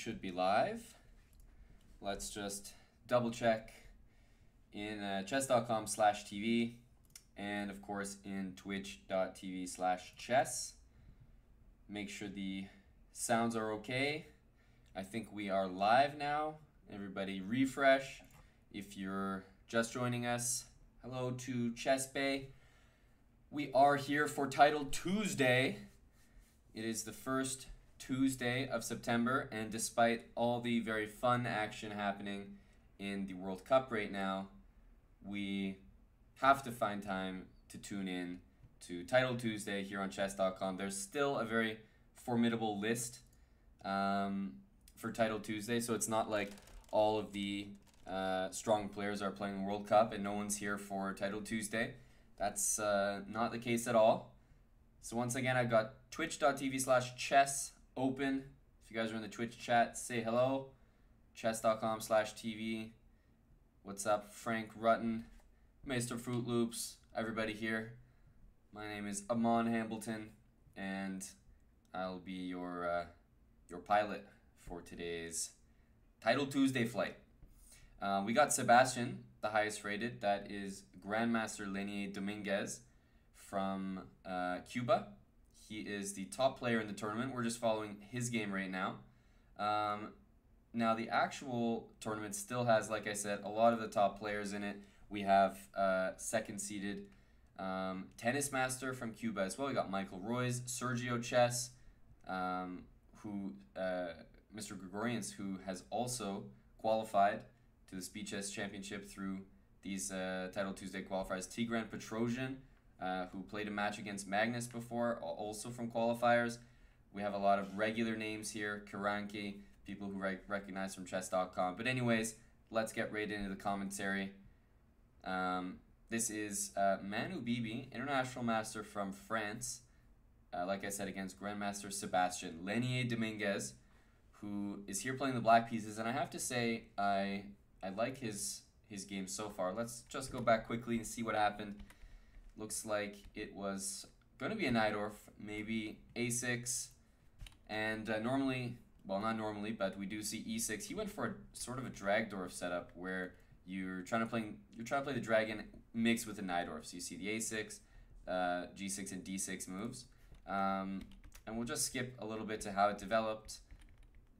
should be live. Let's just double check in chess.com/TV and of course in twitch.tv/chess. Make sure the sounds are okay. I think we are live now. Everybody refresh. If you're just joining us, hello to Chess Bay. We are here for Titled Tuesday. It is the first Tuesday of September, and despite all the very fun action happening in the World Cup right now, we have to find time to tune in to Titled Tuesday here on Chess.com. There's still a very formidable list for Titled Tuesday, so it's not like all of the strong players are playing the World Cup and no one's here for Titled Tuesday. That's not the case at all. So once again, I've got twitch.tv/chess open. If you guys are in the Twitch chat, say hello. Chess.com/TV. What's up, Frank Rutten, Mr. Fruit Loops, everybody here. My name is Aman Hambleton, and I'll be your pilot for today's Titled Tuesday flight. We got Sebastian, the highest rated. That is Grandmaster Lenier Dominguez from Cuba. He is the top player in the tournament. We're just following his game right now. Now the actual tournament still has, like I said, a lot of the top players in it. We have second seeded tennis master from Cuba as well. We got Michael Royce, Sergio Chess, who Mr. Gregorians, who has also qualified to the Speed Chess Championship through these Titled Tuesday qualifiers. Tigran Petrosian, who played a match against Magnus before, also from qualifiers. We have a lot of regular names here, Karanki, people who recognize from Chess.com. But anyways, let's get right into the commentary. This is Manu Bibi, international master from France, like I said, against Grandmaster Sebastian Lenier Dominguez, who is here playing the black pieces. And I have to say, I like his game so far. Let's just go back quickly and see what happened. Looks like it was going to be a Najdorf, maybe a6, and normally, well, not normally, but we do see e6. He went for a sort of a Dragdorf setup where you're trying to play the dragon mixed with the Najdorf. So you see the a6, g6, and d6 moves, and we'll just skip a little bit to how it developed.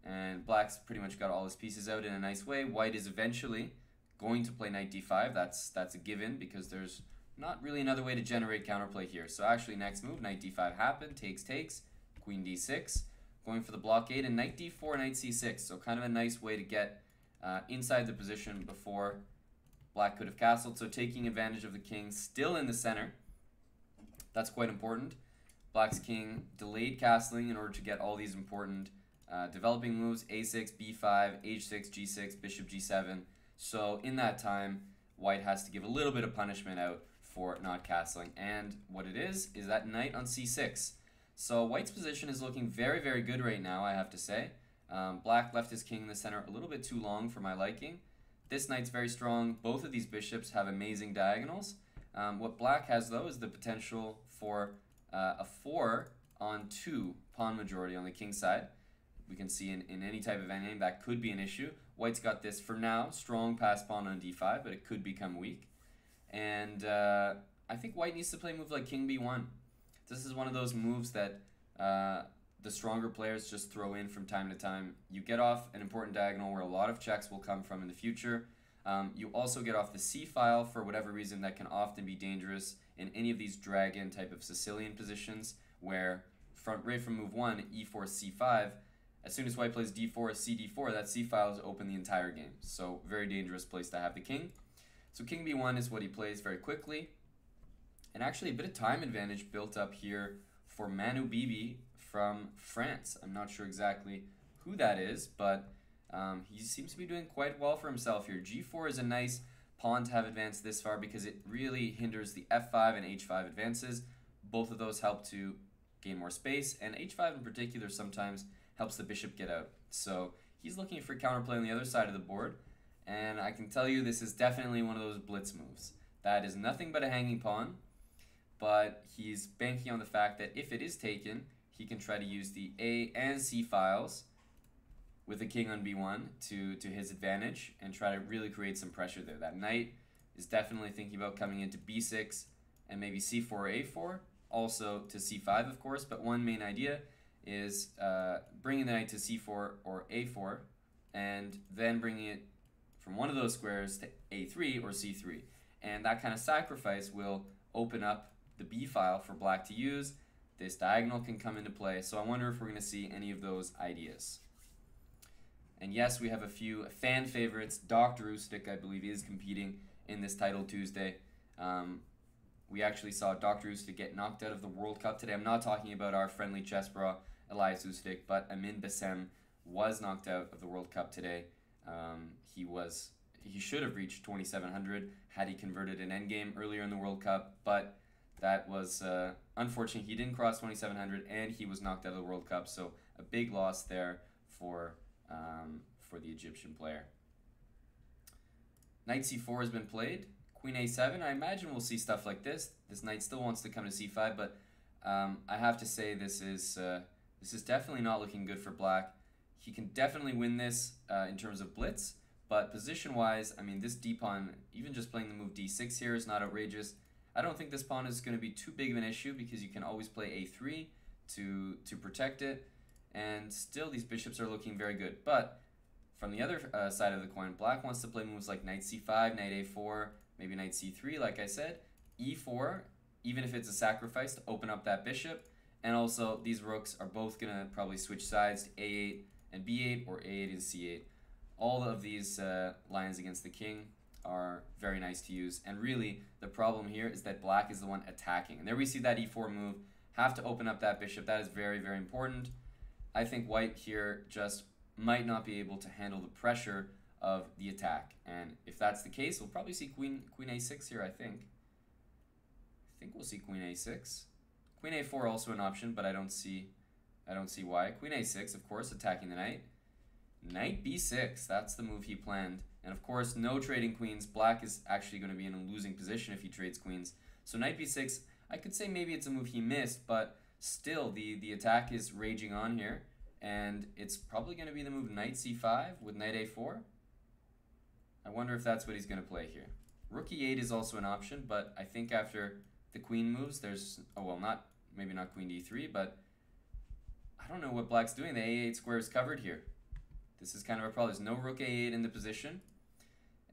And black's pretty much got all his pieces out in a nice way. White is eventually going to play knight d5. That's a given because there's not really another way to generate counterplay here. So actually next move, knight d5 happened, takes, queen d6, going for the blockade, and knight d4, knight c6. So kind of a nice way to get inside the position before black could have castled. So taking advantage of the king still in the center. That's quite important. Black's king delayed castling in order to get all these important developing moves, a6, b5, h6, g6, bishop g7. So in that time, white has to give a little bit of punishment out for not castling, and what it is that knight on c6. So white's position is looking very, very good right now, I have to say. Black left his king in the center a little bit too long for my liking. This knight's very strong. Both of these bishops have amazing diagonals. What black has, though, is the potential for a 4-on-2 pawn majority on the king side. We can see in any type of endgame that could be an issue. White's got this, for now, strong pass pawn on d5, but it could become weak. And I think white needs to play a move like king b1. This is one of those moves that the stronger players just throw in from time to time. You get off an important diagonal where a lot of checks will come from in the future. You also get off the c-file for whatever reason that can often be dangerous in any of these dragon type of Sicilian positions where right from move 1, e4, c5, as soon as white plays d4, cd4, that c-file is open the entire game. So very dangerous place to have the king. So king b1 is what he plays very quickly. And actually a bit of time advantage built up here for Manu Bibi from France. I'm not sure exactly who that is, but he seems to be doing quite well for himself here. g4 is a nice pawn to have advanced this far because it really hinders the f5 and h5 advances. Both of those help to gain more space, and h5 in particular sometimes helps the bishop get out. So he's looking for counterplay on the other side of the board, and I can tell you this is definitely one of those blitz moves. That is nothing but a hanging pawn, but he's banking on the fact that if it is taken, he can try to use the A and C files with the king on b1 to his advantage and try to really create some pressure there. That knight is definitely thinking about coming into b6 and maybe c4 or a4, also to c5 of course, but one main idea is bringing the knight to c4 or a4 and then bringing it from one of those squares to a3 or c3. And that kind of sacrifice will open up the b file for black to use. This diagonal can come into play, so I wonder if we're going to see any of those ideas. And yes, we have a few fan favorites. Dr. Ustic, I believe, is competing in this Title Tuesday. We actually saw Dr. Ustic get knocked out of the World Cup today. I'm not talking about our friendly chess bra, Elias Ustic, but Amin Bassem was knocked out of the World Cup today. He should have reached 2700 had he converted an endgame earlier in the World Cup, but that was unfortunate. He didn't cross 2700 and he was knocked out of the World Cup, so a big loss there for the Egyptian player. Knight c4 has been played. Queen a7. I imagine we'll see stuff like this. This knight still wants to come to c5, but I have to say this is definitely not looking good for black. He can definitely win this in terms of blitz, but position-wise, I mean, this d-pawn, even just playing the move d6 here is not outrageous. I don't think this pawn is going to be too big of an issue because you can always play a3 to protect it, and still these bishops are looking very good. But from the other side of the coin, black wants to play moves like knight c5, knight a4, maybe knight c3, like I said, e4, even if it's a sacrifice to open up that bishop, and also these rooks are both going to probably switch sides to a8 and b8 or a8 and c8. All of these lines against the king are very nice to use, and really the problem here is that black is the one attacking. And there we see that e4 move, have to open up that bishop. That is very, very important. I think white here just might not be able to handle the pressure of the attack, and if that's the case, we'll probably see queen a6 here. I think we'll see queen a6. Queen a4 also an option, but I don't see why. Queen a6, of course, attacking the knight. Knight b6, that's the move he planned. And of course, no trading queens. Black is actually going to be in a losing position if he trades queens. So knight b6, I could say maybe it's a move he missed, but still the attack is raging on here. And it's probably going to be the move knight c5 with knight a4. I wonder if that's what he's going to play here. Rook e8 is also an option, but I think after the queen moves, there's, oh well, maybe not queen d3, but I don't know what black's doing. The a8 square is covered here. This is kind of a problem. There's no rook a8 in the position.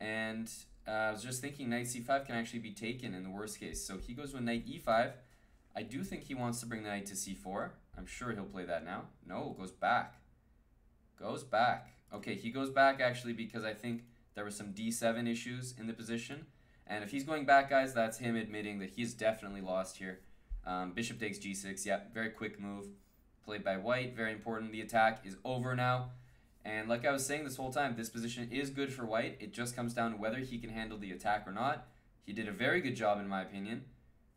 And I was just thinking knight c5 can actually be taken in the worst case. So he goes with knight e5. I do think he wants to bring the knight to c4. I'm sure he'll play that now. No, goes back. Goes back. Okay, he goes back actually because I think there were some d7 issues in the position. And if he's going back, guys, that's him admitting that he's definitely lost here. Bishop takes g6. Yep, very quick move. Played by white. Very important. The attack is over now. And like I was saying this whole time, this position is good for white. It just comes down to whether he can handle the attack or not. He did a very good job, in my opinion.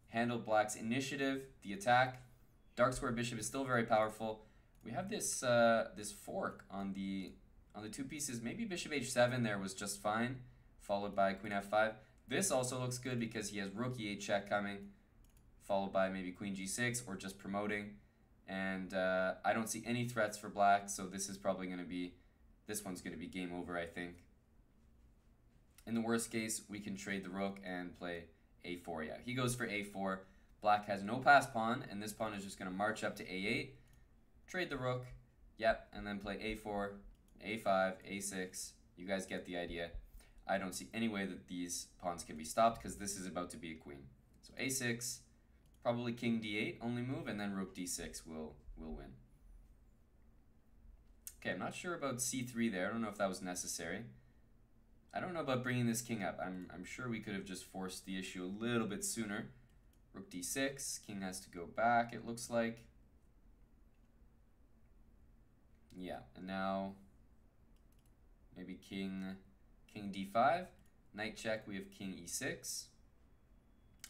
Handled black's initiative, the attack. Dark square bishop is still very powerful. We have this this fork on the two pieces. Maybe bishop h7 there was just fine, followed by queen f5. This also looks good because he has rook e8 check coming, followed by maybe queen g6 or just promoting. And I don't see any threats for black, so this is probably going to be, this one's going to be game over, I think. In the worst case, we can trade the rook and play a4. Yeah, he goes for a4. Black has no pass pawn, and this pawn is just going to march up to a8, trade the rook, yep, and then play a4, a5, a6. You guys get the idea. I don't see any way that these pawns can be stopped because this is about to be a queen. So a6, probably king d8 only move, and then rook d6 will win. Okay, I'm not sure about c3 there. I don't know if that was necessary. I don't know about bringing this king up. I'm sure we could have just forced the issue a little bit sooner. Rook d6, king has to go back, it looks like. Yeah, and now maybe king d5. Knight check, we have king e6.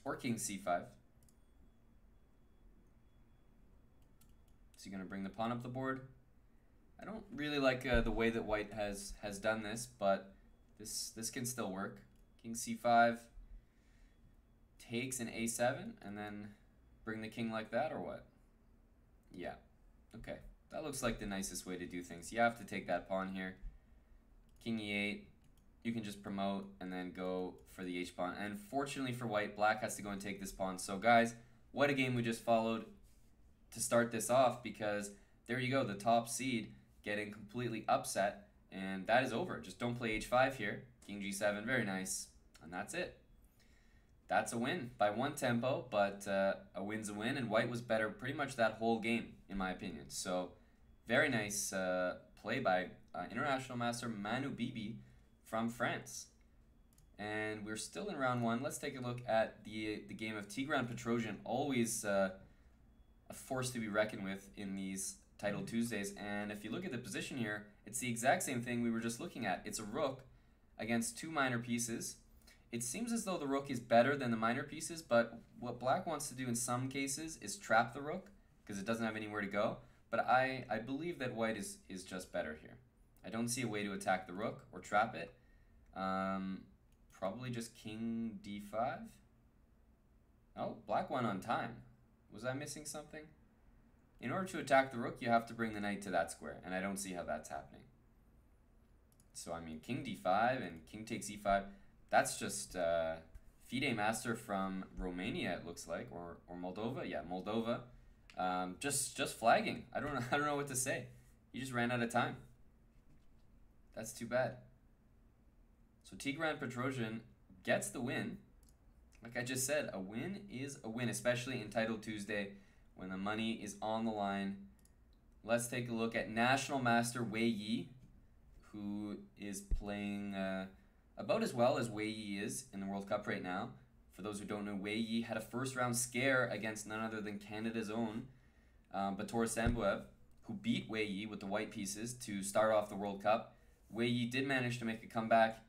Or king c5. Is he going to bring the pawn up the board? I don't really like the way that white has done this, but this can still work. King c5 takes an a7 and then bring the king like that, or what? Yeah, okay. That looks like the nicest way to do things. You have to take that pawn here. King e8. You can just promote and then go for the h-pawn. And fortunately for white, black has to go and take this pawn. So guys, what a game we just followed to start this off, because there you go, the top seed getting completely upset, and that is over. Just don't play h5 here. King g7, very nice. And that's it. That's a win by one tempo, but a win's a win, and white was better pretty much that whole game, in my opinion. So very nice play by International Master Manu Bibi from France. And we're still in round one. Let's take a look at the game of Tigran Petrosian, always a force to be reckoned with in these Title Tuesdays. And if you look at the position here, it's the exact same thing we were just looking at. It's a rook against two minor pieces. It seems as though the rook is better than the minor pieces, but what black wants to do in some cases is trap the rook because it doesn't have anywhere to go. But I believe that white is just better here. I don't see a way to attack the rook or trap it. Probably just king d5. Oh, black won on time. Was I missing something? In order to attack the rook, you have to bring the knight to that square, and I don't see how that's happening. So, I mean, king d5 and king takes e5. That's just FIDE master from Romania, it looks like, or Moldova. Yeah, Moldova. Just flagging. I don't know what to say. He just ran out of time. That's too bad. So Tigran Petrosian gets the win. Like I just said, a win is a win, especially in Title Tuesday when the money is on the line. Let's take a look at National Master Wei Yi, who is playing about as well as Wei Yi is in the World Cup right now. For those who don't know, Wei Yi had a first-round scare against none other than Canada's own Bator Sambuev, who beat Wei Yi with the white pieces to start off the World Cup. Wei Yi did manage to make a comeback.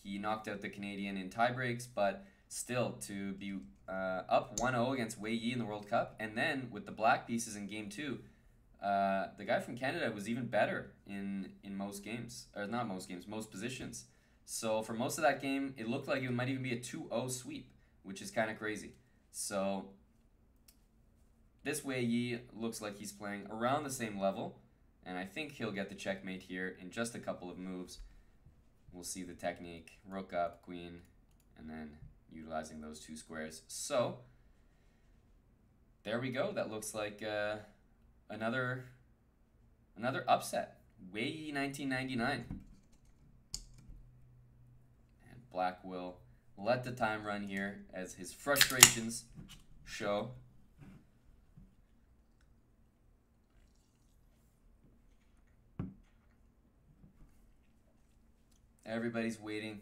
He knocked out the Canadian in tiebreaks, but still to be up 1-0 against Wei Yi in the World Cup, and then with the black pieces in Game 2, the guy from Canada was even better in most games, or not most games, most positions. So for most of that game, it looked like it might even be a 2-0 sweep, which is kind of crazy. So this Wei Yi looks like he's playing around the same level, and I think he'll get the checkmate here in just a couple of moves. We'll see the technique, rook up, queen, and then utilizing those two squares. So there we go. That looks like another upset. Wei Yi 1999. And black will let the time run here as his frustrations show. Everybody's waiting.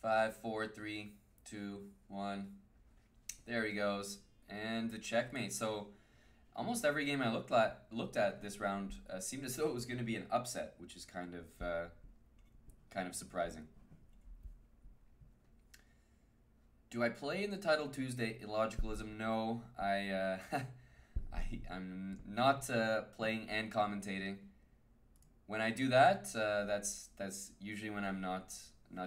5, 4, 3, 2, 1. There he goes. And the checkmate. So almost every game I looked at this round seemed as though it was going to be an upset, which is kind of surprising. Do I play in the Title Tuesday Illogicalism? No, I'm not playing and commentating. When I do that, that's usually when I'm not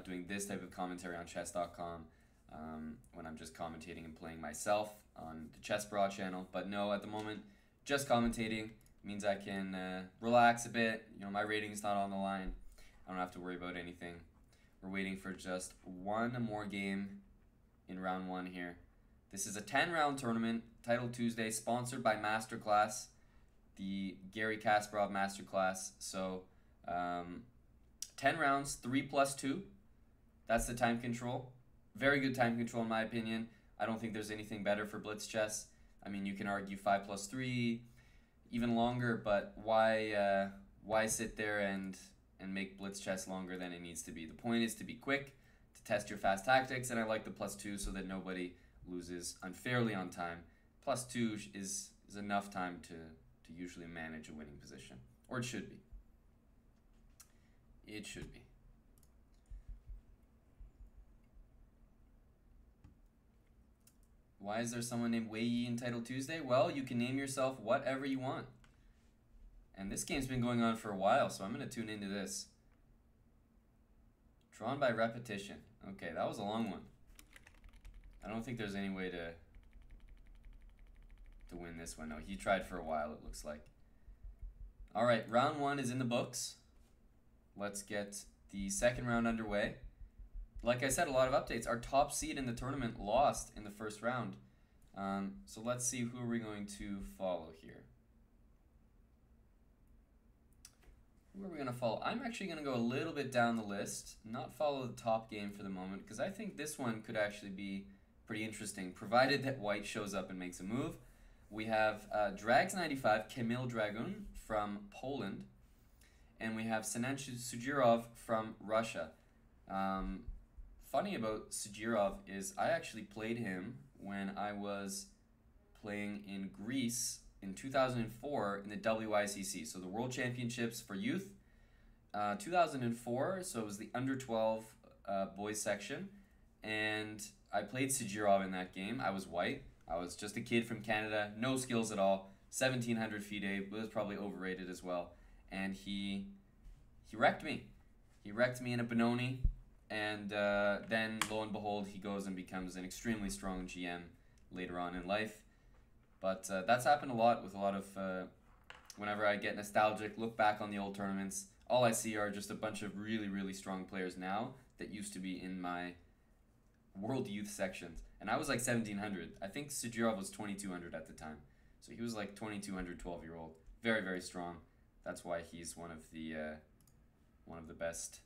doing this type of commentary on Chess.com, when I'm just commentating and playing myself on the Chess Bra channel. But no, at the moment, just commentating means I can relax a bit. You know, my rating's not on the line. I don't have to worry about anything. We're waiting for just one more game in round one here. This is a 10-round tournament, Title Tuesday, sponsored by Masterclass, the Gary Kasparov Masterclass. So 10 rounds, 3+2. That's the time control. Very good time control in my opinion. I don't think there's anything better for Blitz chess. I mean, you can argue 5+3, even longer, but why sit there and make Blitz chess longer than it needs to be? The point is to be quick, to test your fast tactics, and I like the +2 so that nobody loses unfairly on time. +2 is enough time to usually manage a winning position. Or it should be. It should be. Why is there someone named Wei Yi in Title Tuesday? Well, you can name yourself whatever you want. And this game's been going on for a while, so I'm going to tune into this. Drawn by repetition. Okay, that was a long one. I don't think there's any way to win this one. No, he tried for a while, it looks like. All right, round 1 is in the books. Let's get the second round underway. Like I said, a lot of updates. Our top seed in the tournament lost in the first round. So let's see who are we going to follow here. Who are we going to follow? I'm actually going to go a little bit down the list, not follow the top game for the moment, because I think this one could actually be pretty interesting, provided that white shows up and makes a move. We have Drags95, Kamil Dragun from Poland, and we have Sinan Sujirov from Russia. Funny about Sujirov is I actually played him when I was playing in Greece in 2004 in the WICC, so the World Championships for Youth. 2004, so it was the under 12 boys section, and I played Sujirov in that game. I was white. I was just a kid from Canada, no skills at all. 1,700 FIDE, was probably overrated as well, and he wrecked me. He wrecked me in a Benoni, and then lo and behold, he goes and becomes an extremely strong GM later on in life. But that's happened a lot with a lot of, whenever I get nostalgic, look back on the old tournaments, all I see are just a bunch of really, really strong players now that used to be in my World Youth sections. And I was like 1,700. I think Sujirov was 2,200 at the time. So he was like 2,200 12-year-old. Very, very strong. That's why he's one of the best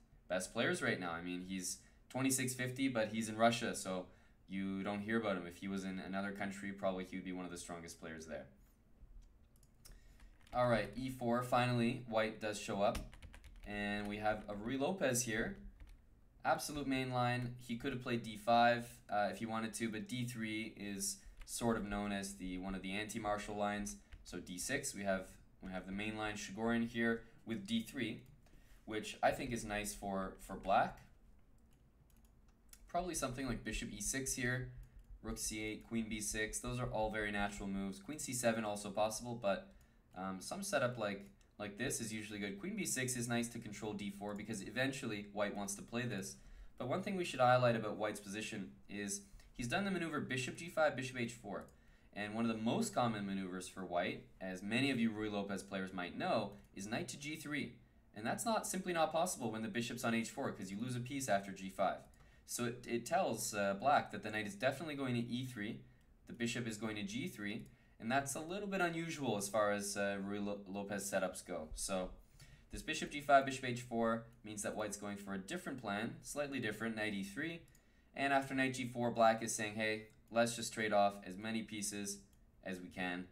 players right now. I mean, he's 2650, but he's in Russia, so you don't hear about him. If he was in another country, probably he would be one of the strongest players there. All right, e4. Finally, white does show up. And we have a Ruy Lopez here. Absolute main line. He could have played d5 if he wanted to, but d3 is sort of known as one of the anti-martial lines. So d6, we have the main line Shigorin here with d3, which I think is nice for black. Probably something like bishop e6 here, rook c8, queen b6. Those are all very natural moves. Queen c7 also possible, but some setup like this is usually good. Queen b6 is nice to control d4 because eventually white wants to play this. But one thing we should highlight about white's position is he's done the maneuver bishop g5, bishop h4. And one of the most common maneuvers for white, as many of you Ruy Lopez players might know, is knight to g3. And that's simply not possible when the bishop's on h4 because you lose a piece after g5. So it tells black that the knight is definitely going to e3, the bishop is going to g3, and that's a little bit unusual as far as Ruy Lopez setups go. So this bishop g5, bishop h4 means that white's going for a different plan, slightly different, knight e3. And after knight g4, black is saying, hey, let's just trade off as many pieces as we can.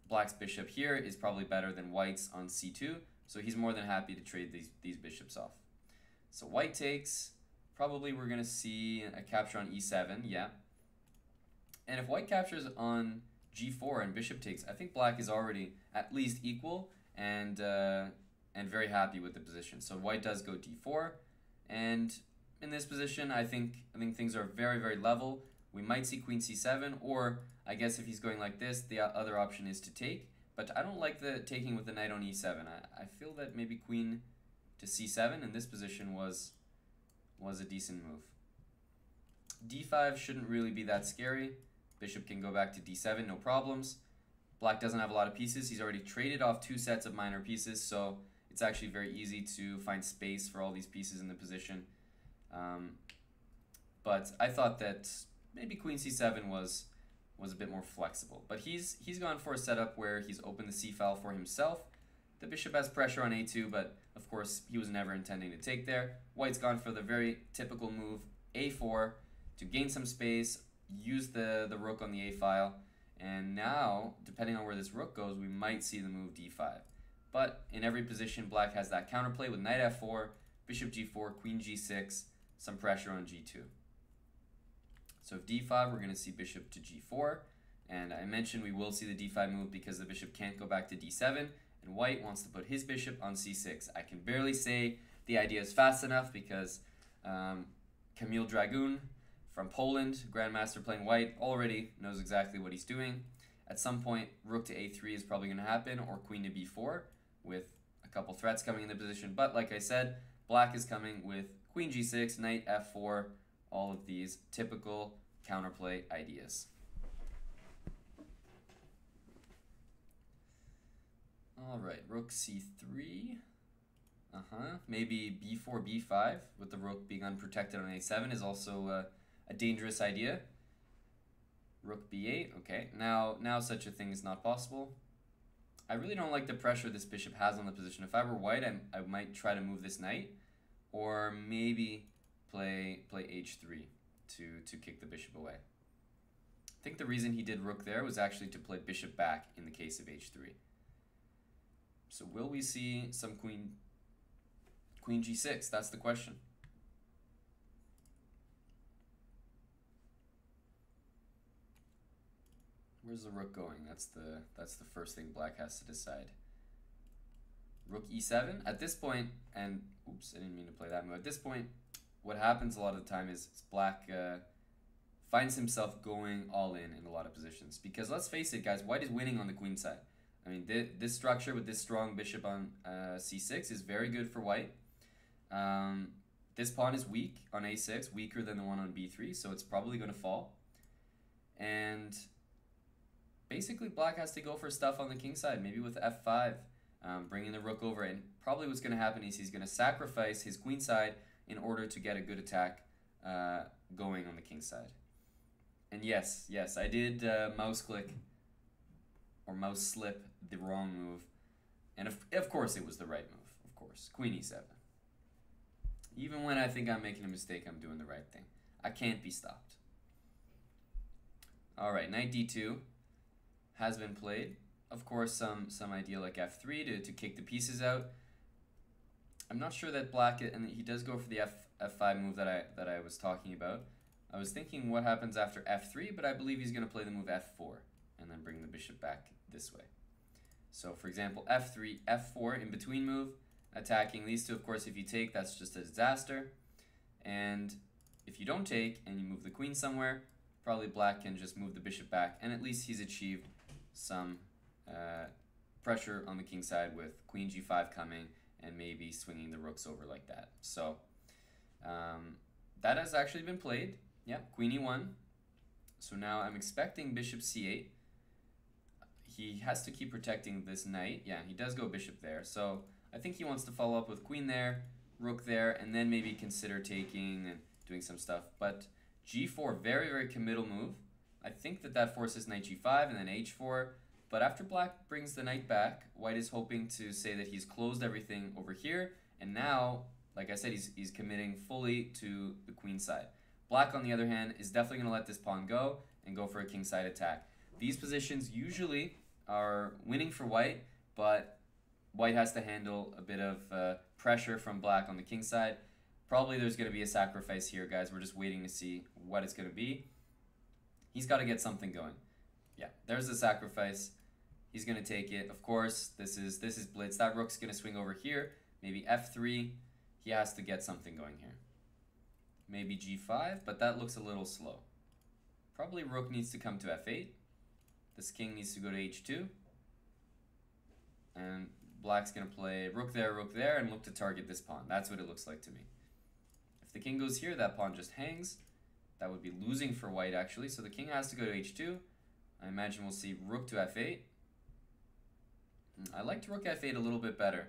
Black's bishop here is probably better than white's on c2, so he's more than happy to trade these bishops off. So white takes. Probably we're going to see a capture on e7, yeah. And if white captures on g4 and bishop takes, I think black is already at least equal and very happy with the position. So white does go d4, and in this position, I think things are very, very level. We might see queen c7, or I guess if he's going like this, the other option is to take. But I don't like the taking with the knight on e7. I feel that maybe queen to c7 in this position was a decent move. d5 shouldn't really be that scary. Bishop can go back to d7, no problems. Black doesn't have a lot of pieces. He's already traded off 2 sets of minor pieces, so it's actually very easy to find space for all these pieces in the position. But I thought that maybe queen c7 was a bit more flexible. But he's gone for a setup where he's opened the c file for himself. The bishop has pressure on a2, but of course he was never intending to take there. White's gone for the very typical move, a4, to gain some space, use the rook on the a file, and now, depending on where this rook goes, we might see the move d5. But in every position, black has that counterplay with knight f4, bishop g4, queen g6, some pressure on g2. So if d5, we're going to see bishop to g4, and I mentioned we will see the d5 move because the bishop can't go back to d7, and white wants to put his bishop on c6. I can barely say the idea is fast enough because Kamil Dragun from Poland, grandmaster playing white, already knows exactly what he's doing. At some point, rook to a3 is probably going to happen, or queen to b4, with a couple threats coming in the position. But like I said, black is coming with queen g6, knight f4, all of these typical counterplay ideas. All right, rook c3. Maybe b4, b5 with the rook being unprotected on a7 is also a dangerous idea. Rook b8. Okay, now such a thing is not possible. I really don't like the pressure this bishop has on the position. If I were white, I might try to move this knight, or maybe play h3 to kick the bishop away. I think the reason he did rook there was actually to play bishop back in the case of h3. So will we see some queen g6? That's the question. Where's the rook going? That's the first thing black has to decide. Rook e7. At this point, and oops, I didn't mean to play that move. At this point, what happens a lot of the time is black finds himself going all in a lot of positions. Because let's face it, guys, white is winning on the queen side. I mean, this structure with this strong bishop on c6 is very good for white. This pawn is weak on a6, weaker than the one on b3, so it's probably going to fall. And basically, black has to go for stuff on the king side, maybe with f5, bringing the rook over. And probably what's going to happen is he's going to sacrifice his queen side in order to get a good attack going on the king side. And yes, I did mouse click or mouse slip the wrong move. And of course, it was the right move, of course. Queen e7. Even when I think I'm making a mistake, I'm doing the right thing. I can't be stopped. All right, knight d2 has been played. Of course, some idea like f3 to kick the pieces out. I'm not sure that black, and he does go for the f5 move that I was talking about. I was thinking what happens after f3, but I believe he's going to play the move f4 and then bring the bishop back this way. So, for example, f3, f4, in between move, attacking these two. Of course, if you take, that's just a disaster. And if you don't take and you move the queen somewhere, probably black can just move the bishop back, and at least he's achieved some pressure on the king side with queen g5 coming and maybe swinging the rooks over like that. So that has actually been played. Yep, queen e1. So now I'm expecting bishop c8. He has to keep protecting this knight. Yeah, he does go bishop there. So I think he wants to follow up with queen there, rook there, and then maybe consider taking and doing some stuff. But g4, very, very committal move. I think that forces knight g5 and then h4. But after black brings the knight back, white is hoping to say that he's closed everything over here. And now, like I said, he's committing fully to the queen side. Black, on the other hand, is definitely going to let this pawn go and go for a king side attack. These positions usually are winning for white, but white has to handle a bit of pressure from black on the king side. Probably there's going to be a sacrifice here, guys. We're just waiting to see what it's going to be. He's got to get something going. Yeah, there's the sacrifice. He's going to take it. Of course, this is Blitz. That rook's going to swing over here. Maybe f3. He has to get something going here. Maybe g5, but that looks a little slow. Probably rook needs to come to f8. This king needs to go to h2. And black's going to play rook there, and look to target this pawn. That's what it looks like to me. If the king goes here, that pawn just hangs. That would be losing for white, actually. So the king has to go to h2. I imagine we'll see rook to f8. I liked rook f8 a little bit better.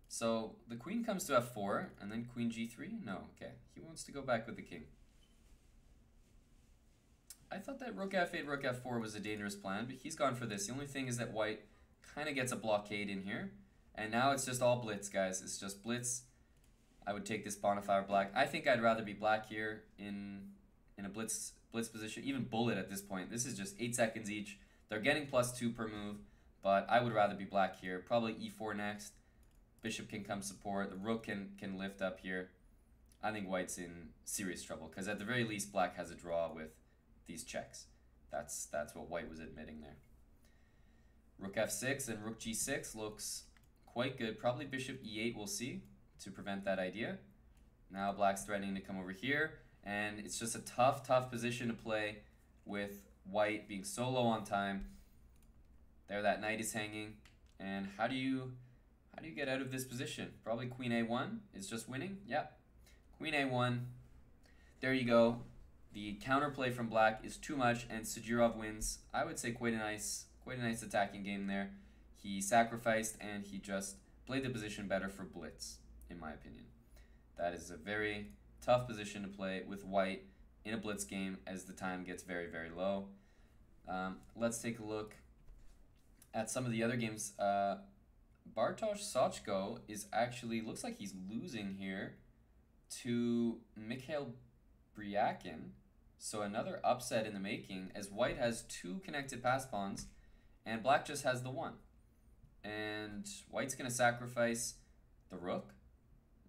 So the queen comes to f4, and then queen g3? No, okay. He wants to go back with the king. I thought that rook f8, rook f4 was a dangerous plan, but he's gone for this. The only thing is that white kind of gets a blockade in here. And now it's just all blitz, guys. It's just blitz. I would take this pawn if I were black. I think I'd rather be black here in a blitz position, even bullet at this point. This is just 8 seconds each. They're getting +2 per move, but I would rather be black here. Probably e4 next. Bishop can come support. The rook can lift up here. I think white's in serious trouble, because at the very least, black has a draw with these checks. That's what white was admitting there. Rook f6 and rook g6 looks quite good. Probably bishop e8 we'll see to prevent that idea. Now black's threatening to come over here, and it's just a tough position to play with white being so low on time. There, that knight is hanging, and how do you get out of this position? Probably queen a1 is just winning. Yep, queen a1. There you go. The counterplay from black is too much, and Sujirov wins. I would say quite a nice attacking game there. he sacrificed and he just played the position better for Blitz, in my opinion. That is a very tough position to play with white in a Blitz game as the time gets very, very low. Let's take a look at some of the other games. Bartosz Sochko is actually, looks like he's losing here to Mikhail Bryakin. So another upset in the making, as white has 2 connected pass pawns and black just has the 1. And white's going to sacrifice the rook,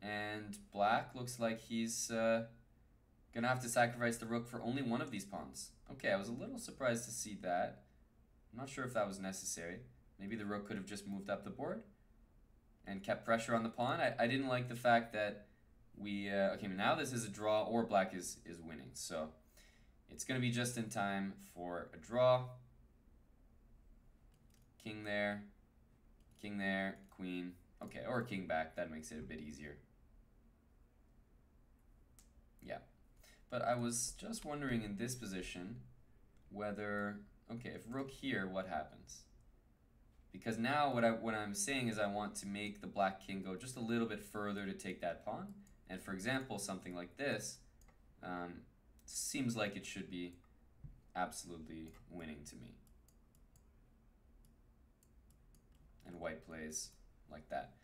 and black looks like he's going to have to sacrifice the rook for only one of these pawns. Okay, I was a little surprised to see that. I'm not sure if that was necessary. Maybe the rook could have just moved up the board and kept pressure on the pawn. I didn't like the fact that we... okay, now this is a draw, or black is winning. So it's going to be just in time for a draw. King there, queen. Okay, or king back. That makes it a bit easier. Yeah. But I was just wondering in this position whether... Okay, if rook here, what happens? Because now what I'm saying is I want to make the black king go just a little bit further to take that pawn. And for example, something like this seems like it should be absolutely winning to me. And white plays like that.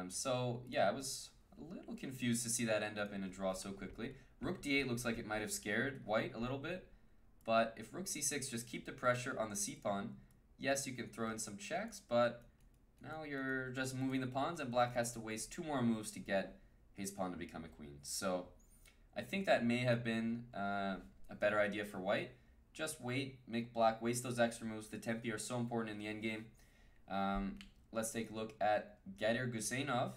So yeah, I was a little confused to see that end up in a draw so quickly. Rook d8 looks like it might have scared white a little bit. But if rook c6, just keep the pressure on the c-pawn. Yes, you can throw in some checks, but now you're just moving the pawns and black has to waste 2 more moves to get his pawn to become a queen. So I think that may have been a better idea for white. Just wait, make black waste those extra moves. The tempi are so important in the endgame. Let's take a look at Gadir Guseynov,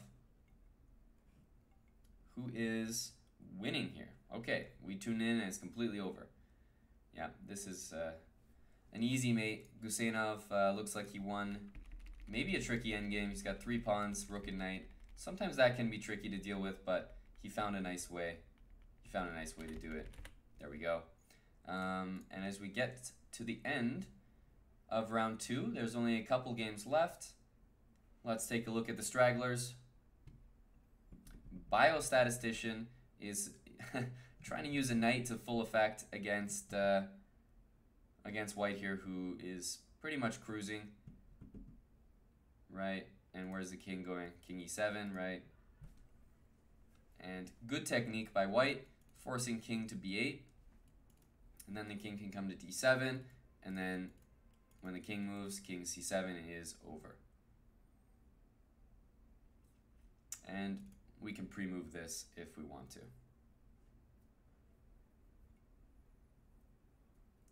who is winning here. Okay, we tune in and it's completely over. Yeah, this is an easy mate. Guseynov looks like he won maybe a tricky endgame. He's got 3 pawns, rook and knight. Sometimes that can be tricky to deal with, but he found a nice way. He found a nice way to do it. There we go. And as we get to the end of round 2, there's only a couple games left. Let's take a look at the stragglers. Biostatistician is trying to use a knight to full effect against white here, who is pretty much cruising, right? And where's the king going? King e7, right? And good technique by white, forcing king to b8, and then the king can come to d7, and then when the king moves, king c7 is over. And we can pre-move this if we want to.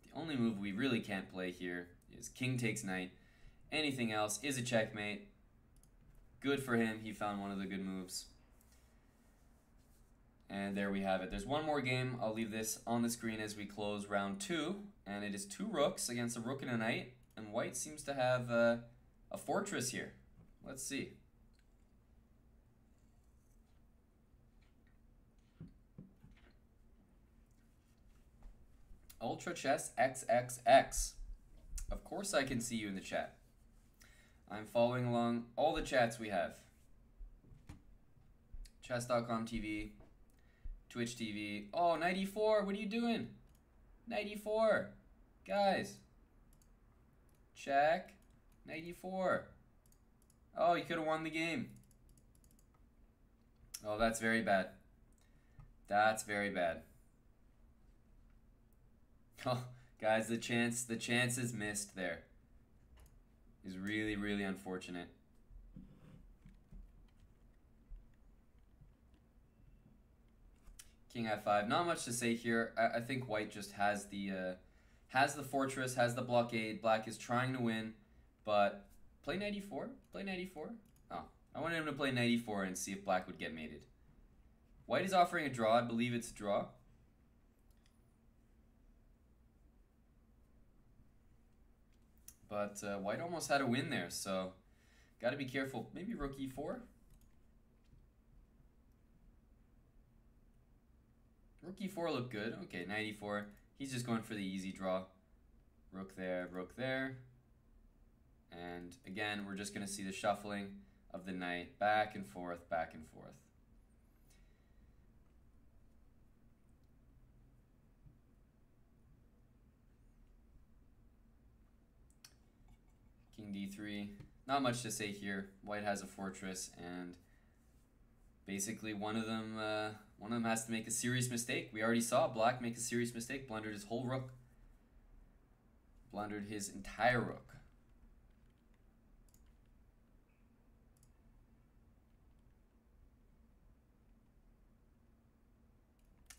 The only move we really can't play here is king takes knight. Anything else is a checkmate. Good for him, he found one of the good moves. And there we have it. There's one more game. I'll leave this on the screen as we close round 2. And it is 2 rooks against a rook and a knight. And white seems to have a fortress here. Let's see. Ultra Chess XXX. Of course I can see you in the chat. I'm following along all the chats we have. Chess.com TV, Twitch TV. Oh, 94, what are you doing? 94, guys. Check, 94. Oh, you could have won the game. Oh, that's very bad. That's very bad. Oh, guys, the chance is missed there. Is really, really unfortunate. King f5. Not much to say here. I think white just has the fortress, has the blockade. Black is trying to win, but play 94. Play 94. Oh, I wanted him to play 94 and see if black would get mated. White is offering a draw. I believe it's a draw. But white almost had a win there, so got to be careful. Maybe rook e4. Rook e4 looked good. Okay, knight e4. He's just going for the easy draw. Rook there, rook there. And again, we're just going to see the shuffling of the knight back and forth, back and forth. King d3. Not much to say here. White has a fortress, and basically one of them has to make a serious mistake. We already saw Black make a serious mistake, blundered his whole rook, blundered his entire rook.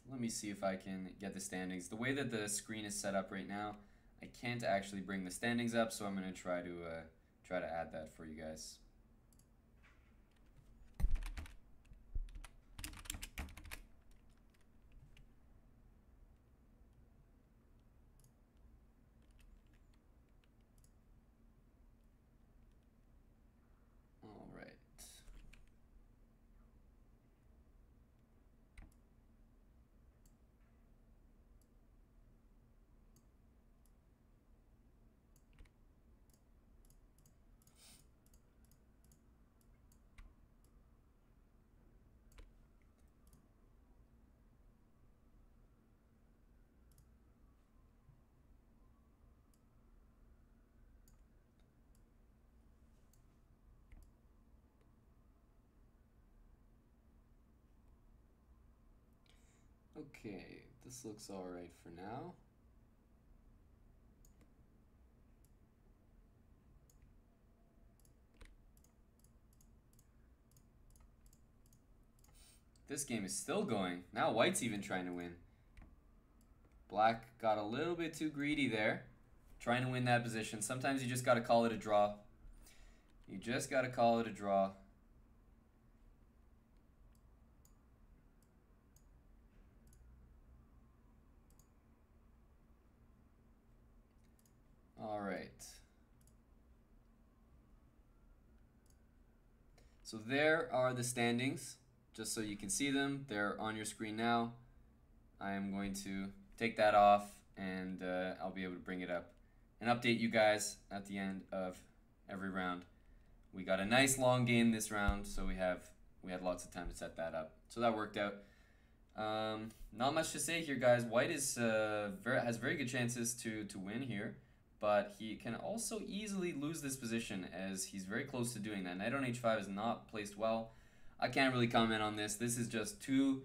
Let me see if I can get the standings. The way that the screen is set up right now, I can't actually bring the standings up, so I'm going to try to add that for you guys. All right. Okay, this looks all right for now. This game is still going. Now White's even trying to win. Black got a little bit too greedy there, trying to win that position. Sometimes you just got to call it a draw. You just got to call it a draw. All right. So there are the standings, just so you can see them. They're on your screen now. I am going to take that off, and I'll be able to bring it up and update you guys at the end of every round. We got a nice long game this round, so we had lots of time to set that up. So that worked out. Not much to say here, guys. White has very good chances to win here, but he can also easily lose this position, as he's very close to doing that. Knight on h5 is not placed well. I can't really comment on this. This is just two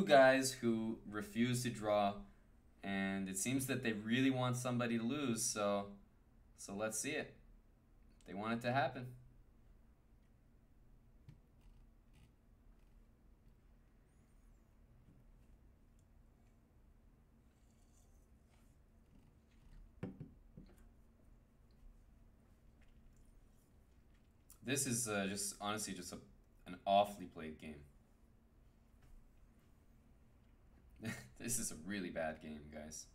guys who refuse to draw, and it seems that they really want somebody to lose, so let's see it. They want it to happen. This is just honestly just an awfully played game. This is a really bad game, guys.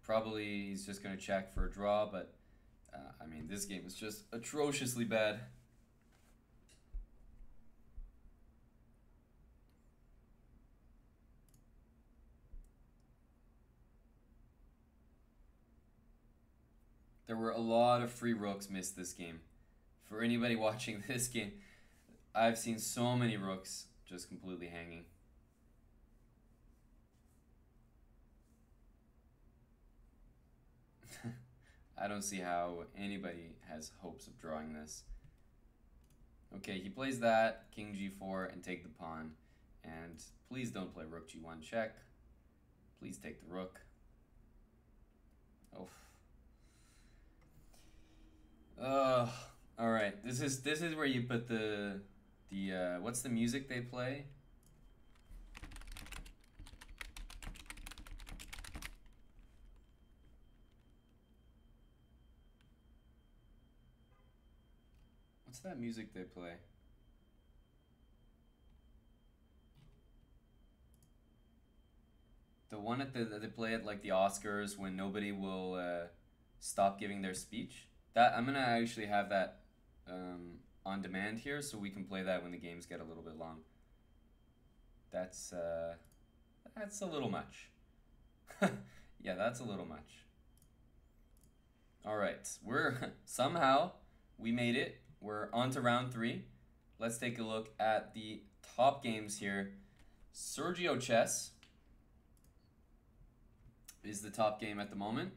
Probably he's just going to check for a draw, but I mean, this game is just atrociously bad. There were a lot of free rooks missed this game. For anybody watching this game, I've seen so many rooks just completely hanging. I don't see how anybody has hopes of drawing this. Okay, he plays that, king g4, and take the pawn. And please don't play rook g1 check. Please take the rook. Oh. All right. This is where you put the what's the music they play? What's that music they play? The one that they play at like the Oscars when nobody will stop giving their speech. That I'm gonna actually have that on demand here, so we can play that when the games get a little bit long. That's a little much. Yeah, that's a little much. All right, we're somehow we made it. We're on to round three. Let's take a look at the top games here. Sergio Chess is the top game at the moment,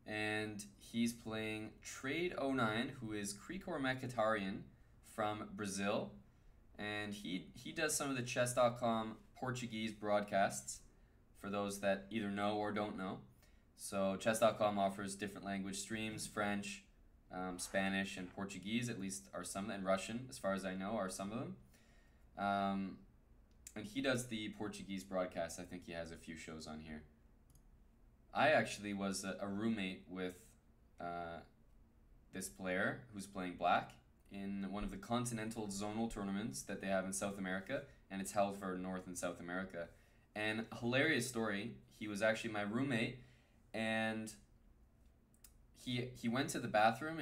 and he's playing Trade09, who is Krikor Mkhitaryan from Brazil, and he does some of the Chess.com Portuguese broadcasts for those that either know or don't know. So Chess.com offers different language streams: French, Spanish, and Portuguese, at least are some, and Russian, as far as I know, are some of them. And he does the Portuguese broadcast. I think he has a few shows on here. I actually was a roommate with this player who's playing black in one of the continental zonal tournaments that they have in South America, and it's held for North and South America. And a hilarious story, he was actually my roommate, and he went to the bathroom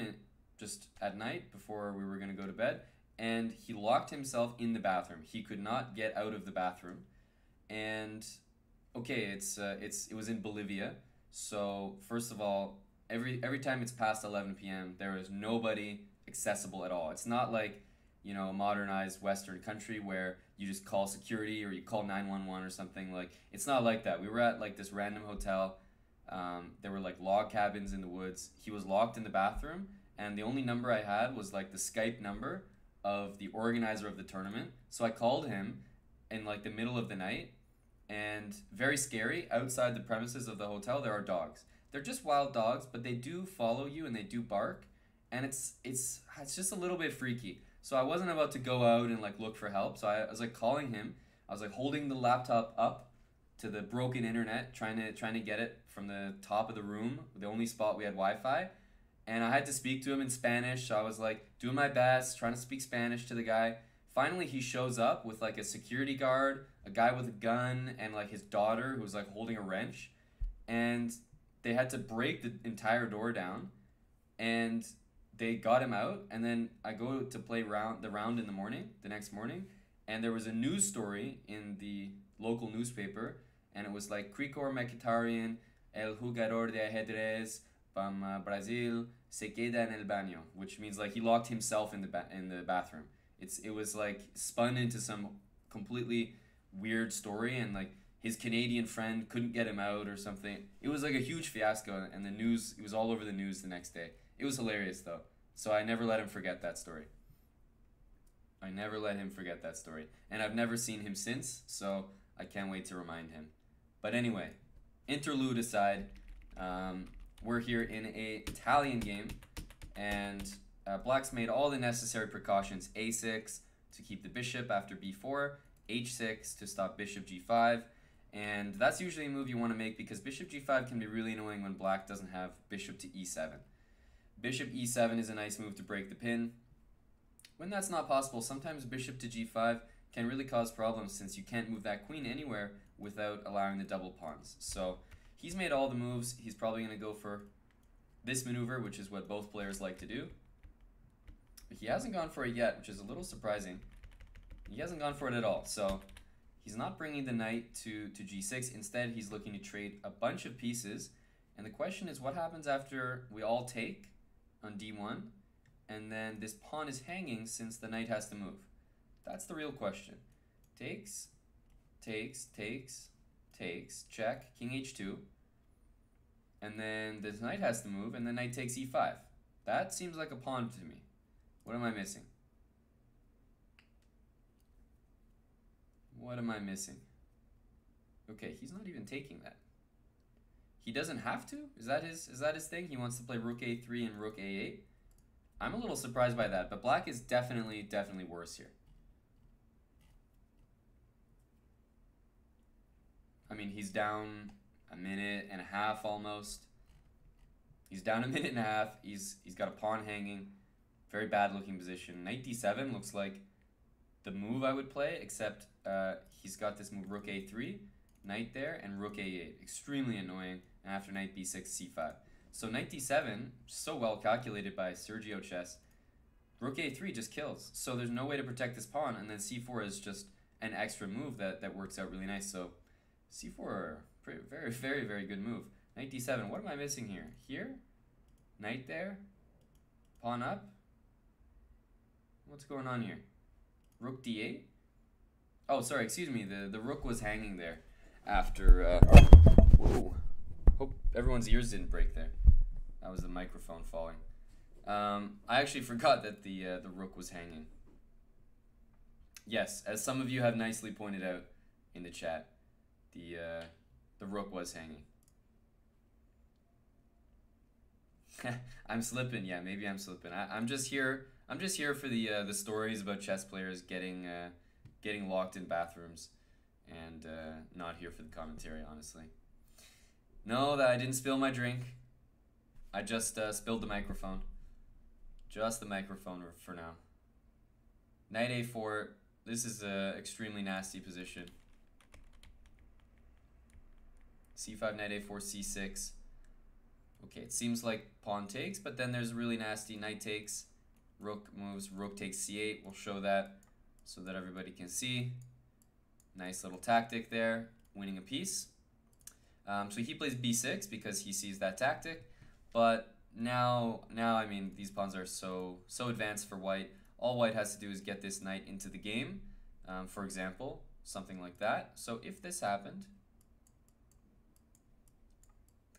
just at night before we were going to go to bed, and he locked himself in the bathroom. He could not get out of the bathroom. And okay, it was in Bolivia, so first of all, every time it's past 11 p.m., there is nobody accessible at all. It's not like, you know, a modernized Western country where you just call security or you call 911 or something. Like, it's not like that. We were at like this random hotel. There were like log cabins in the woods. He was locked in the bathroom, and the only number I had was like the Skype number of the organizer of the tournament. So I called him in like the middle of the night, and very scary, outside the premises of the hotel there are dogs. They're just wild dogs, but they do follow you and they do bark, and it's just a little bit freaky. So I wasn't about to go out and like look for help. So I was like calling him. I was like holding the laptop up to the broken internet, trying to get it from the top of the room, the only spot we had Wi-Fi. And I had to speak to him in Spanish, so I was like doing my best, trying to speak Spanish to the guy. Finally, he shows up with like a security guard, a guy with a gun, and like his daughter who was like holding a wrench. And they had to break the entire door down, and they got him out. And then I go to play the round in the morning, the next morning, and there was a news story in the local newspaper, and it was like Krikor Mkhitaryan, el jugador de ajedrez from Brazil, se queda en el baño, which means like he locked himself in the bathroom. It was like spun into some completely weird story, and like his Canadian friend couldn't get him out or something. It was like a huge fiasco, and the news, it was all over the news the next day. It was hilarious though, so I never let him forget that story. I never let him forget that story, and I've never seen him since, so I can't wait to remind him. But anyway, interlude aside, we're here in a Italian game, and Black's made all the necessary precautions: a6 to keep the bishop after b4, h6 to stop bishop g5, and that's usually a move you want to make because bishop g5 can be really annoying when Black doesn't have bishop to e7. Bishop e7 is a nice move to break the pin. When that's not possible, sometimes bishop to g5 can really cause problems since you can't move that queen anywhere without allowing the double pawns. So he's made all the moves. He's probably going to go for this maneuver, which is what both players like to do. But he hasn't gone for it yet, which is a little surprising. He hasn't gone for it at all. So he's not bringing the knight to g6. Instead, he's looking to trade a bunch of pieces. And the question is, what happens after we all take on d1, and then this pawn is hanging since the knight has to move? That's the real question. Takes, takes, takes, takes, check, king h2, and then this knight has to move, and then knight takes e5. That seems like a pawn to me. What am I missing? What am I missing? Okay, he's not even taking that. He doesn't have to? Is that his thing? He wants to play rook a3 and rook a8? I'm a little surprised by that, but Black is definitely worse here. I mean, he's down a minute and a half almost. He's down a minute and a half. He's got a pawn hanging. Very bad looking position. Knight d7 looks like the move I would play, except he's got this move rook a3, knight there, and rook a8. Extremely annoying. And after knight b6, c5. So knight d7, so well calculated by Sergio Chess. Rook a3 just kills. So there's no way to protect this pawn, and then c4 is just an extra move that works out really nice. So c4, very good move. Knight d7. What am I missing here? Here? Knight there? Pawn up? What's going on here? Rook d8? Oh, sorry, excuse me. The rook was hanging there after... whoa. Hope everyone's ears didn't break there. That was the microphone falling. I actually forgot that the rook was hanging. Yes, as some of you have nicely pointed out in the chat, the rook was hanging. I'm slipping. Yeah, maybe I'm slipping. I'm just here. I'm just here for the stories about chess players getting locked in bathrooms, and not here for the commentary. Honestly, no, that I didn't spill my drink. I just spilled the microphone. Just the microphone for now. Knight a4. This is a extremely nasty position. c5, knight a4, c6. Okay, it seems like pawn takes, but then there's really nasty knight takes, rook moves, rook takes c8. We'll show that so that everybody can see. Nice little tactic there, winning a piece. So he plays b6 because he sees that tactic, but now I mean, these pawns are so advanced for white. All white has to do is get this knight into the game, for example, something like that. So if this happened,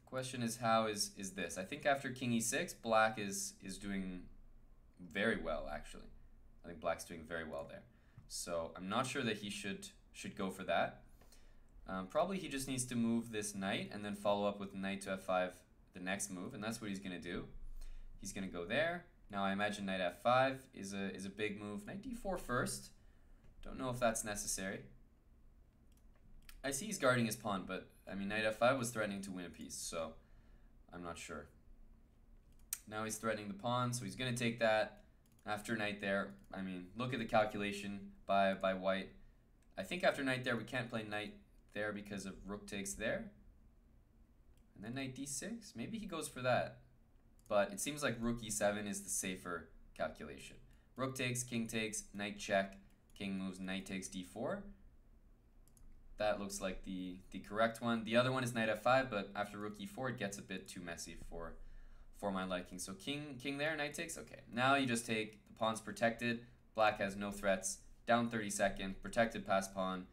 question is, how is this? I think after king e6, black is doing very well, actually. I think black's doing very well there. So I'm not sure that he should go for that. Probably he just needs to move this knight and then follow up with knight to f5 the next move, and that's what he's going to do. He's going to go there. Now I imagine knight f5 is a big move. Knight d4 first. Don't know if that's necessary. I see he's guarding his pawn, but I mean, knight f5 was threatening to win a piece, so I'm not sure. Now he's threatening the pawn, so he's going to take that after knight there. I mean, look at the calculation by white. I think after knight there, we can't play knight there because of rook takes there. And then knight d6, maybe he goes for that. But it seems like rook e7 is the safer calculation. Rook takes, king takes, knight check, king moves, knight takes d4. That looks like the correct one. The other one is knight f5, but after rook e4, it gets a bit too messy for my liking. So king there, knight takes. Okay, now you just take, the pawn's protected. Black has no threats. Down 30 seconds, protected pass pawn.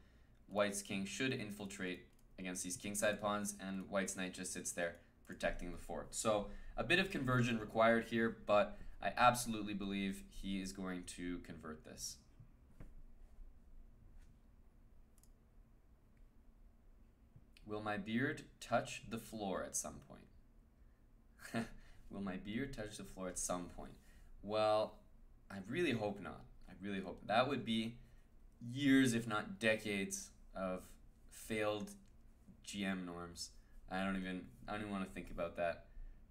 White's king should infiltrate against these kingside pawns, and white's knight just sits there protecting the fort. So a bit of conversion required here, but I absolutely believe he is going to convert this. Will my beard touch the floor at some point? Will my beard touch the floor at some point? Well, I really hope not. I really hope. That would be years, if not decades, of failed GM norms. I don't even want to think about that.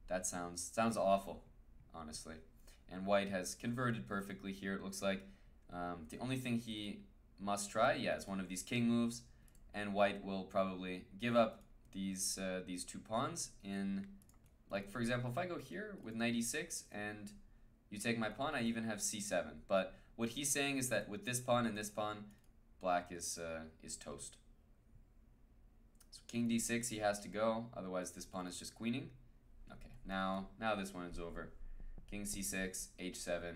That sounds awful, honestly. And white has converted perfectly here, it looks like. The only thing he must try, yeah, is one of these king moves. And white will probably give up these two pawns in, like, for example, if I go here with knight e6 and you take my pawn, I even have c7. But what he's saying is that with this pawn and this pawn, black is toast. So king d6, he has to go, otherwise this pawn is just queening. Okay, now this one is over. King c6, h7.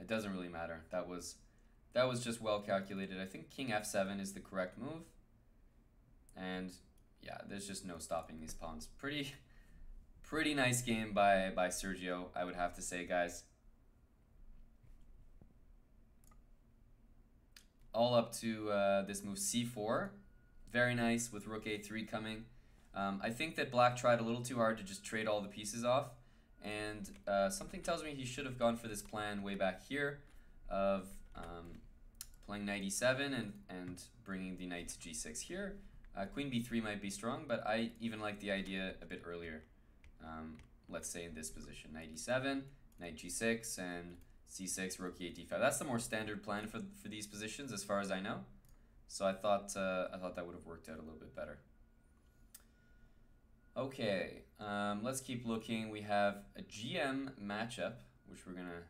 It doesn't really matter. That was just well calculated. I think king f7 is the correct move. And yeah, there's just no stopping these pawns. Pretty nice game by Sergio, I would have to say, guys. All up to this move c4. Very nice with rook a3 coming. I think that black tried a little too hard to just trade all the pieces off. And something tells me he should have gone for this plan way back here of playing knight e7 and bringing the knight to g6 here. Queen b3 might be strong, but I even like the idea a bit earlier. Let's say in this position, knight e7, knight g6, and c6, rook e8, d5. That's the more standard plan for these positions, as far as I know. So I thought that would have worked out a little bit better. Okay, let's keep looking. We have a GM matchup, which we're going to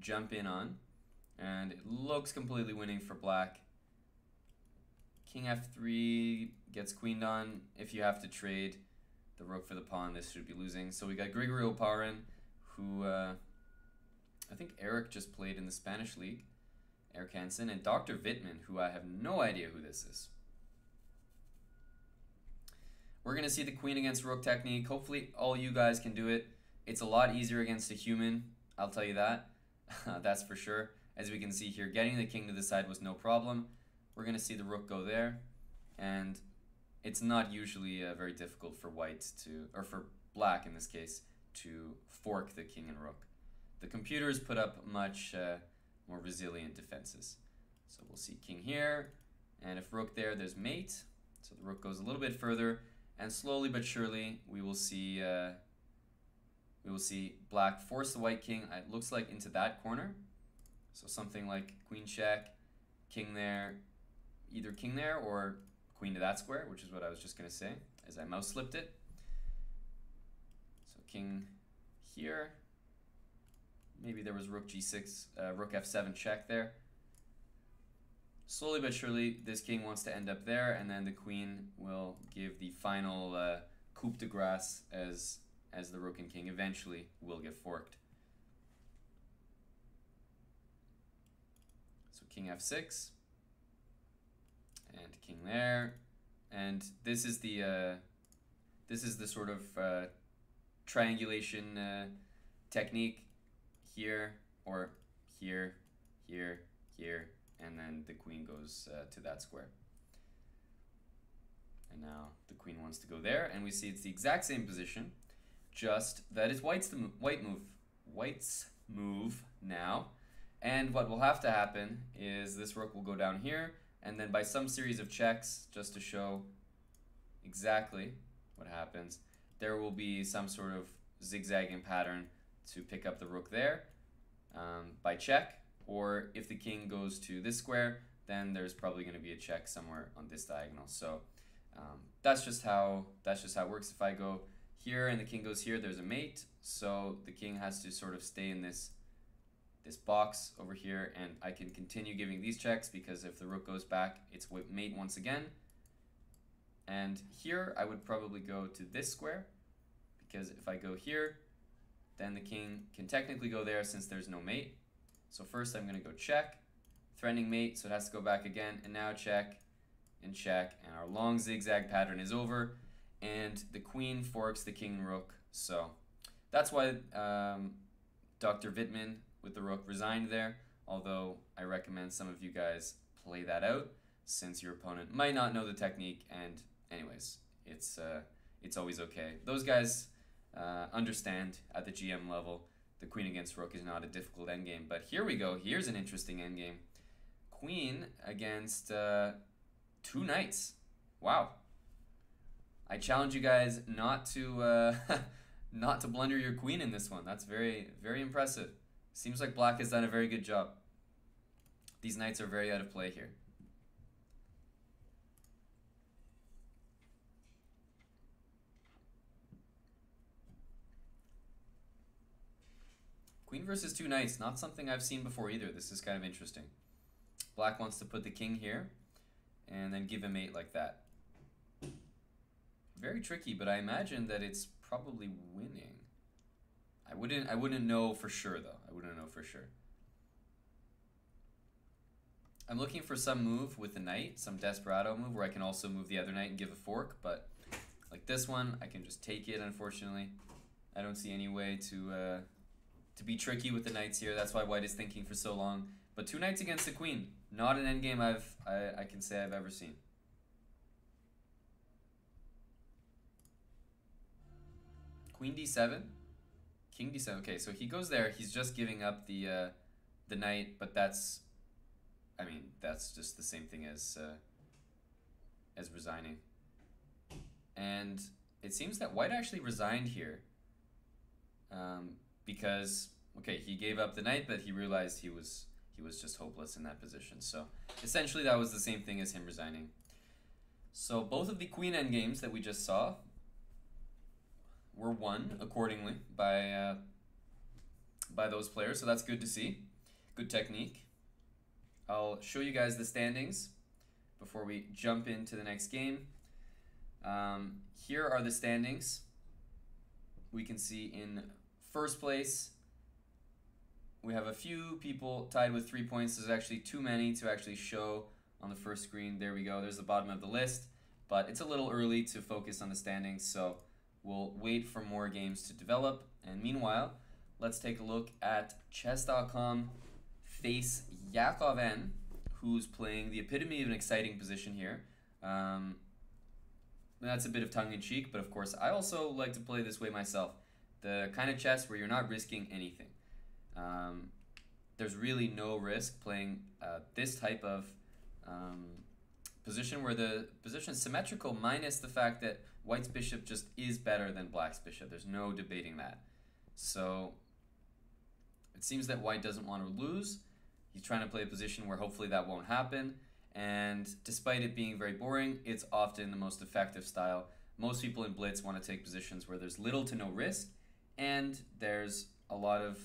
jump in on. And it looks completely winning for black. King f3 gets queened on. If you have to trade the rook for the pawn, this should be losing. So we got Grigory Oparin, who I think Eric just played in the Spanish league. Eric Hansen, and Dr. Wittmann, who I have no idea who this is. We're going to see the queen against rook technique. Hopefully all you guys can do it. It's a lot easier against a human, I'll tell you that. That's for sure. As we can see here, getting the king to the side was no problem. We're going to see the rook go there. And it's not usually very difficult for white to, or for black in this case, to fork the king and rook. The computers put up much more resilient defenses. So we'll see king here, and if rook there, there's mate. So the rook goes a little bit further, and slowly but surely we will see black force the white king. It looks like into that corner. So something like queen check, king there, either king there or queen to that square, which is what I was just going to say as I mouse slipped it. So king here. Maybe there was rook g6, rook f7 check there. Slowly but surely, this king wants to end up there, and then the queen will give the final coup de grace as the rook and king eventually will get forked. So king f6, and king there, and this is the sort of triangulation technique. Here, or here, here, here, and then the queen goes to that square. And now the queen wants to go there, and we see it's the exact same position, just that it's white's move now. And what will have to happen is this rook will go down here, and then by some series of checks, just to show exactly what happens, there will be some sort of zigzagging pattern to pick up the rook there by check, or if the king goes to this square, then there's probably going to be a check somewhere on this diagonal. So that's just how it works. If I go here and the king goes here, there's a mate, so the king has to sort of stay in this box over here, and I can continue giving these checks because if the rook goes back, it's mate once again. And here I would probably go to this square, because if I go here, then the king can technically go there since there's no mate. So first I'm going to go check, threatening mate, so it has to go back again, and now check, and check, and our long zigzag pattern is over, and the queen forks the king and rook. So that's why Dr. Wittmann with the rook resigned there, although I recommend some of you guys play that out, since your opponent might not know the technique, and anyways, it's always okay. Those guys understand at the GM level the queen against rook is not a difficult endgame. But here we go. Here's an interesting endgame. Queen against two knights. Wow. I challenge you guys not to not to blunder your queen in this one. That's very, very impressive. Seems like black has done a very good job. These knights are very out of play here. Queen versus two knights, not something I've seen before either. This is kind of interesting. Black wants to put the king here and then give a mate like that. Very tricky, but I imagine that it's probably winning. I wouldn't know for sure though. I wouldn't know for sure. I'm looking for some move with the knight, some desperado move where I can also move the other knight and give a fork, but like this one, I can just take it, unfortunately. I don't see any way to be tricky with the knights here. That's why white is thinking for so long. But two knights against the queen, not an endgame I can say I've ever seen. Queen d7, king d7. Okay, so he goes there. He's just giving up the knight, but that's just the same thing as resigning. And it seems that white actually resigned here. Because, okay, he gave up the knight, but he realized he was just hopeless in that position. So essentially that was the same thing as him resigning. So both of the queen endgames that we just saw were won accordingly by those players. So that's good to see. Good technique. I'll show you guys the standings before we jump into the next game. Here are the standings. We can see in first place, we have a few people tied with 3 points. There's actually too many to actually show on the first screen. There we go. There's the bottom of the list. But it's a little early to focus on the standings, so we'll wait for more games to develop. And meanwhile, let's take a look at Chess.com face Yakov N, who's playing the epitome of an exciting position here. That's a bit of tongue-in-cheek, but of course I also like to play this way myself. The kind of chess where you're not risking anything. There's really no risk playing this type of position where the position is symmetrical, minus the fact that white's bishop just is better than black's bishop. There's no debating that. So it seems that white doesn't want to lose. He's trying to play a position where hopefully that won't happen. And despite it being very boring, it's often the most effective style. Most people in Blitz want to take positions where there's little to no risk and there's a lot of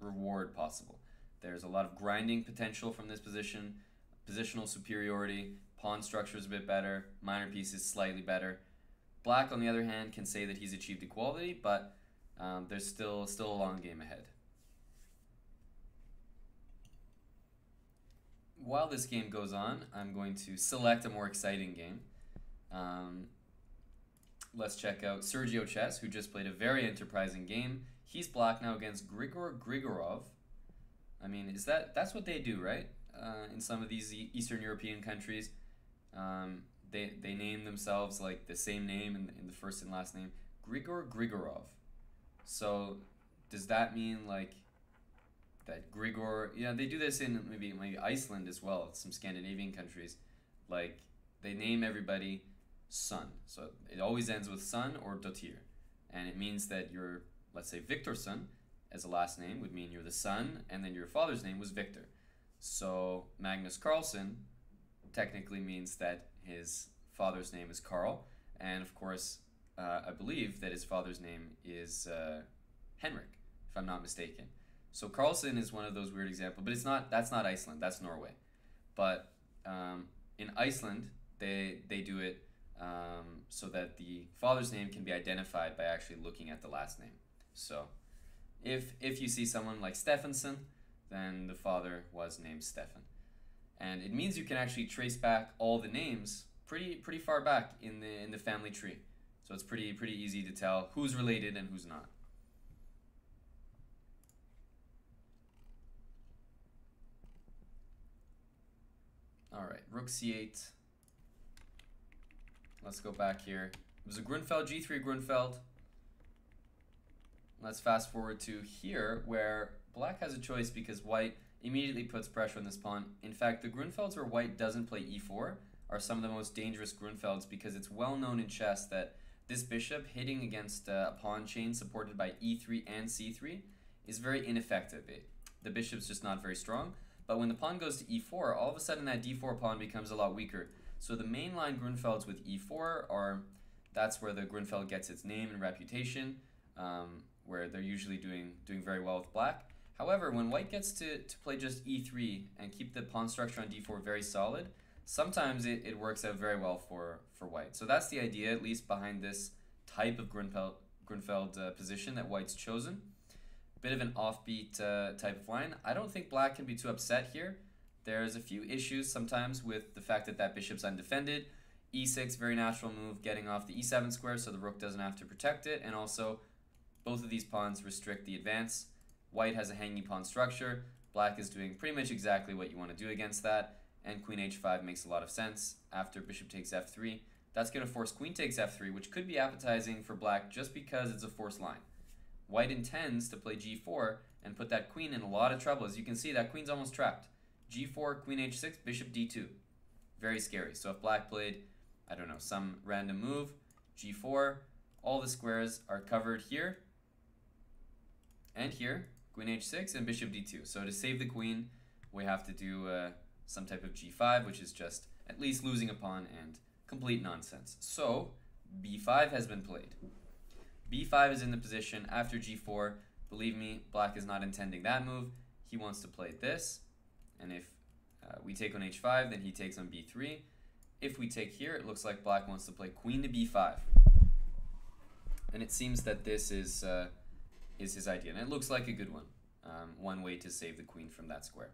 reward possible. There's a lot of grinding potential from this position, positional superiority, pawn structure is a bit better, minor pieces slightly better. Black, on the other hand, can say that he's achieved equality, but there's still a long game ahead. While this game goes on, I'm going to select a more exciting game. Let's check out Sergio Chess, who just played a very enterprising game. He's black now against Grigor Grigorov. I mean, that's what they do, right? In some of these Eastern European countries, they name themselves like the same name in the first and last name. Grigor Grigorov. So does that mean like that Grigor, yeah, they do this in maybe Iceland as well, some Scandinavian countries. Like, they name everybody son. So it always ends with son or dotir. And it means that you're, let's say, Viktorson as a last name would mean you're the son, and then your father's name was Victor. So Magnus Carlsen technically means that his father's name is Carl. And of course, I believe that his father's name is Henrik, if I'm not mistaken. So Carlsen is one of those weird examples, but that's not Iceland, that's Norway. But in Iceland, they do it so that the father's name can be identified by actually looking at the last name. So if you see someone like Stefansson, then the father was named Stefan. And it means you can actually trace back all the names pretty far back in the family tree. So it's pretty easy to tell who's related and who's not. Alright, rook c8. Let's go back here. It was a Grunfeld, g3 Grunfeld. Let's fast forward to here, where black has a choice because white immediately puts pressure on this pawn. In fact, the Grunfelds where white doesn't play e4 are some of the most dangerous Grunfelds because it's well known in chess that this bishop hitting against a pawn chain supported by e3 and c3 is very ineffective. The bishop's just not very strong. But when the pawn goes to e4, all of a sudden that d4 pawn becomes a lot weaker. So the mainline Grunfelds with e4 that's where the Grunfeld gets its name and reputation, where they're usually doing very well with black. However, when white gets to play just e3 and keep the pawn structure on d4 very solid, sometimes it works out very well for white. So that's the idea, at least behind this type of Grunfeld position that white's chosen. Bit of an offbeat type of line. I don't think black can be too upset here. There's a few issues sometimes with the fact that bishop's undefended. e6, very natural move, getting off the e7 square so the rook doesn't have to protect it. And also, both of these pawns restrict the advance. White has a hanging pawn structure. Black is doing pretty much exactly what you want to do against that. And queen h5 makes a lot of sense after bishop takes f3. That's going to force queen takes f3, which could be appetizing for black just because it's a forced line. White intends to play g4 and put that queen in a lot of trouble. As you can see, that queen's almost trapped. g4, queen h6, bishop d2. Very scary. So if black played, I don't know, some random move, g4, all the squares are covered here and here, queen h6 and bishop d2. So to save the queen, we have to do some type of g5, which is just at least losing a pawn and complete nonsense. So b5 has been played. b5 is in the position after g4. Believe me, black is not intending that move. He wants to play this. And if We take on h5, then he takes on b3. If we take here, it looks like black wants to play queen to b5. And it seems that this is his idea. And it looks like a good one. One way to save the queen from that square.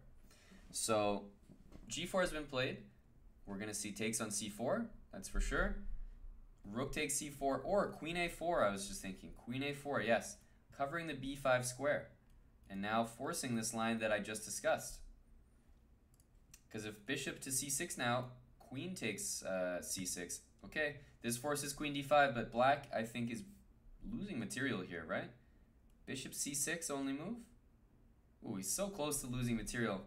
So g4 has been played. We're going to see takes on c4, that's for sure. Rook takes c4 or queen a4, I was just thinking. Queen a4, yes. Covering the b5 square. And now forcing this line that I just discussed. Because if bishop to c6 now, queen takes c6. Okay, this forces queen d5, but black, I think, is losing material here, right? Bishop c6 only move? Ooh, he's so close to losing material.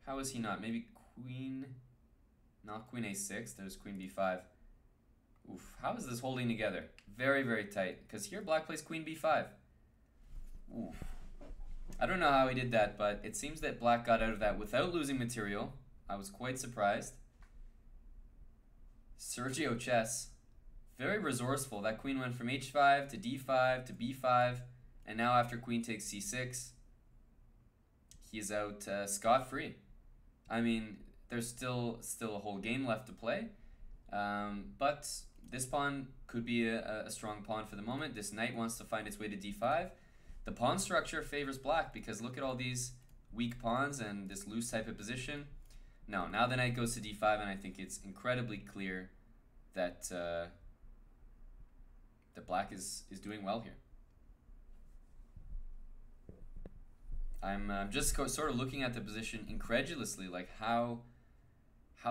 How is he not? Maybe queen... Not queen a6, there's queen b5. Oof, how is this holding together? Very, very tight. Because here black plays queen b5. Oof. I don't know how he did that, but it seems that black got out of that without losing material. I was quite surprised. Sergio Chess. Very resourceful. That queen went from h5 to d5 to b5. And now after queen takes c6, he's out scot-free. I mean, there's still a whole game left to play. But this pawn could be a strong pawn for the moment. This knight wants to find its way to d5. The pawn structure favors black because look at all these weak pawns and this loose type of position. No, now the knight goes to d5, and I think it's incredibly clear that that black is doing well here. I'm just sort of looking at the position incredulously, like how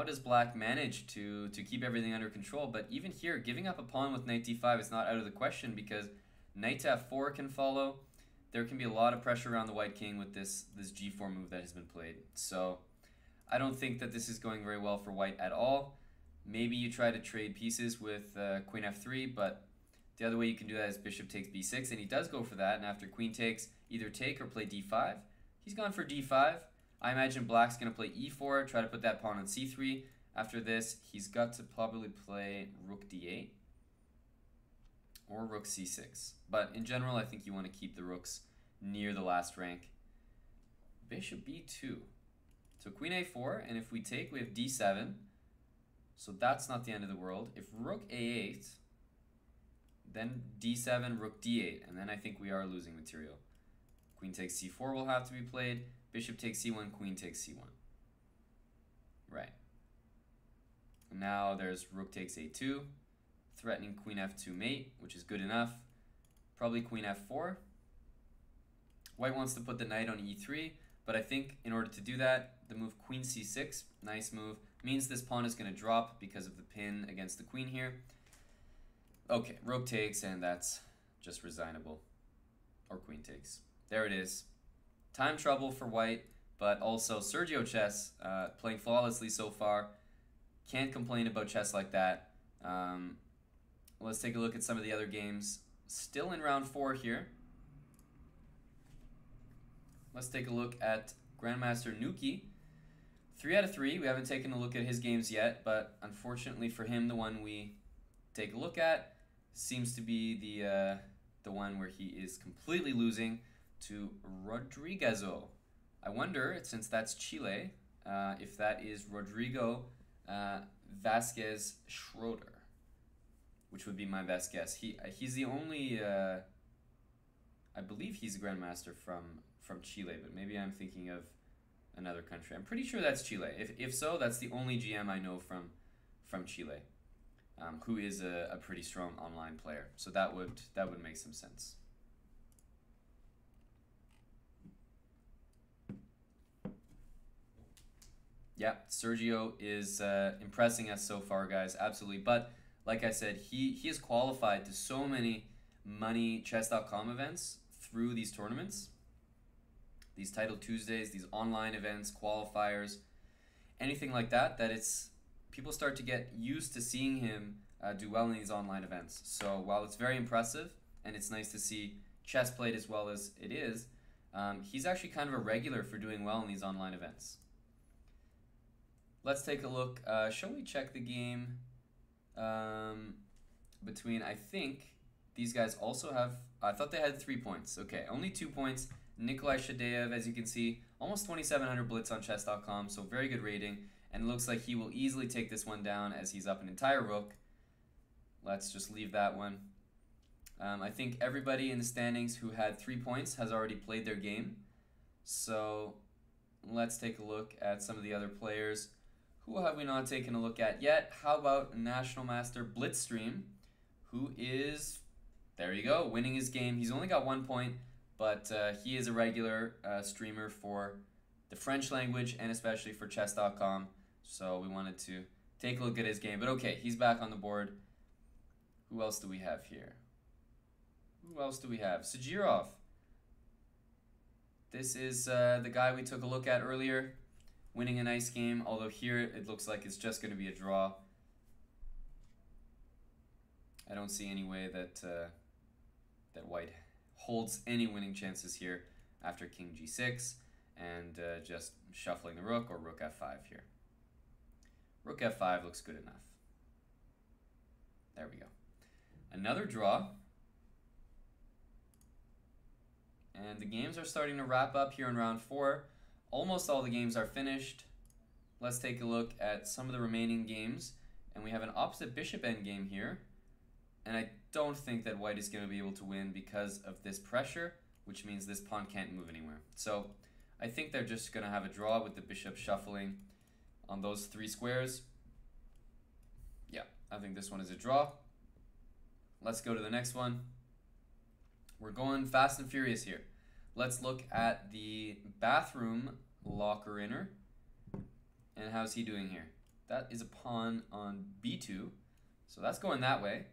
does black manage to keep everything under control? But even here, giving up a pawn with knight d5 is not out of the question because knight to f4 can follow. There can be a lot of pressure around the white king with this g4 move that has been played. So I don't think that this is going very well for white at all. Maybe you try to trade pieces with queen f3, but the other way you can do that is bishop takes b6, and he does go for that, and after queen takes, either take or play d5. He's gone for d5. I imagine black's going to play e4, try to put that pawn on c3. After this, he's got to probably play rook d8 or rook c6. But in general, I think you want to keep the rooks near the last rank. Bishop b2. So queen a4, and if we take, we have d7. So that's not the end of the world. If rook a8, then d7, rook d8, and then I think we are losing material. Queen takes c4 will have to be played. Bishop takes c1, queen takes c1. Right. And now there's rook takes a2, threatening queen f2 mate, which is good enough. Probably queen f4. White wants to put the knight on e3, but I think in order to do that, the move queen c6, nice move, means this pawn is going to drop because of the pin against the queen here. Okay, rook takes, and that's just resignable. Or queen takes. There it is. Time trouble for white, but also Sergio Chess playing flawlessly so far. Can't complain about chess like that. Let's take a look at some of the other games. Still in round 4 here. Let's take a look at Grandmaster Nuki. 3 out of 3. We haven't taken a look at his games yet, but unfortunately for him, the one we take a look at seems to be the one where he is completely losing to Rodriguezo. I wonder, since that's Chile, if that is Rodrigo Vasquez Schroeder, which would be my best guess. He's the only, I believe he's a grandmaster from Chile, but maybe I'm thinking of another country. I'm pretty sure that's Chile. If so, that's the only GM I know from Chile, who is a pretty strong online player. So that would make some sense. Yeah, Sergio is impressing us so far, guys. Absolutely. But like I said, he is qualified to so many money Chess.com events through these tournaments. These Title Tuesdays, these online events, qualifiers, anything like that, that it's people start to get used to seeing him do well in these online events. So while it's very impressive and it's nice to see chess played as well as it is, he's actually kind of a regular for doing well in these online events. Let's take a look. Shall we check the game between, I think, these guys also have, I thought they had 3 points. Okay, only 2 points. Nikolai Shadeev, as you can see, almost 2,700 Blitz on Chess.com, so very good rating. And it looks like he will easily take this one down as he's up an entire rook. Let's just leave that one. I think everybody in the standings who had 3 points has already played their game. So let's take a look at some of the other players. Who have we not taken a look at yet? How about National Master Blitzstream, who is, there you go, winning his game. He's only got 1 point, but he is a regular streamer for the French language and especially for Chess.com. So we wanted to take a look at his game. But okay, he's back on the board. Who else do we have here? Who else do we have? Sajirov. This is the guy we took a look at earlier, winning a nice game, although here it looks like it's just going to be a draw. I don't see any way that that White holds any winning chances here after King G6 and just shuffling the rook or Rook F5 here. Rook F5 looks good enough. There we go. Another draw. And the games are starting to wrap up here in round 4. Almost all the games are finished. Let's take a look at some of the remaining games. And we have an opposite bishop endgame here. And I don't think that White is going to be able to win because of this pressure, which means this pawn can't move anywhere. So I think they're just going to have a draw with the bishop shuffling on those 3 squares. Yeah, I think this one is a draw. Let's go to the next one. We're going fast and furious here. Let's look at the bathroom locker inner. And how's he doing here? That is a pawn on b2. So that's going that way.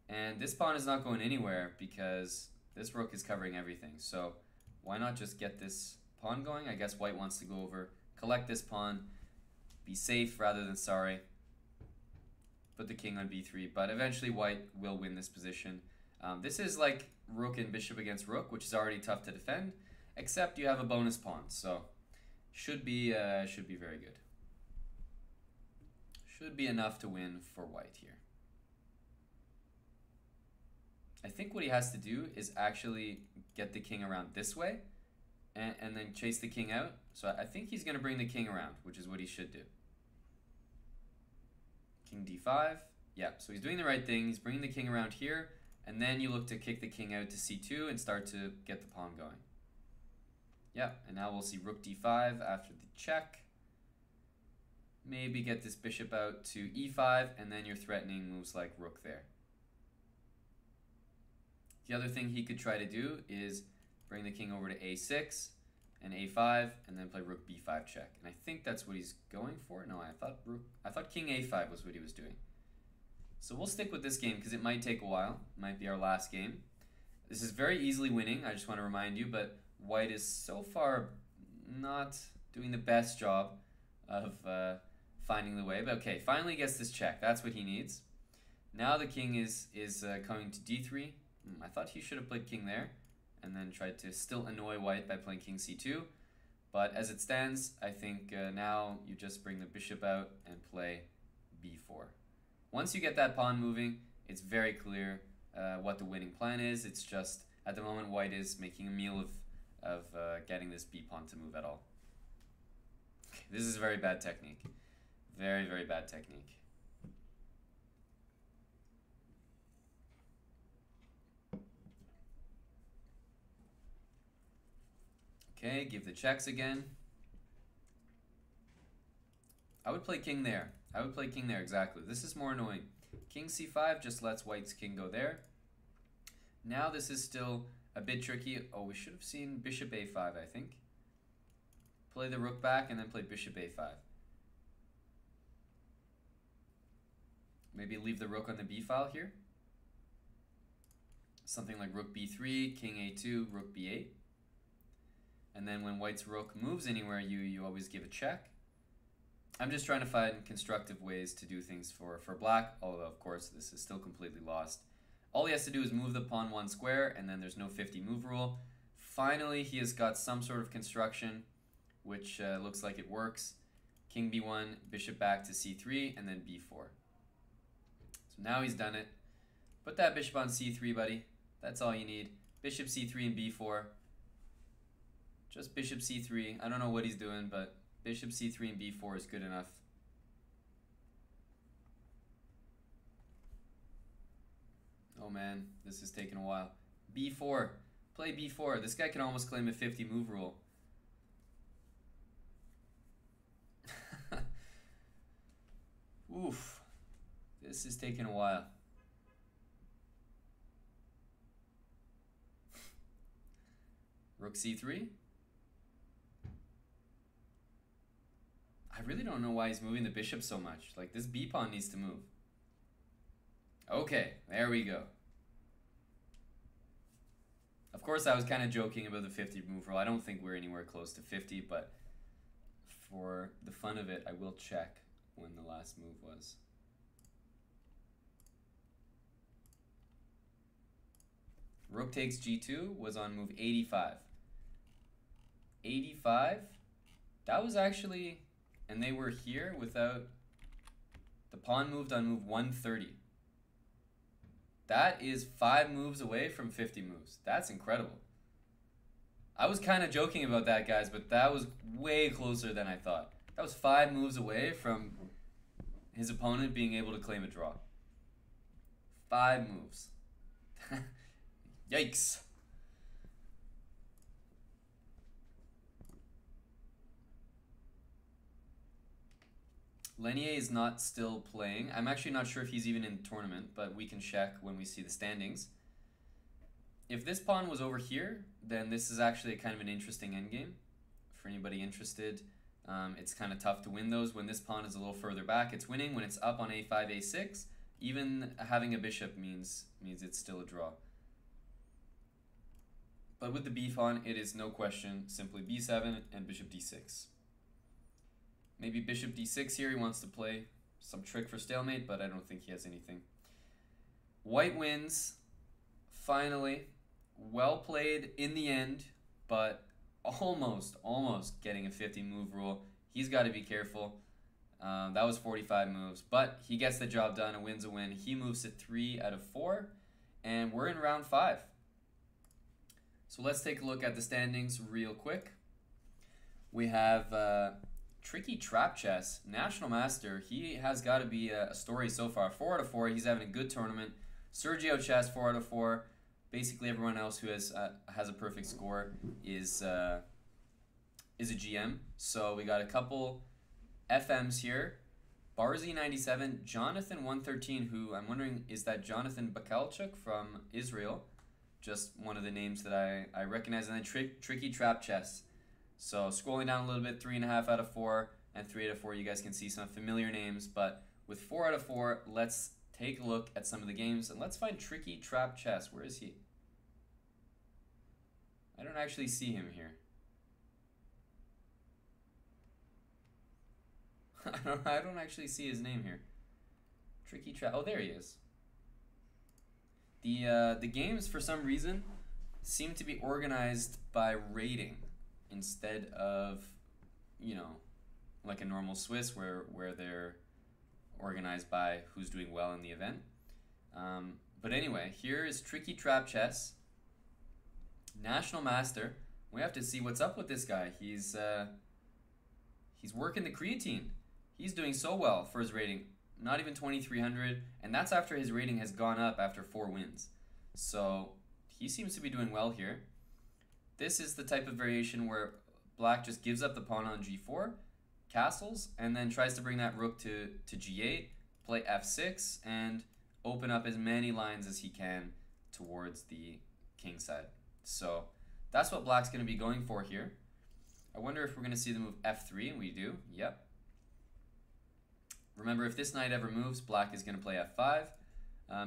And this pawn is not going anywhere because this rook is covering everything. So why not just get this pawn going? I guess White wants to go over, collect this pawn, be safe rather than sorry. Put the king on b3, but eventually White will win this position. This is like rook and bishop against rook, which is already tough to defend, except you have a bonus pawn, so should be very good. Should be enough to win for White here. I think what he has to do is actually get the king around this way and then chase the king out. So I think he's going to bring the king around, which is what he should do. King d5. Yeah, so he's doing the right thing. He's bringing the king around here, and then you look to kick the king out to c2 and start to get the pawn going. Yeah, and now we'll see rook d5 after the check. Maybe get this bishop out to e5, and then you're threatening moves like rook there. The other thing he could try to do is bring the king over to a6 and a5, and then play rook b5 check. And I think that's what he's going for. No, I thought king a5 was what he was doing. So we'll stick with this game because it might take a while. It might be our last game. This is very easily winning, I just want to remind you, but White is so far not doing the best job of finding the way. But okay, finally gets this check. That's what he needs. Now the king is coming to d3. I thought he should have played king there and then tried to still annoy White by playing king c2. But as it stands, I think now you just bring the bishop out and play b4. Once you get that pawn moving, it's very clear what the winning plan is. It's just, at the moment, White is making a meal of getting this b pawn to move at all. This is very bad technique. Very, very bad technique. Okay, give the checks again. I would play king there. I would play king there, exactly. This is more annoying. King c5 just lets White's king go there. Now this is still a bit tricky. Oh, we should have seen bishop a5, I think. Play the rook back and then play bishop a5. Maybe leave the rook on the b file here. Something like rook b3, king a2, rook b8. And then when White's rook moves anywhere, you always give a check. I'm just trying to find constructive ways to do things for Black, although of course this is still completely lost. All he has to do is move the pawn 1 square, and then there's no 50 move rule. Finally, he has got some sort of construction, which looks like it works. King b1, bishop back to c3, and then b4. So now he's done it. Put that bishop on c3, buddy. That's all you need. Bishop c3 and b4. Just bishop c3. I don't know what he's doing, but bishop c3 and b4 is good enough. Oh man, this is taking a while. b4. Play b4. This guy can almost claim a 50 move rule. Oof. This is taking a while. Rook c3. I really don't know why he's moving the bishop so much. Like, this b pawn needs to move. Okay, there we go. Of course, I was kind of joking about the 50 move rule. I don't think we're anywhere close to 50, but for the fun of it, I will check when the last move was. Rook takes g2 was on move 85. 85? That was actually... And they were here without... The pawn moved on move 130. That is 5 moves away from 50 moves. That's incredible. I was kind of joking about that, guys, but that was way closer than I thought. That was 5 moves away from his opponent being able to claim a draw. 5 moves. Yikes. Lenier is not still playing. I'm actually not sure if he's even in the tournament, but we can check when we see the standings. If this pawn was over here, then this is actually kind of an interesting endgame. For anybody interested, it's kind of tough to win those. When this pawn is a little further back, it's winning. When it's up on a5, a6, even having a bishop means it's still a draw. But with the b pawn, it is no question, simply b7 and bishop d6. Maybe bishop d6 here, he wants to play some trick for stalemate, but I don't think he has anything. White wins, finally. Well played in the end, but almost getting a 50 move rule. He's got to be careful. That was 45 moves, but he gets the job done. A win's a win. He moves to 3 out of 4, and we're in round 5. So let's take a look at the standings real quick. We have Tricky Trap Chess, National Master. He has got to be a story so far. 4 out of 4. He's having a good tournament. Sergio Chess, 4 out of 4. Basically, everyone else who has a perfect score is a GM. So we got a couple FMs here. Barzy97, Jonathan113, who I'm wondering, is that Jonathan Bakalchuk from Israel? Just one of the names that I recognize. And then Tricky Trap Chess. So scrolling down a little bit, 3.5 out of 4 and 3 out of 4, you guys can see some familiar names. But with 4 out of 4, let's take a look at some of the games. And let's find Tricky Trap Chess. Where is he? I don't actually see him here. I don't actually see his name here. Tricky Trap. Oh, there he is. The games, for some reason, seem to be organized by rating instead of, you know, like a normal Swiss where they're organized by who's doing well in the event. But anyway, here is Tricky Trap Chess, National Master. We have to see what's up with this guy. He's working the creatine. He's doing so well for his rating. Not even 2,300, and that's after his rating has gone up after 4 wins. So he seems to be doing well here. This is the type of variation where black just gives up the pawn on g4, castles, and then tries to bring that rook to g8, play f6, and open up as many lines as he can towards the king side. So that's what black's going to be going for here. I wonder if we're going to see the move f3, and we do. Yep. Remember, if this knight ever moves, black is going to play f5.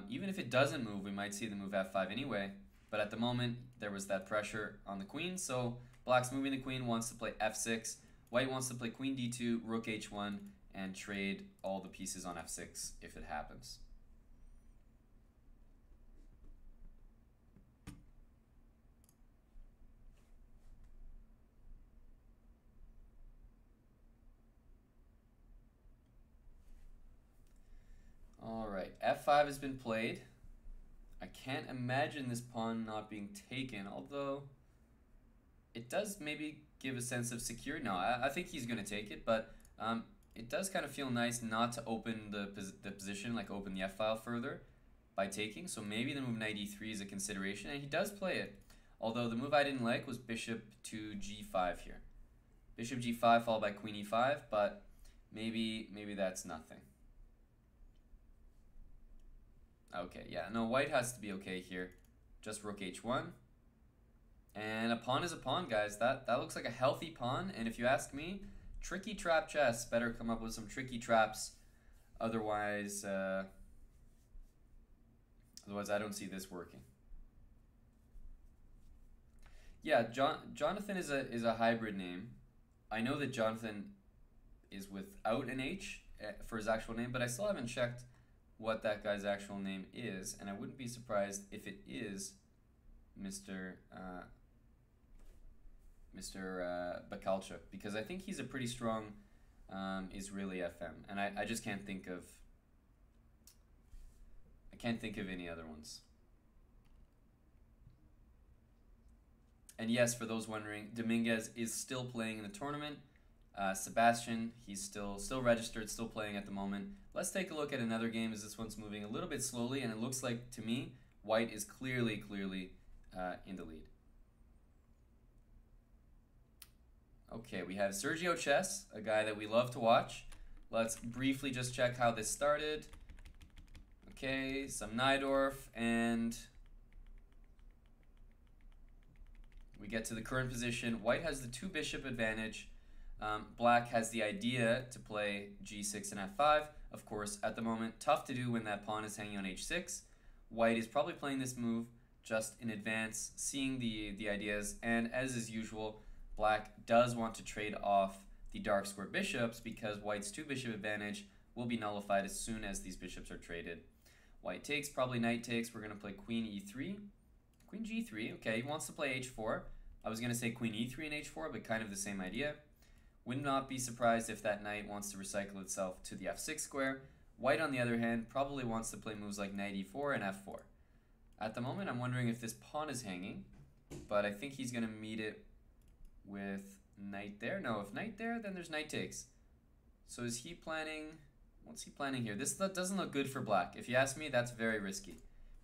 Even if it doesn't move, we might see the move f5 anyway. But at the moment, there was that pressure on the queen, so black's moving the queen, wants to play f6. White wants to play queen d2, rook h1, and trade all the pieces on f6 if it happens. All right, f5 has been played. I can't imagine this pawn not being taken, although it does maybe give a sense of security. No, I think he's going to take it, but it does kind of feel nice not to open the position, like open the f-file further by taking. So maybe the move knight e3 is a consideration, and he does play it. Although the move I didn't like was bishop to g5 here. Bishop g5 followed by queen e5, but maybe that's nothing. Okay, yeah, no, white has to be okay here. Just rook h1. And a pawn is a pawn, guys. That looks like a healthy pawn, and if you ask me, tricky trap chess. Better come up with some tricky traps. Otherwise, I don't see this working. Yeah, Jonathan is a hybrid name. I know that Jonathan is without an H for his actual name, but I still haven't checked what that guy's actual name is, and I wouldn't be surprised if it is Mr. Bakalchuk, because I think he's a pretty strong Israeli FM, and I just can't think of any other ones. And yes, for those wondering, Dominguez is still playing in the tournament. Sebastian, he's still registered, still playing at the moment. Let's take a look at another game as this one's moving a little bit slowly, and it looks like, to me, white is clearly in the lead. Okay, we have Sergio Chess, a guy that we love to watch. Let's briefly just check how this started. Okay, some Najdorf, and we get to the current position. White has the 2 bishop advantage. Black has the idea to play g6 and f5. Of course, at the moment, tough to do when that pawn is hanging on h6. White is probably playing this move just in advance, seeing the ideas, and as is usual, Black does want to trade off the dark square bishops because White's 2 bishop advantage will be nullified as soon as these bishops are traded. White takes, probably knight takes. We're going to play queen e3. Queen g3, okay, he wants to play h4. I was going to say queen e3 and h4, but kind of the same idea. Would not be surprised if that knight wants to recycle itself to the f6 square. White, on the other hand, probably wants to play moves like knight e4 and f4. At the moment, I'm wondering if this pawn is hanging, but I think he's going to meet it with knight there. No, if knight there, then there's knight takes. So is he planning... What's he planning here? This doesn't look good for black. If you ask me, that's very risky.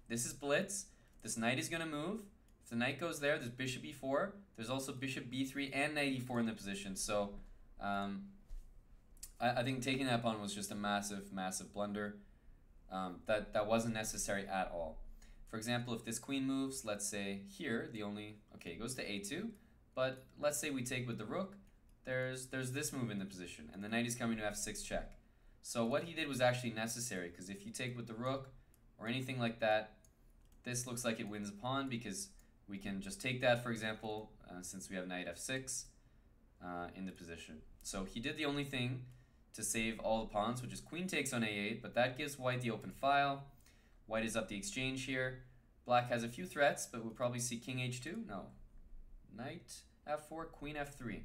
This is Blitz. This knight is going to move. If the knight goes there, there's bishop e4. There's also bishop b3 and knight e4 in the position. So I think taking that pawn was just a massive, massive blunder. That wasn't necessary at all. For example, if this queen moves, let's say here, okay, it goes to a2. But let's say we take with the rook. There's this move in the position, and the knight is coming to f6 check. So what he did was actually necessary, because if you take with the rook or anything like that, this looks like it wins a pawn because we can just take that, for example, since we have knight f6 in the position. So he did the only thing to save all the pawns, which is queen takes on a8, but that gives white the open file. White is up the exchange here. Black has a few threats, but we'll probably see king h2. No. Knight f4, queen f3.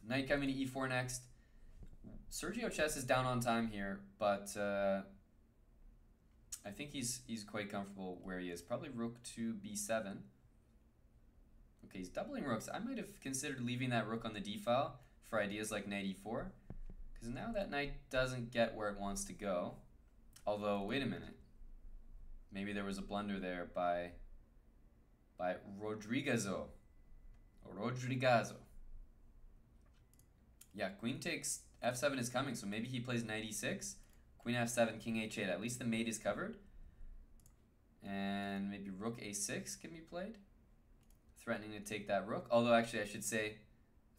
Knight coming to e4 next. Sergio Chess is down on time here, but I think he's quite comfortable where he is. Probably rook to b7. Okay, he's doubling rooks. I might have considered leaving that rook on the d file for ideas like knight e4, because now that knight doesn't get where it wants to go. Although, wait a minute. Maybe there was a blunder there by Rodriguezo. Yeah, queen takes f7 is coming, so maybe he plays knight e6, queen f7, king h8. At least the mate is covered. And maybe rook a6 can be played, threatening to take that rook. Although actually I should say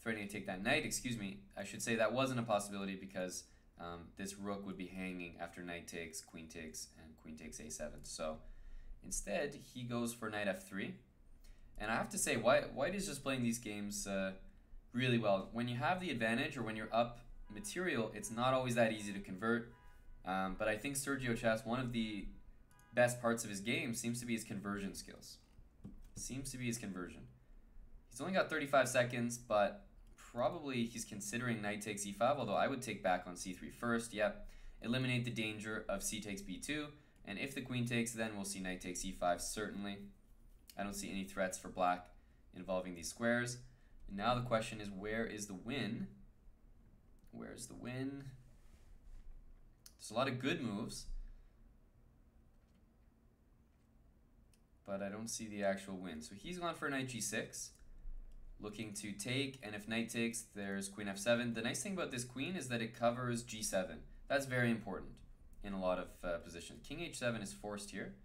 threatening to take that knight, excuse me. I should say that wasn't a possibility because this rook would be hanging after knight takes, and queen takes a7. So instead he goes for knight f3. And I have to say, white is just playing these games really well. When you have the advantage or when you're up material, it's not always that easy to convert. But I think Sergio Chess, one of the best parts of his game seems to be his conversion skills. He's only got 35 seconds, but probably he's considering knight takes e5, although I would take back on c3 first. Yep, eliminate the danger of c takes b2. And if the queen takes, then we'll see knight takes e5, certainly. I don't see any threats for black involving these squares. And now the question is, where is the win? Where's the win? There's a lot of good moves, but I don't see the actual win. So he's gone for knight g6, looking to take, and if knight takes, there's queen f7. The nice thing about this queen is that it covers g7. That's very important in a lot of positions. King h7 is forced here.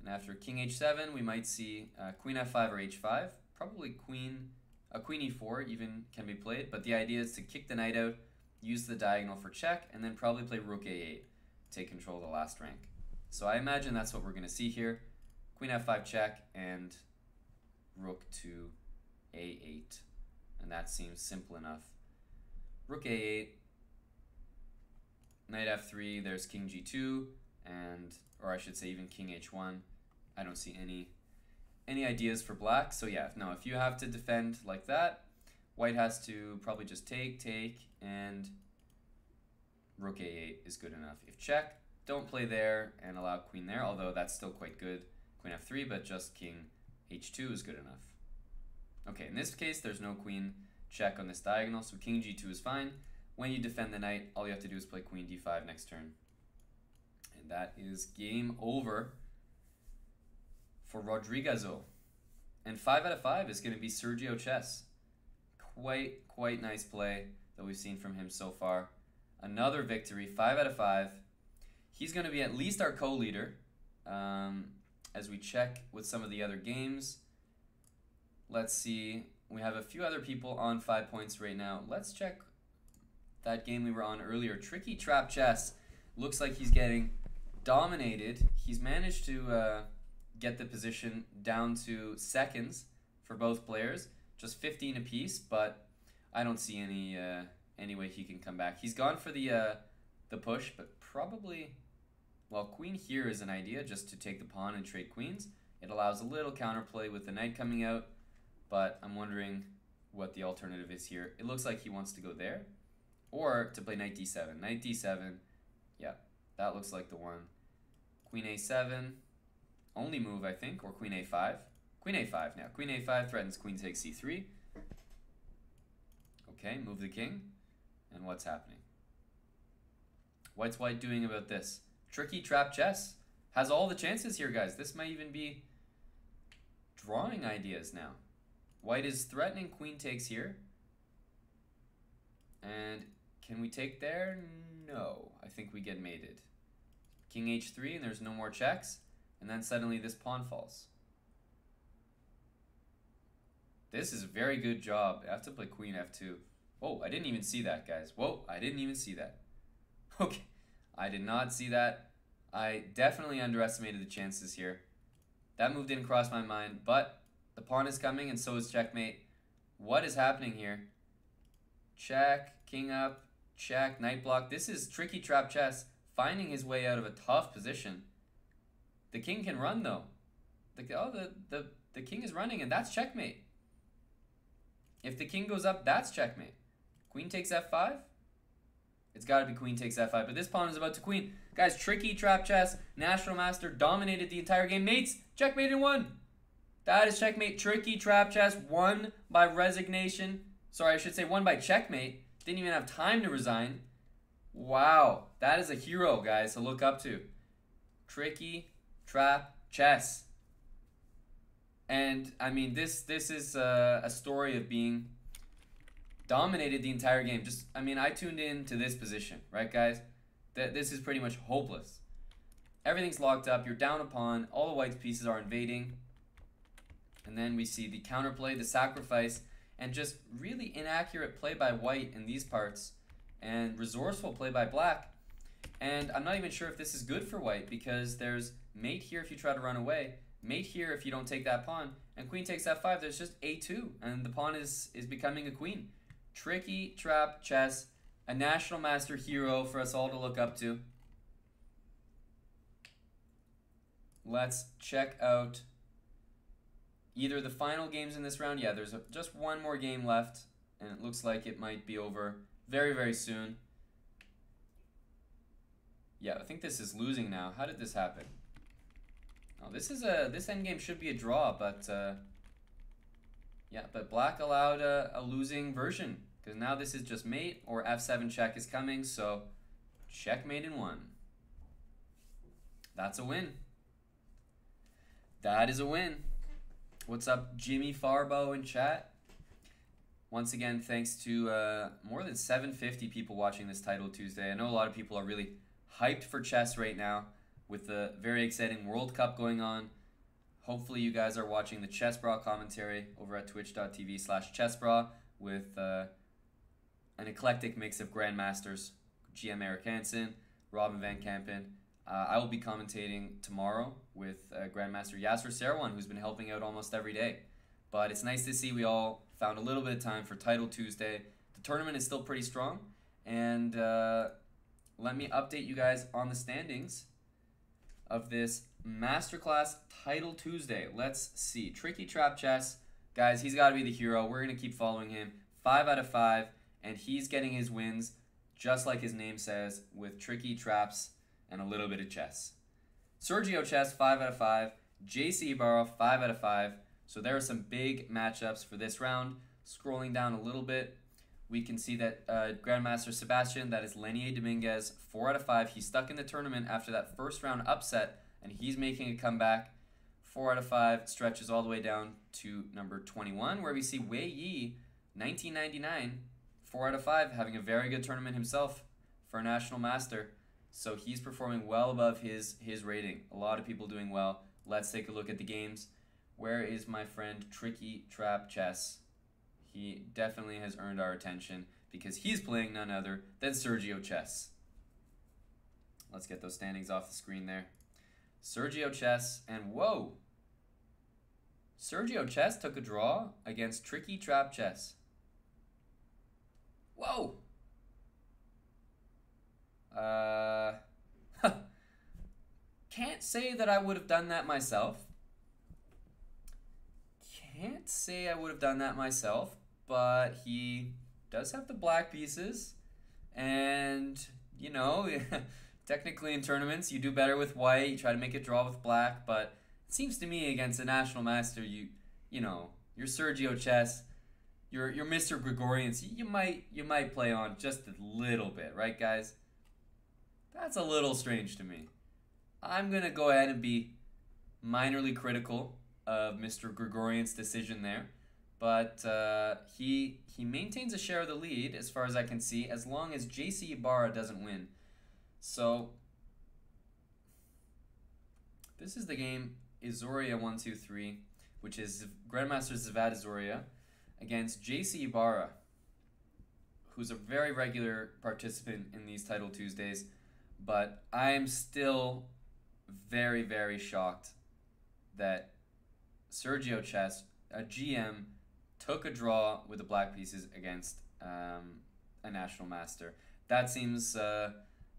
And after king h7, we might see queen f5 or h5. Probably queen e4 even can be played, but the idea is to kick the knight out, use the diagonal for check, and then probably play rook a8, take control of the last rank. So I imagine that's what we're going to see here. Queen f5 check and rook to a8. And that seems simple enough. Rook a8, knight f3, there's king g2, and, or I should say even king h1. I don't see any ideas for black. So yeah, no, if you have to defend like that, white has to probably just take, and rook a8 is good enough. If check, don't play there and allow queen there, although that's still quite good. Queen f3, but just king h2 is good enough. Okay, in this case, there's no queen check on this diagonal, so king g2 is fine. When you defend the knight, all you have to do is play queen d5 next turn. And that is game over for Rodriguezo. And 5 out of 5 is going to be Sergio Chess. Quite nice play that we've seen from him so far. Another victory, 5 out of 5. He's going to be at least our co-leader. As we check with some of the other games, let's see. We have a few other people on 5 points right now. Let's check that game we were on earlier. Tricky Trap Chess. Looks like he's getting dominated. He's managed to get the position down to seconds for both players. Just 15 apiece, but I don't see any way he can come back. He's gone for the push, but probably... Well, queen here is an idea, just to take the pawn and trade queens. It allows a little counterplay with the knight coming out, but I'm wondering what the alternative is here. It looks like he wants to go there, or to play knight d7. Knight d7, yeah, that looks like the one. Queen a7, only move, I think, or queen a5. Queen a5 now. Queen a5 threatens queen takes c3. Okay, move the king, and what's happening? What's white doing about this? Tricky Trap Chess has all the chances here, guys. This might even be drawing ideas now. White is threatening queen takes here. And can we take there? No. I think we get mated. King h3, and there's no more checks. And then suddenly this pawn falls. This is a very good job. I have to play queen f2. Whoa, I didn't even see that, guys. Whoa, I didn't even see that. Okay. I did not see that. I definitely underestimated the chances here. That move didn't cross my mind, but the pawn is coming and so is checkmate. What is happening here? Check, king up, check, knight block. This is Tricky Trap Chess finding his way out of a tough position. The king can run though. The king is running and that's checkmate. If the king goes up, that's checkmate. Queen takes f5. It's got to be queen takes f5, but this pawn is about to queen. Guys, Tricky Trap Chess, National Master, dominated the entire game. Mates, checkmate and won. That is checkmate. Tricky Trap Chess won by resignation. Sorry, I should say won by checkmate. Didn't even have time to resign. Wow, that is a hero, guys, to look up to. Tricky Trap Chess. And, I mean, this is a story of being... dominated the entire game. Just, I mean, I tuned in to this position, right, guys? This is pretty much hopeless. Everything's locked up. You're down a pawn. All the white's pieces are invading. And then we see the counterplay, the sacrifice, and just really inaccurate play by white in these parts, and resourceful play by black. And I'm not even sure if this is good for white, because there's mate here if you try to run away, mate here if you don't take that pawn, and queen takes f5. There's just a2, and the pawn is becoming a queen. Tricky Trap Chess, a National Master hero for us all to look up to. Let's check out either the final games in this round. Yeah, there's just one more game left, and it looks like it might be over very, very soon. Yeah, I think this is losing now. How did this happen? Oh, this endgame should be a draw, but yeah, but black allowed a losing version because now this is just mate or f7 check is coming, so checkmate in one. That's a win. That is a win. What's up, Jimmy Farbo in chat? Once again, thanks to more than 750 people watching this Title Tuesday. I know a lot of people are really hyped for chess right now with the very exciting World Cup going on. Hopefully you guys are watching the Chess.com commentary over at twitch.tv/chessbra with an eclectic mix of grandmasters, GM Eric Hansen, Robin Van Kampen. I will be commentating tomorrow with Grandmaster Yasser Serwan, who's been helping out almost every day. But it's nice to see we all found a little bit of time for Title Tuesday. The tournament is still pretty strong. And let me update you guys on the standings of this Masterclass Title Tuesday. Let's see. Tricky Trap Chess. Guys, he's got to be the hero. We're going to keep following him. 5 out of 5. And he's getting his wins, just like his name says, with tricky traps and a little bit of chess. Sergio Chess, 5 out of 5. JC Ibarra, 5 out of 5. So there are some big matchups for this round. Scrolling down a little bit, we can see that Grandmaster Sebastian, that is Lenier Dominguez, 4 out of 5. He's stuck in the tournament after that first round upset, and he's making a comeback. 4 out of 5 stretches all the way down to number 21, where we see Wei Yi, 1999, 4 out of 5, having a very good tournament himself for a national master. So he's performing well above his rating. A lot of people doing well. Let's take a look at the games. Where is my friend Tricky Trap Chess? He definitely has earned our attention because he's playing none other than Sergio Chess. Let's get those standings off the screen there. Sergio Chess, and whoa! Sergio Chess took a draw against Tricky Trap Chess. Whoa! Can't say that I would have done that myself. Can't say I would have done that myself, but he does have the black pieces, and you know, technically in tournaments you do better with white. You try to make it draw with black, but it seems to me against a national master, you know, you're Sergio Chess, you're Mr. Gregorians. You might play on just a little bit, right, guys? That's a little strange to me. I'm gonna go ahead and be minorly critical of Mr. Gregorian's decision there, but he maintains a share of the lead as far as I can see, as long as JC Ibarra doesn't win. So this is the game Izoria 1-2-3, which is Grandmaster Zavad Izoria against JC Ibarra, who's a very regular participant in these Title Tuesdays, but I am still very, very shocked that Sergio Chess, a GM, took a draw with the black pieces against a national master. That seems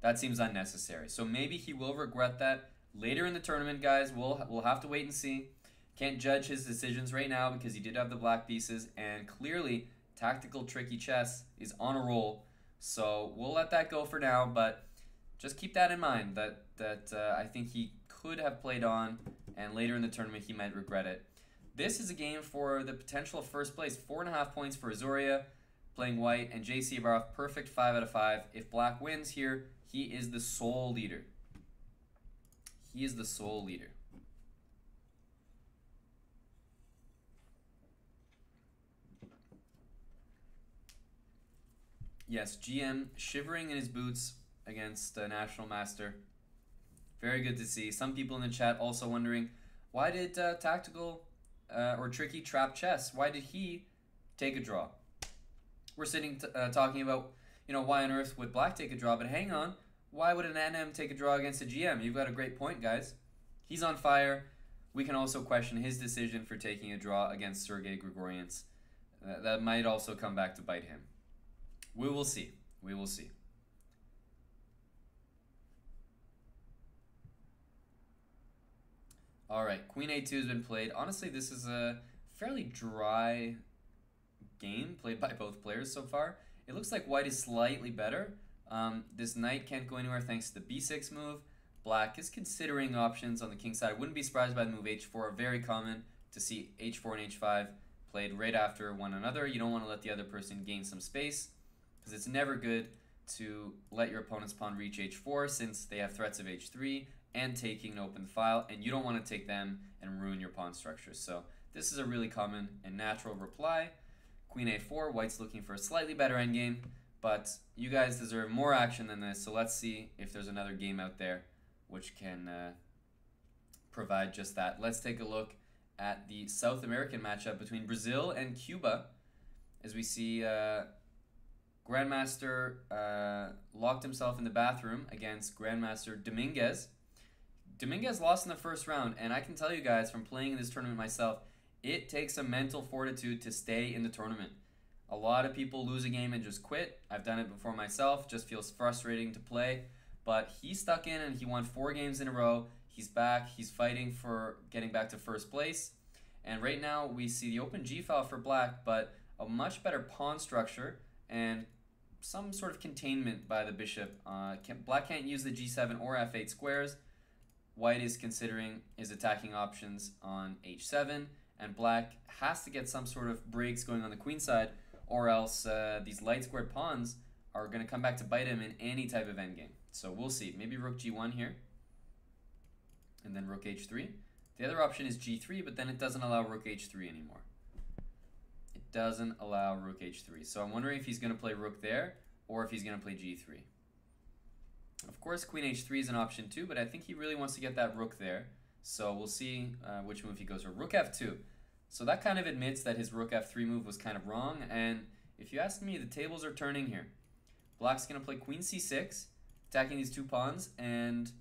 unnecessary. So maybe he will regret that later in the tournament, guys. We'll have to wait and see. Can't judge his decisions right now because he did have the black pieces, and clearly Tactical Tricky Chess is on a roll. So we'll let that go for now, but just keep that in mind that I think he could have played on, and later in the tournament he might regret it. This is a game for the potential of first place. 4.5 points for Izoria playing white, and JC Ibarra, perfect 5 out of 5. If black wins here, he is the sole leader. He is the sole leader. Yes, GM shivering in his boots against a national master. Very good to see. Some people in the chat also wondering, why did Tactical or Tricky Trap Chess, why did he take a draw? We're sitting talking about, you know, why on earth would black take a draw, but hang on. Why would an NM take a draw against a GM? You've got a great point, guys. He's on fire. We can also question his decision for taking a draw against Sergei Grigorians. That might also come back to bite him. We will see. We will see. All right, Queen A2 has been played. Honestly, this is a fairly dry game played by both players so far. It looks like white is slightly better. This knight can't go anywhere thanks to the b6 move. Black is considering options on the king side. I wouldn't be surprised by the move h4. Very common to see h4 and h5 played right after one another. You don't want to let the other person gain some space because it's never good to let your opponent's pawn reach h4 since they have threats of h3 and taking an open file, and you don't want to take them and ruin your pawn structure. So this is a really common and natural reply. Queen a4, white's looking for a slightly better endgame, but you guys deserve more action than this, so let's see if there's another game out there which can provide just that. Let's take a look at the South American matchup between Brazil and Cuba, as we see Grandmaster locked himself in the bathroom against Grandmaster Dominguez. Dominguez lost in the first round, and I can tell you guys from playing in this tournament myself, it takes some mental fortitude to stay in the tournament. A lot of people lose a game and just quit. I've done it before myself, just feels frustrating to play. But he stuck in and he won 4 games in a row. He's back, he's fighting for getting back to first place. And right now we see the open g file for black, but a much better pawn structure and some sort of containment by the bishop. Black can't use the g7 or f8 squares. White is considering his attacking options on h7, and black has to get some sort of breaks going on the queen side, or else these light squared pawns are going to come back to bite him in any type of endgame. So we'll see. Maybe rook g1 here, and then rook h3. The other option is g3, but then it doesn't allow rook h3 anymore. It doesn't allow rook h3. So I'm wondering if he's going to play rook there, or if he's going to play g3. Of course, queen h3 is an option too, but I think he really wants to get that rook there. So we'll see which move he goes for. Rook f2. So that kind of admits that his rook f3 move was kind of wrong, and if you ask me, the tables are turning here. Black's going to play queen c6, attacking these 2 pawns, and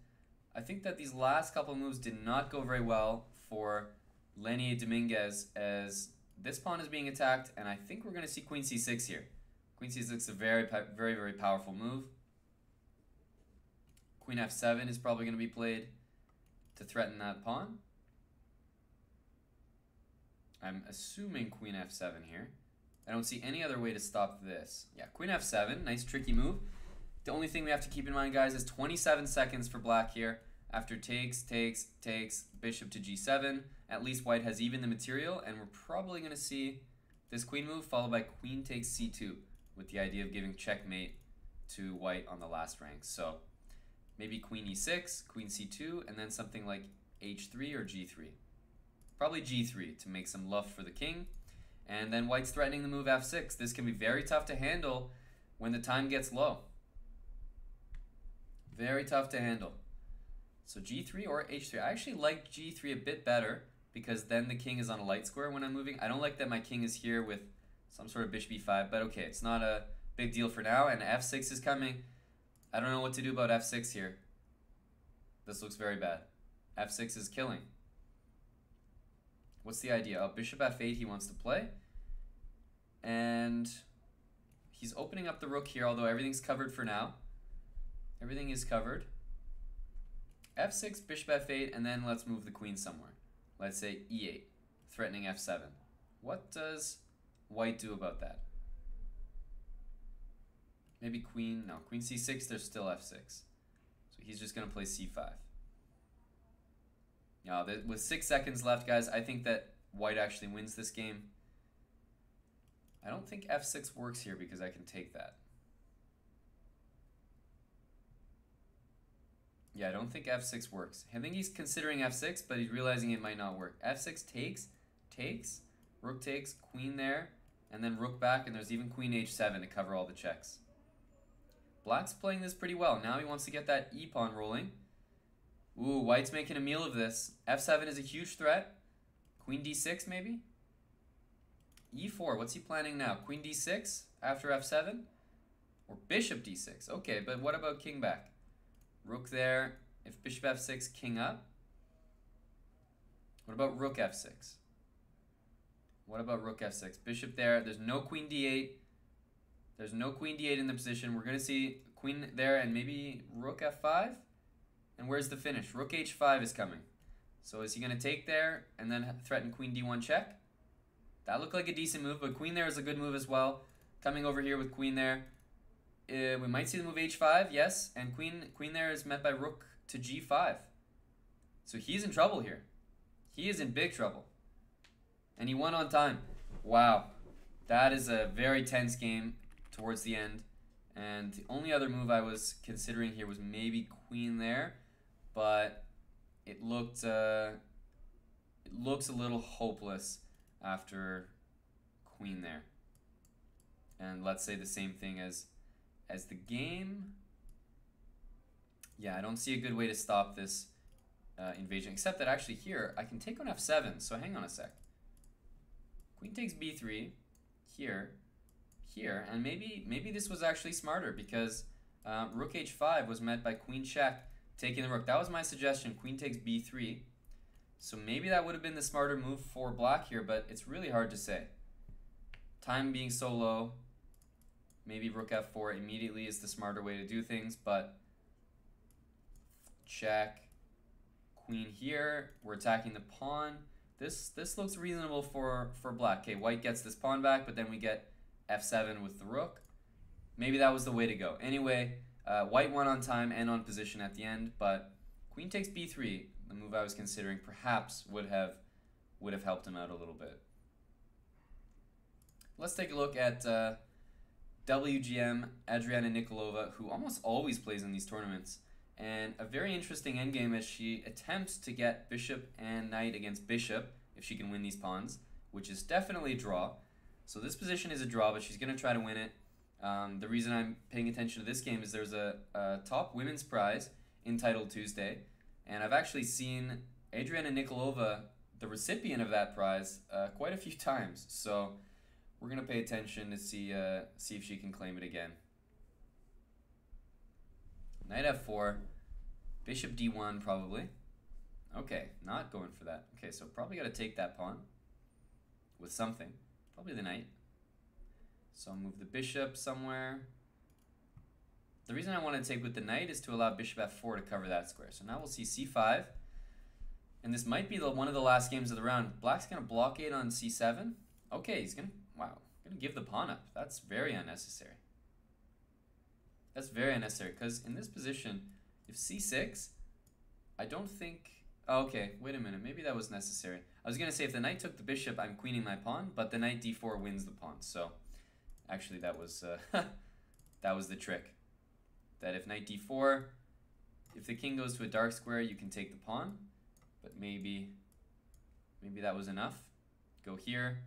I think that these last couple of moves did not go very well for Lenier Dominguez, as this pawn is being attacked, and I think we're going to see queen c6 here. Queen c6 is a very, very powerful move. Queen f7 is probably going to be played to threaten that pawn. I'm assuming queen f7 here. I don't see any other way to stop this. Yeah, queen f7, nice tricky move. The only thing we have to keep in mind, guys, is 27 seconds for black here. After takes, bishop to g7. At least white has even the material, and we're probably going to see this queen move followed by queen takes c2, with the idea of giving checkmate to white on the last rank. So maybe queen e6, queen c2, and then something like h3 or g3. Probably g3 to make some luff for the king. And then white's threatening the move f6. This can be very tough to handle when the time gets low. Very tough to handle. So g3 or h3. I actually like g3 a bit better because then the king is on a light square when I'm moving. I don't like that my king is here with some sort of bishop e5, but okay, it's not a big deal for now, and f6 is coming. I don't know what to do about f6 here. This looks very bad. f6 is killing. What's the idea? Oh, bishop f8 he wants to play. And he's opening up the rook here, although everything's covered for now. Everything is covered. f6, bishop f8, and then let's move the queen somewhere. Let's say e8, threatening f7. What does white do about that? Maybe queen, no, queen c6, there's still f6. So he's just going to play c5. Now, with 6 seconds left, guys, I think that white actually wins this game. I don't think f6 works here because I can take that. Yeah, I don't think f6 works. I think he's considering f6, but he's realizing it might not work. f6 takes, rook takes, queen there, and then rook back, and there's even queen h7 to cover all the checks. Black's playing this pretty well. Now he wants to get that e-pawn rolling. Ooh, white's making a meal of this. f7 is a huge threat. Queen d6 maybe? e4, what's he planning now? Queen d6 after f7? Or bishop d6? Okay, but what about king back? Rook there. If bishop f6, king up. What about rook f6? What about rook f6? Bishop there. There's no queen d8. There's no queen d8 in the position. We're going to see queen there and maybe rook f5. And where's the finish? Rook h5 is coming. So is he going to take there and then threaten queen d1 check? That looked like a decent move, but queen there is a good move as well. Coming over here with queen there we might see the move h5, yes, and queen there is met by rook to g5. So he's in trouble here. He is in big trouble. And he won on time. Wow. That is a very tense game towards the end. And the only other move I was considering here was maybe queen there, but it looks a little hopeless after queen there. And let's say the same thing as the game. Yeah, I don't see a good way to stop this invasion, except that actually here I can take on f7. So hang on a sec. Queen takes b3 here, and maybe this was actually smarter because rook h5 was met by queen check, taking the rook. That was my suggestion. Queen takes b3. So maybe that would have been the smarter move for black here, but it's really hard to say. Time being so low, maybe rook f4 immediately is the smarter way to do things, but check, queen here, we're attacking the pawn. This looks reasonable for black. Okay, white gets this pawn back, but then we get f7 with the rook. Maybe that was the way to go. Anyway, white won on time and on position at the end, but queen takes b3, the move I was considering, perhaps would have helped him out a little bit. Let's take a look at WGM Adriana Nikolova, who almost always plays in these tournaments. And a very interesting endgame as she attempts to get bishop and knight against bishop if she can win these pawns, which is definitely a draw. So this position is a draw, but she's going to try to win it. The reason I'm paying attention to this game is there's a top women's prize, Untitled Tuesday, and I've actually seen Adriana Nikolova, the recipient of that prize, quite a few times. So we're going to pay attention to see if she can claim it again. Knight f4, bishop d1 probably. Okay, not going for that. Okay, so probably got to take that pawn with something, probably the knight. So I'll move the bishop somewhere. The reason I want to take with the knight is to allow bishop f4 to cover that square. So now we'll see c5, and this might be one of the last games of the round. Black's going to blockade on c7. Okay, he's going to give the pawn up. That's very unnecessary. That's very unnecessary, because in this position, if c6, I don't think... Oh, okay, wait a minute. Maybe that was necessary. I was going to say if the knight took the bishop, I'm queening my pawn, but the knight d4 wins the pawn. So actually that was that was the trick. That if knight d4, if the king goes to a dark square, you can take the pawn, but maybe that was enough. Go here,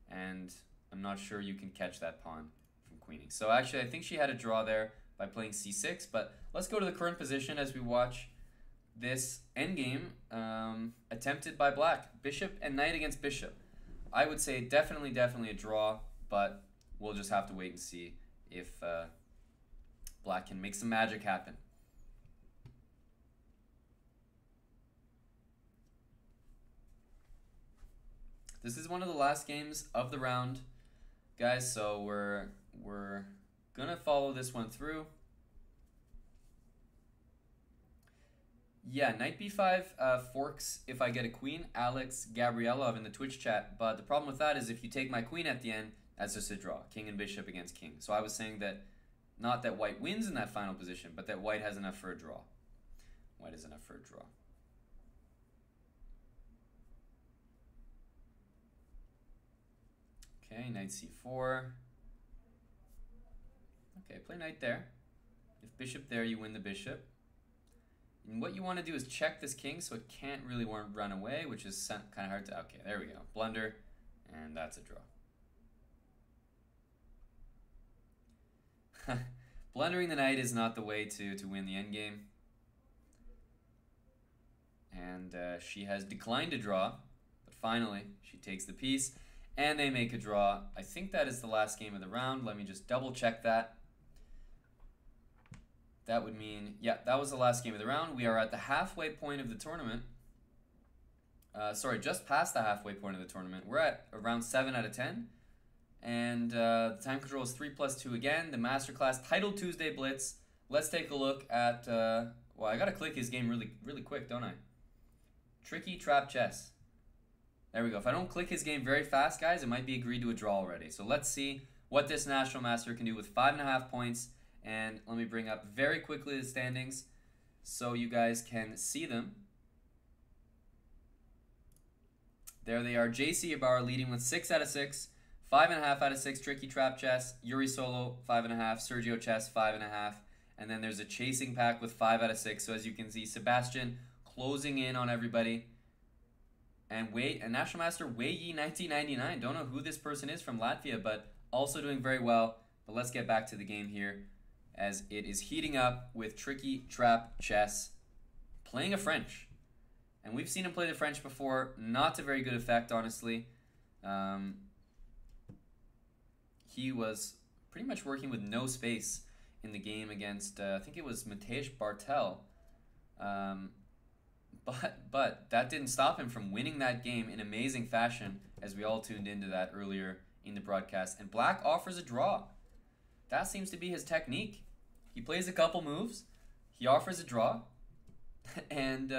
and I'm not sure you can catch that pawn from queening. So actually I think she had a draw there by playing c6, but let's go to the current position as we watch this endgame attempted by black. Bishop and knight against bishop. I would say definitely a draw, but we'll just have to wait and see if black can make some magic happen. This is one of the last games of the round, guys, so we're gonna follow this one through. Yeah, knight b5 forks if I get a queen. Alex Gabrielov in the Twitch chat. But the problem with that is if you take my queen at the end, that's just a draw. King and bishop against king. So I was saying that not that white wins in that final position, but that white has enough for a draw. White has enough for a draw. Okay, knight c4. Okay, play knight there. If bishop there, you win the bishop. And what you want to do is check this king so it can't really run away, which is kind of hard to... Okay, there we go. Blunder, and that's a draw. Blundering the knight is not the way to win the endgame. And she has declined a draw, but finally she takes the piece, and they make a draw. I think that is the last game of the round. Let me just double check that. That would mean, yeah, that was the last game of the round. We are at the halfway point of the tournament. Sorry, just past the halfway point of the tournament. We're at around 7 out of 10. And the time control is 3+2 again. The masterclass Titled Tuesday Blitz. Let's take a look at, well, I gotta click his game really quick, don't I? Tricky Trap Chess. There we go. If I don't click his game very fast, guys, it might be agreed to a draw already. So let's see what this National Master can do with 5.5 points And let me bring up very quickly the standings so you guys can see them. There they are. JC Ibarra leading with 6 out of 6. 5.5 out of 6, Tricky Trap Chess. Yuri Solo, 5.5. Sergio Chess, 5.5. And then there's a chasing pack with 5 out of 6. So as you can see, Sebastian closing in on everybody. And National Master Wei 1999. Don't know who this person is from Latvia, but also doing very well. But let's get back to the game here, as it is heating up with Tricky Trap Chess playing a French. And we've seen him play the French before. Not to very good effect, honestly. He was pretty much working with no space in the game against, I think it was Matej Bartel. But that didn't stop him from winning that game in amazing fashion, as we all tuned into that earlier in the broadcast. And Black offers a draw. That seems to be his technique. He plays a couple moves, he offers a draw, and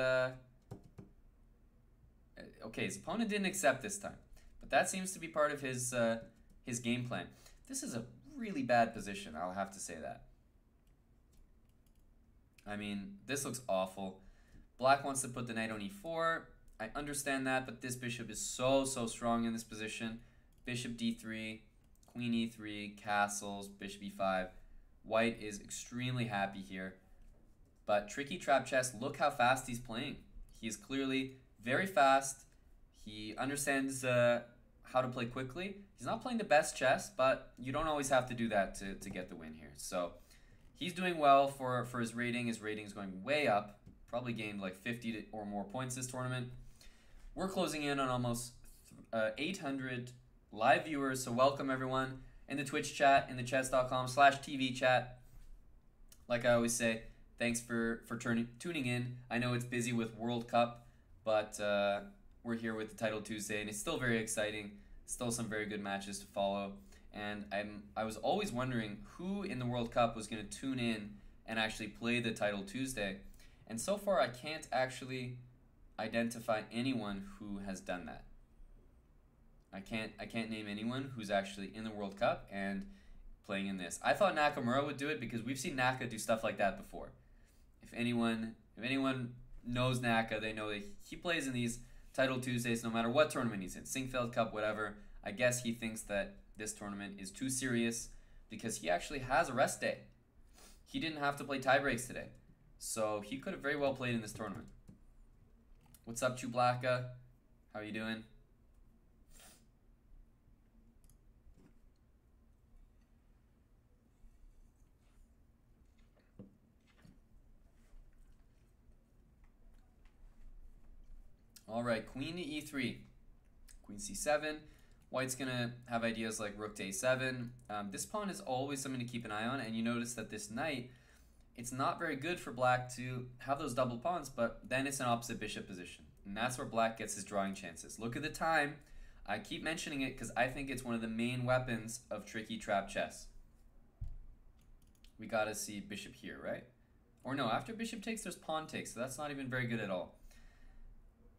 okay, his opponent didn't accept this time, but that seems to be part of his game plan. This is a really bad position, I'll have to say that. I mean, this looks awful. Black wants to put the knight on e4. I understand that, but this bishop is so strong in this position. Bishop d3, queen e3, castles, bishop e5. White is extremely happy here. But Tricky Trap Chess, look how fast he's playing. He is clearly very fast. He understands how to play quickly. He's not playing the best chess, but you don't always have to do that to get the win here. So he's doing well for his rating. His rating is going way up. Probably gained like 50 or more points this tournament. We're closing in on almost 800 live viewers, so welcome everyone in the Twitch chat, in the Chess.com/TV chat. Like I always say, thanks for tuning in. I know it's busy with World Cup, but we're here with the Title Tuesday, and it's still very exciting. Still some very good matches to follow. And I was always wondering who in the World Cup was going to tune in and actually play the Title Tuesday. And so far, I can't actually identify anyone who has done that. I can't name anyone who's actually in the World Cup and playing in this. I thought Nakamura would do it because we've seen Naka do stuff like that before. If anyone knows Naka, they know that he plays in these Title Tuesdays no matter what tournament he's in. Singfeld Cup, whatever. I guess he thinks that this tournament is too serious because he actually has a rest day. He didn't have to play tiebreaks today. So he could have very well played in this tournament. What's up, Chublaka? How are you doing? All right, queen to e3, queen c7. White's gonna have ideas like rook to a7. This pawn is always something to keep an eye on, and you notice that this knight, it's not very good for Black to have those double pawns, but then it's an opposite bishop position, and that's where Black gets his drawing chances. Look at the time. I keep mentioning it because I think it's one of the main weapons of Tricky Trap Chess. We gotta see bishop here, right? Or no, after bishop takes, there's pawn takes, so that's not even very good at all.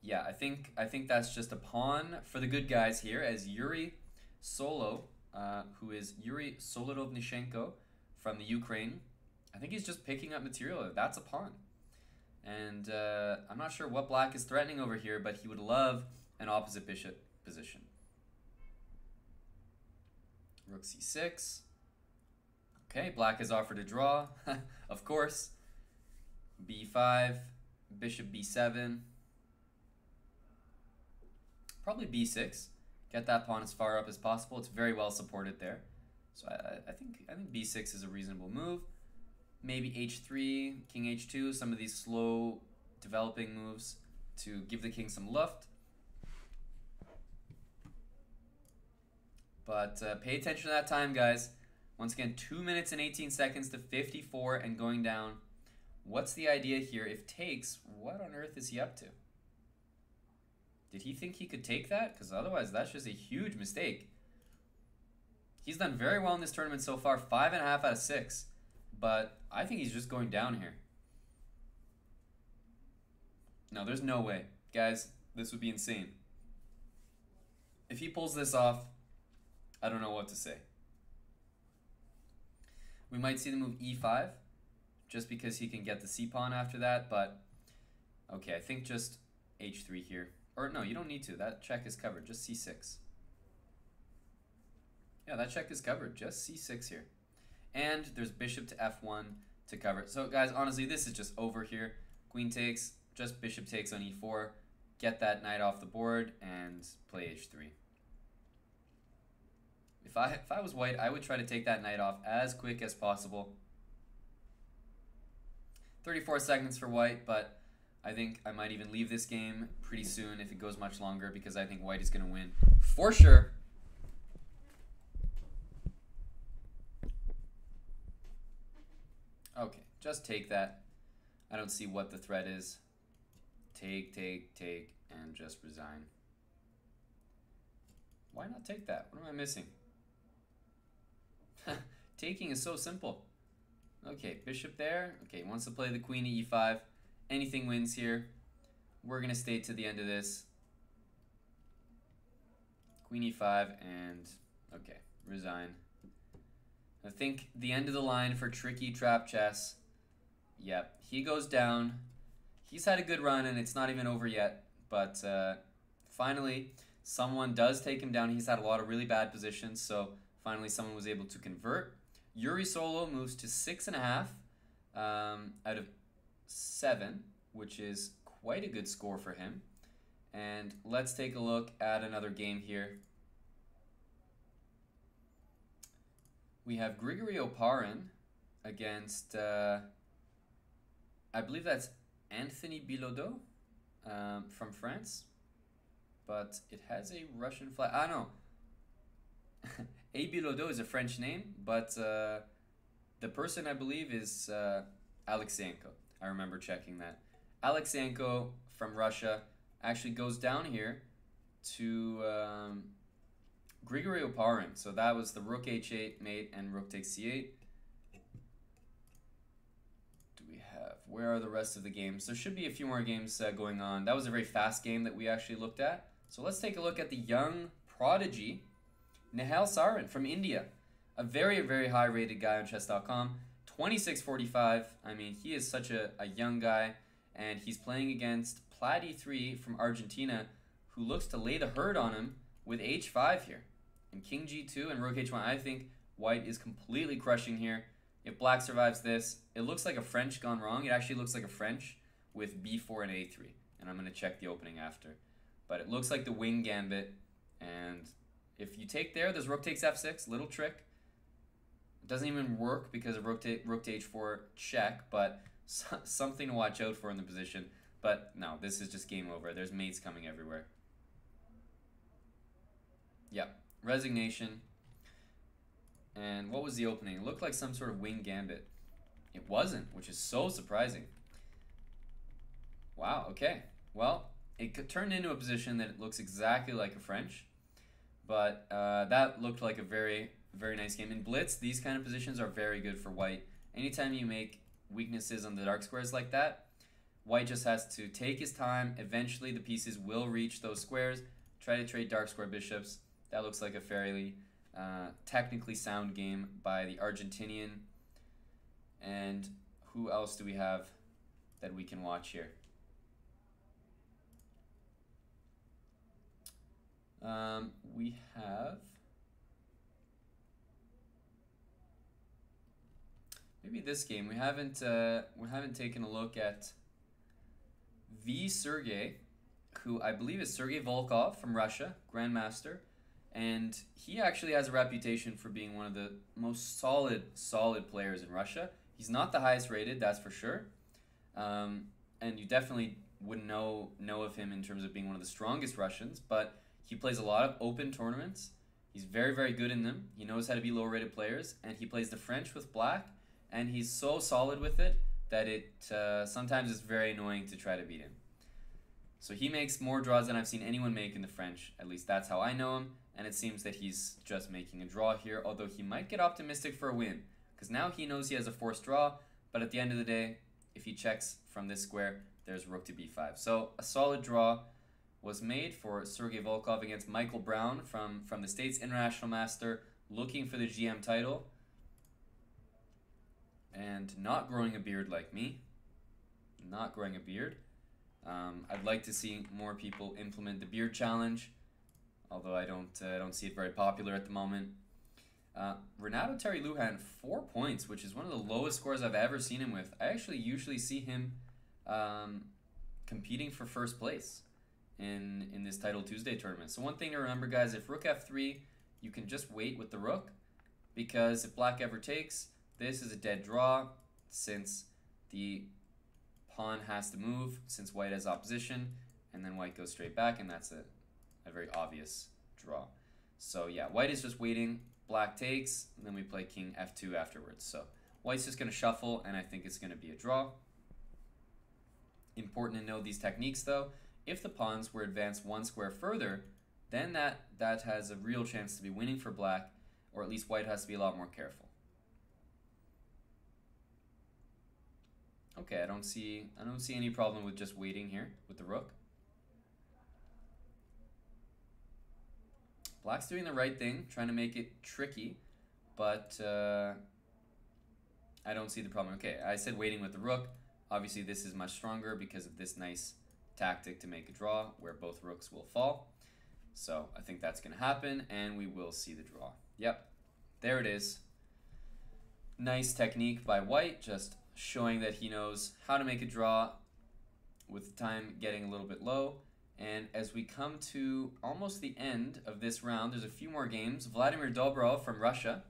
Yeah, I think that's just a pawn for the good guys here, as Yuri Solo, who is Yuri Solodovnichenko from the Ukraine. I think he's just picking up material. That's a pawn. And I'm not sure what Black is threatening over here, but he would love an opposite bishop position. Rook c6. Okay, Black has offered a draw, of course. b5, bishop b7. Probably b6. Get that pawn as far up as possible. It's very well supported there. So I think b6 is a reasonable move. Maybe h3, king h2, some of these slow developing moves to give the king some luft. But pay attention to that time, guys. Once again, 2 minutes and 18 seconds to 54 and going down. What's the idea here? If takes, what on earth is he up to? Did he think he could take that? Because otherwise, that's just a huge mistake. He's done very well in this tournament so far, 5.5 out of 6. But I think he's just going down here. No, there's no way. Guys, this would be insane. If he pulls this off, I don't know what to say. We might see the move e5, just because he can get the c-pawn after that, but okay, I think just h3 here. Or no, you don't need to. That check is covered. Just c6. Yeah, that check is covered. Just c6 here. And there's bishop to f1 to cover. So guys, honestly, this is just over here. Queen takes, just bishop takes on e4. Get that knight off the board and play h3. If I was white, I would try to take that knight off as quick as possible. 34 seconds for white, but I think I might even leave this game pretty soon if it goes much longer, because I think white is going to win for sure. Okay, just take that. I don't see what the threat is. Take, and just resign. Why not take that? What am I missing? Taking is so simple. Okay, bishop there. Okay, he wants to play the queen to e5. Anything wins here. We're going to stay to the end of this. Queen e5 and, okay, resign. I think the end of the line for tricky trap chess. Yep, he goes down. He's had a good run and it's not even over yet. But finally, someone does take him down. He's had a lot of really bad positions, so finally someone was able to convert. Yuri Solo moves to 6.5 out of 7, which is quite a good score for him. And let's take a look at another game here. We have Grigory Oparin against, I believe that's Anthony Bilodeau from France. But it has a Russian flag. Ah, no. A. Bilodeau is a French name, but the person I believe is Alexeyenko. I remember checking that. Alexeyenko from Russia actually goes down here to Grigory Oparin. So that was the rook h8 mate and rook takes c8. Do we have, where are the rest of the games? There should be a few more games going on. That was a very fast game that we actually looked at. So let's take a look at the young prodigy, Nihal Sarin from India. A very, very high rated guy on Chess.com. 2645. I mean, he is such a young guy, and he's playing against Plat e3 from Argentina, who looks to lay the herd on him with h5 here. And king g2 and rook h1. I think white is completely crushing here. If black survives this, it looks like a French gone wrong. It actually looks like a French with b4 and a3. And I'm going to check the opening after. But it looks like the wing gambit. And if you take there, there's rook takes f6. Little trick. It doesn't even work because of rook to h4 check, but something to watch out for in the position. But no, this is just game over. There's mates coming everywhere. Yep, resignation. And what was the opening? It looked like some sort of wing gambit. It wasn't, which is so surprising. Wow, okay. Well, it turned into a position that it looks exactly like a French. But that looked like a very, very nice game. In Blitz, these kind of positions are very good for white. Anytime you make weaknesses on the dark squares like that, white just has to take his time. Eventually, the pieces will reach those squares. Try to trade dark square bishops. That looks like a fairly technically sound game by the Argentinian. And who else do we have that we can watch here? We have maybe this game. We haven't taken a look at V. Sergey, who I believe is Sergey Volkov from Russia, Grandmaster, and he actually has a reputation for being one of the most solid players in Russia. He's not the highest rated, that's for sure, and you definitely wouldn't know of him in terms of being one of the strongest Russians, but he plays a lot of open tournaments. He's very, very good in them. He knows how to beat low-rated players, and he plays the French with black, and he's so solid with it that it sometimes is very annoying to try to beat him. So he makes more draws than I've seen anyone make in the French. At least that's how I know him, and it seems that he's just making a draw here, although he might get optimistic for a win, because now he knows he has a forced draw, but at the end of the day, if he checks from this square, there's rook to b5. So a solid draw was made for Sergey Volkov against Michael Brown from the States, international master, looking for the GM title. and not growing a beard like me. Not growing a beard. I'd like to see more people implement the beard challenge, although I don't see it very popular at the moment. Renato Terry Lujan, 4 points, which is one of the lowest scores I've ever seen him with. I actually usually see him competing for first place in this Title Tuesday tournament. So one thing to remember, guys, if rook f3, you can just wait with the rook, because if black ever takes, this is a dead draw, since the pawn has to move, since white has opposition, and then white goes straight back, and that's a very obvious draw. So yeah, white is just waiting, black takes, and then we play king f2 afterwards. So white's just going to shuffle, and I think it's going to be a draw. Important to know these techniques, though. If the pawns were advanced 1 square further, then that has a real chance to be winning for black, or at least white has to be a lot more careful. Okay, I don't see any problem with just waiting here with the rook. Black's doing the right thing, trying to make it tricky, but I don't see the problem. Okay, I said waiting with the rook. Obviously, this is much stronger because of this nice tactic to make a draw where both rooks will fall. So I think that's going to happen, and we will see the draw. Yep, there it is. Nice technique by white, just showing that he knows how to make a draw with time getting a little bit low. And as we come to almost the end of this round, there's a few more games. Vladimir Dobrov from Russia,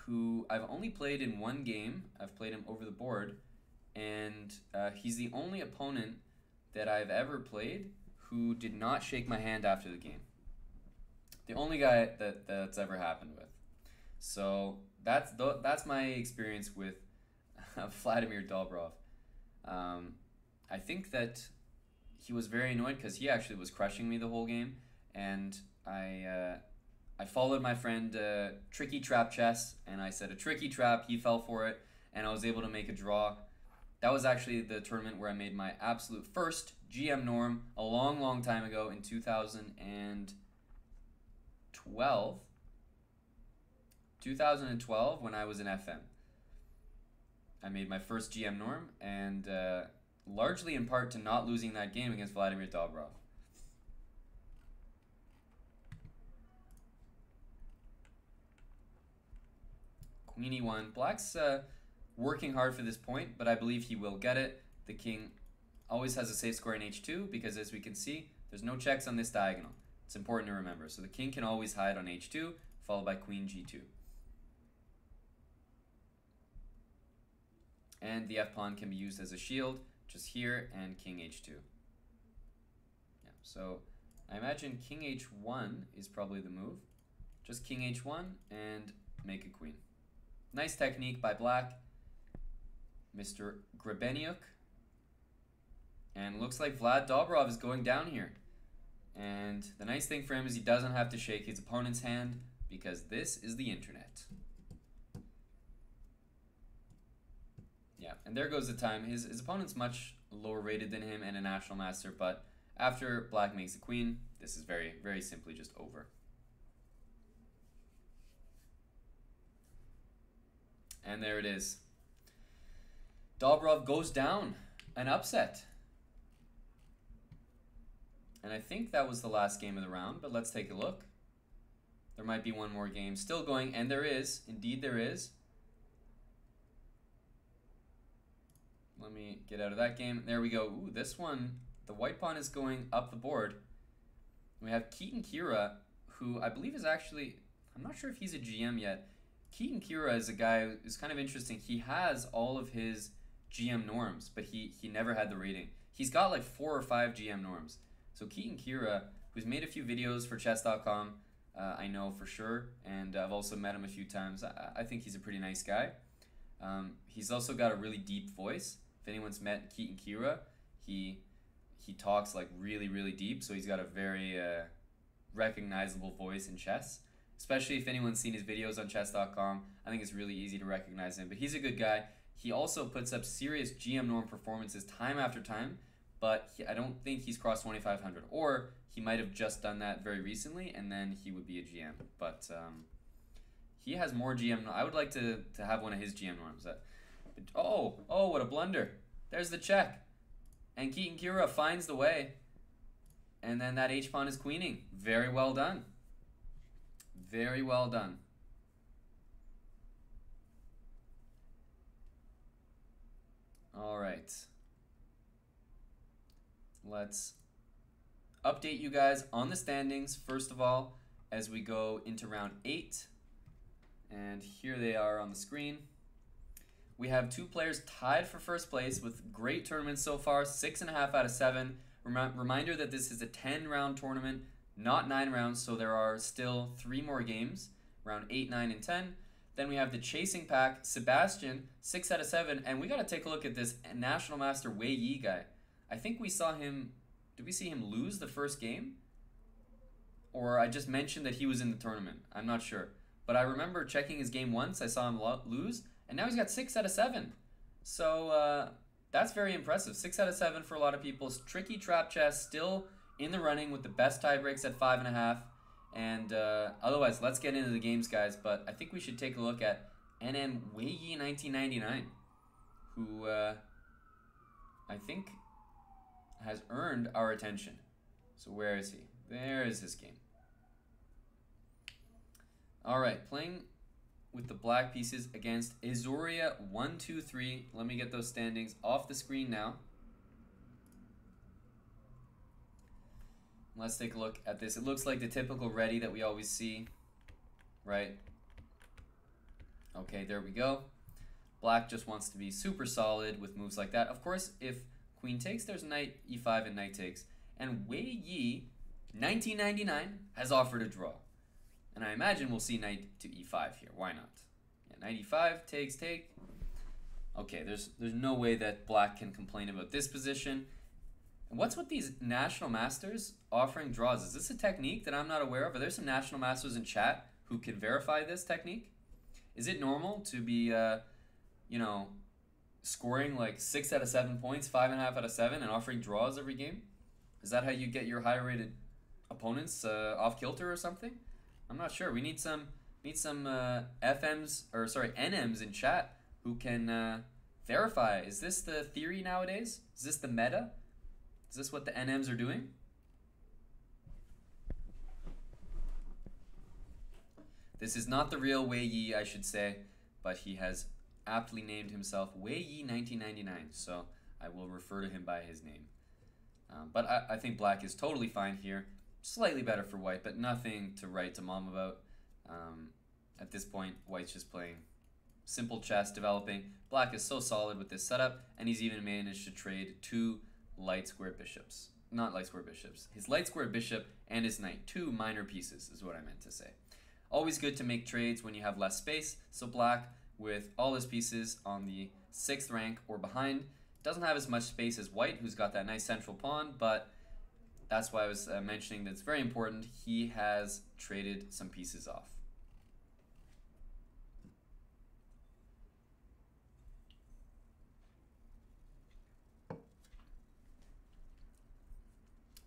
who I've only played in 1 game. I've played him over the board, and he's the only opponent that I've ever played who did not shake my hand after the game. The only guy that's ever happened with. So that's my experience with Vladimir Dobrov. I think that he was very annoyed because he actually was crushing me the whole game, and I followed my friend Tricky Trap Chess, and I said a tricky trap, he fell for it, and I was able to make a draw. That was actually the tournament where I made my absolute first GM norm a long time ago in 2012. 2012 when I was in FM. I made my first GM norm, and largely in part to not losing that game against Vladimir Dobrov. Queen e1. Black's working hard for this point, but I believe he will get it. The king always has a safe square in h2 because, as we can see, there's no checks on this diagonal. It's important to remember. So the king can always hide on h2, followed by queen g2. And the f-pawn can be used as a shield, just here, and king h2. Yeah, so I imagine king h1 is probably the move. Just king h1 and make a queen. Nice technique by black, Mr. Grebenyuk. And looks like Vlad Dobrov is going down here. And the nice thing for him is he doesn't have to shake his opponent's hand, because this is the internet. Yeah, and there goes the time. His opponent's much lower rated than him and a national master, but after black makes a queen, this is very, very simply just over. And there it is. Dobrov goes down. An upset. And I think that was the last game of the round, but let's take a look. There might be one more game still going, and there is. Indeed there is. Let me get out of that game. There we go. Ooh, this one, the white pawn is going up the board. We have Keaton Kira, who I believe is actually, I'm not sure if he's a GM yet. Keaton Kira is a guy who's kind of interesting. He has all of his GM norms, but he never had the rating. He's got like 4 or 5 GM norms. So Keaton Kira, who's made a few videos for Chess.com, I know for sure, and I've also met him a few times. I think he's a pretty nice guy. He's also got a really deep voice. If anyone's met Keaton Kira, he talks like really, really deep, so he's got a very recognizable voice in chess. Especially if anyone's seen his videos on Chess.com, I think it's really easy to recognize him. But he's a good guy. He also puts up serious GM norm performances time after time, but I don't think he's crossed 2,500. Or he might have just done that very recently, and then he would be a GM. But He has more GM. I would like to have one of his GM norms. Oh, what a blunder. There's the check. And Keaton Kira finds the way. And then that H-pawn is queening. Very well done. Very well done. All right. Let's update you guys on the standings, first of all, as we go into round 8. And here they are on the screen. We have 2 players tied for first place with great tournaments so far, 6.5 out of 7. Reminder that this is a 10-round tournament, not 9 rounds, so there are still 3 more games, round 8, 9, and 10. Then we have the chasing pack, Sebastian, 6 out of 7, and we got to take a look at this National Master Wei Yi guy. I think we saw him, did we see him lose the first game? Or I just mentioned that he was in the tournament, I'm not sure. But I remember checking his game once, I saw him lose, and now he's got 6 out of 7. So that's very impressive. 6 out of 7 for a lot of people. Tricky trap chess, still in the running with the best tie breaks at 5.5. And otherwise, let's get into the games, guys. But I think we should take a look at NM Wei Yi 1999, who I think has earned our attention. So where is he? There is his game. All right, playing with the black pieces against Azuria 1-2-3. Let me get those standings off the screen now. Let's take a look at this. It looks like the typical ready that we always see, right? Okay, there we go. Black just wants to be super solid with moves like that. Of course, if queen takes, there's knight e5 and knight takes. And Wei Yi, 1999, has offered a draw. And I imagine we'll see knight to e5 here. Why not? Yeah, knight e5, takes, take. Okay, there's no way that black can complain about this position. And what's with these National Masters offering draws? Is this a technique that I'm not aware of? Are there some National Masters in chat who can verify this technique? Is it normal to be, you know, scoring like 6 out of 7 points, 5.5 out of 7, and offering draws every game? Is that how you get your higher-rated opponents off kilter or something? I'm not sure. We need some NMs in chat who can verify. Is this the theory nowadays? Is this the meta? Is this what the NMs are doing? This is not the real Wei Yi, I should say, but he has aptly named himself Wei Yi 1999, so I will refer to him by his name. But I think black is totally fine here. Slightly better for white, but nothing to write to mom about. At this point, white's just playing simple chess, developing. Black is so solid with this setup, and he's even managed to trade 2 light square bishops. Not light square bishops. His light square bishop and his knight. 2 minor pieces is what I meant to say. Always good to make trades when you have less space. So black, with all his pieces on the 6th rank or behind, doesn't have as much space as white, who's got that nice central pawn, but that's why I was mentioning that it's very important. He has traded some pieces off.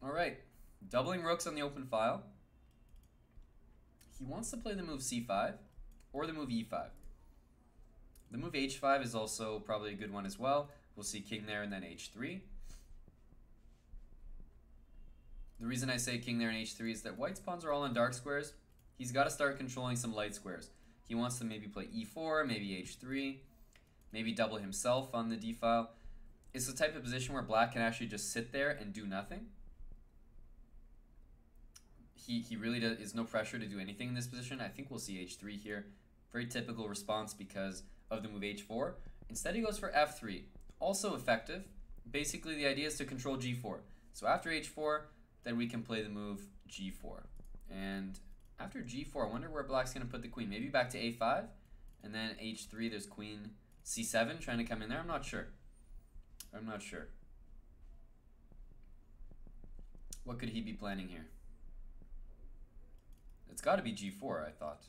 All right, doubling rooks on the open file. He wants to play the move c5 or the move e5. The move h5 is also probably a good one as well. We'll see king there and then h3. The reason I say king there and h3 is that white's pawns are all on dark squares. He's got to start controlling some light squares. He wants to maybe play e4, maybe h3, maybe double himself on the d file. It's the type of position where black can actually just sit there and do nothing. He really is no pressure to do anything in this position. I think we'll see h3 here. Very typical response because of the move h4. Instead he goes for f3. Also effective. Basically the idea is to control g4. So after h4, then we can play the move g4. And after g4, I wonder where black's going to put the queen. Maybe back to a5, and then h3, there's queen c7 trying to come in there. I'm not sure. I'm not sure. What could he be planning here? It's got to be g4, I thought.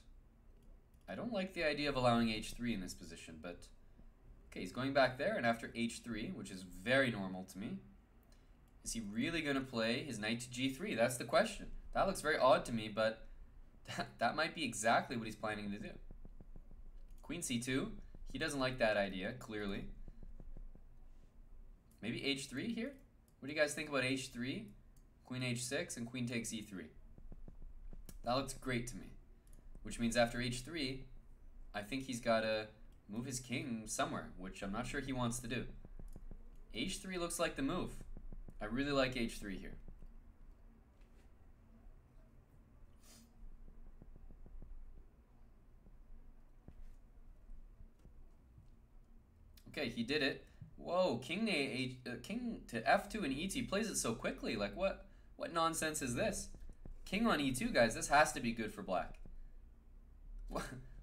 I don't like the idea of allowing h3 in this position, but okay, he's going back there, and after h3, which is very normal to me, is he really going to play his knight to g3? That's the question. That looks very odd to me, but that might be exactly what he's planning to do. Queen c2. He doesn't like that idea, clearly. Maybe h3 here? What do you guys think about h3? Queen h6 and queen takes e3. That looks great to me. Which means after h3, I think he's got to move his king somewhere, which I'm not sure he wants to do. h3 looks like the move. I really like h3 here. Okay, he did it. Whoa, king to f2 and e2 plays it so quickly. Like what nonsense is this? King on e2, guys. This has to be good for black.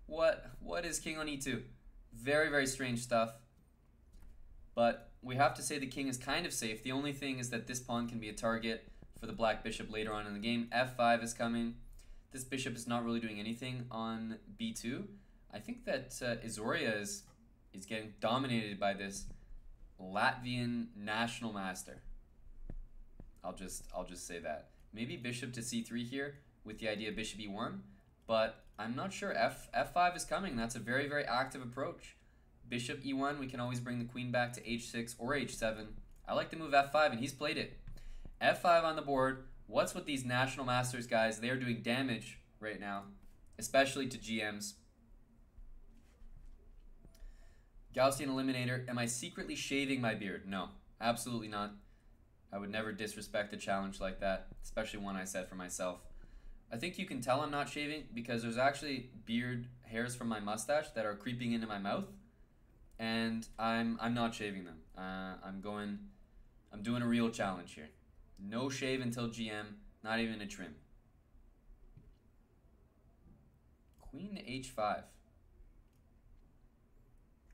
What is king on e2? Very, very strange stuff. But we have to say the king is kind of safe. The only thing is that this pawn can be a target for the black bishop later on in the game. f5 is coming. This bishop is not really doing anything on b2. I think that Izoria is getting dominated by this Latvian national master. I'll just say that. Maybe bishop to c3 here with the idea of bishop e1, but I'm not sure. f5 is coming. That's a very, very active approach. Bishop e1, we can always bring the queen back to h6 or h7. I like the move f5, and he's played it. f5 on the board. What's with these national masters, guys? They're doing damage right now, especially to GMs. Gaussian Eliminator, am I secretly shaving my beard? No, absolutely not. I would never disrespect a challenge like that, especially one I set for myself. I think you can tell I'm not shaving because there's actually beard hairs from my mustache that are creeping into my mouth, and I'm not shaving them. I'm doing a real challenge here. No shave until GM, not even a trim. Queen to h5.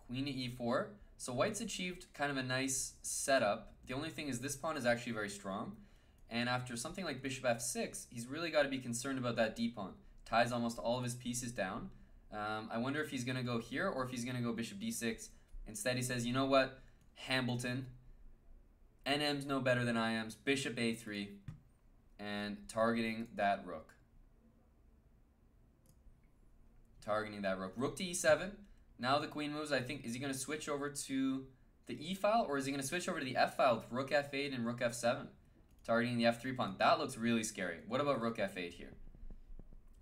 Queen to e4. So white's achieved kind of a nice setup. The only thing is this pawn is actually very strong. And after something like bishop f6, he's really got to be concerned about that d pawn. Ties almost all of his pieces down. I wonder if he's going to go here or if he's going to go bishop d6. Instead he says, you know what, Hambleton, NM's no better than I am's, bishop a3, and targeting that rook. Targeting that rook. Rook to e7. Now the queen moves. I think, is he going to switch over to the e file, or is he going to switch over to the f file with rook f8 and rook f7? Targeting the f3 pawn. That looks really scary. What about rook f8 here?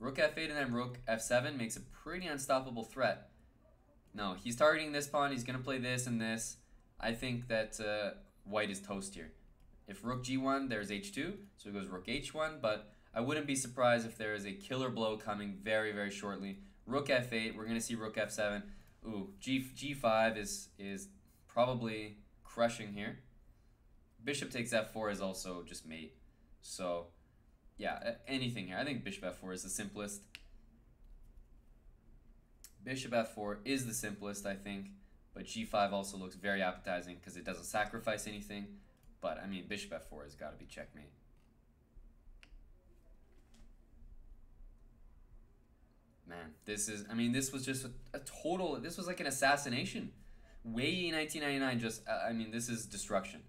Rook f8 and then rook f7 makes a pretty unstoppable threat. No, he's targeting this pawn. He's going to play this and this. I think that white is toast here. If rook g1, there's h2, so it goes rook h1, but I wouldn't be surprised if there is a killer blow coming very, very shortly. Rook f8, we're going to see rook f7. Ooh, g5 is probably crushing here. Bishop takes f4 is also just mate. So, yeah, anything here. I think bishop f4 is the simplest. Bishop f4 is the simplest, I think. But g5 also looks very appetizing because it doesn't sacrifice anything. But, I mean, bishop f4 has got to be checkmate. Man, this was just a total, this was like an assassination. Wei 1999 just, this is destruction.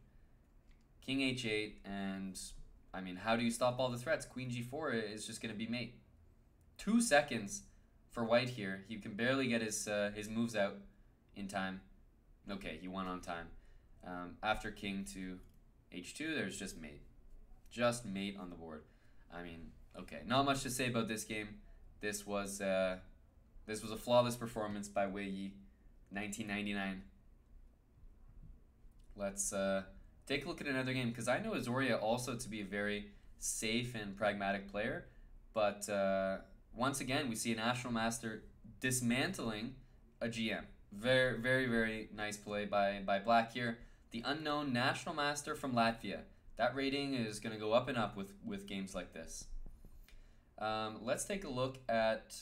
King h8, and, how do you stop all the threats? Queen g4 is just going to be mate. 2 seconds for white here. He can barely get his moves out in time. Okay, he won on time. After king to h2, there's just mate. Just mate on the board. Okay, not much to say about this game. This was a flawless performance by Wei Yi, 1999. Let's take a look at another game, because I know Izoria also to be a very safe and pragmatic player, but once again we see a national master dismantling a GM. Very, very, very nice play by black here. The unknown national master from Latvia. That rating is going to go up and up with games like this. Let's take a look at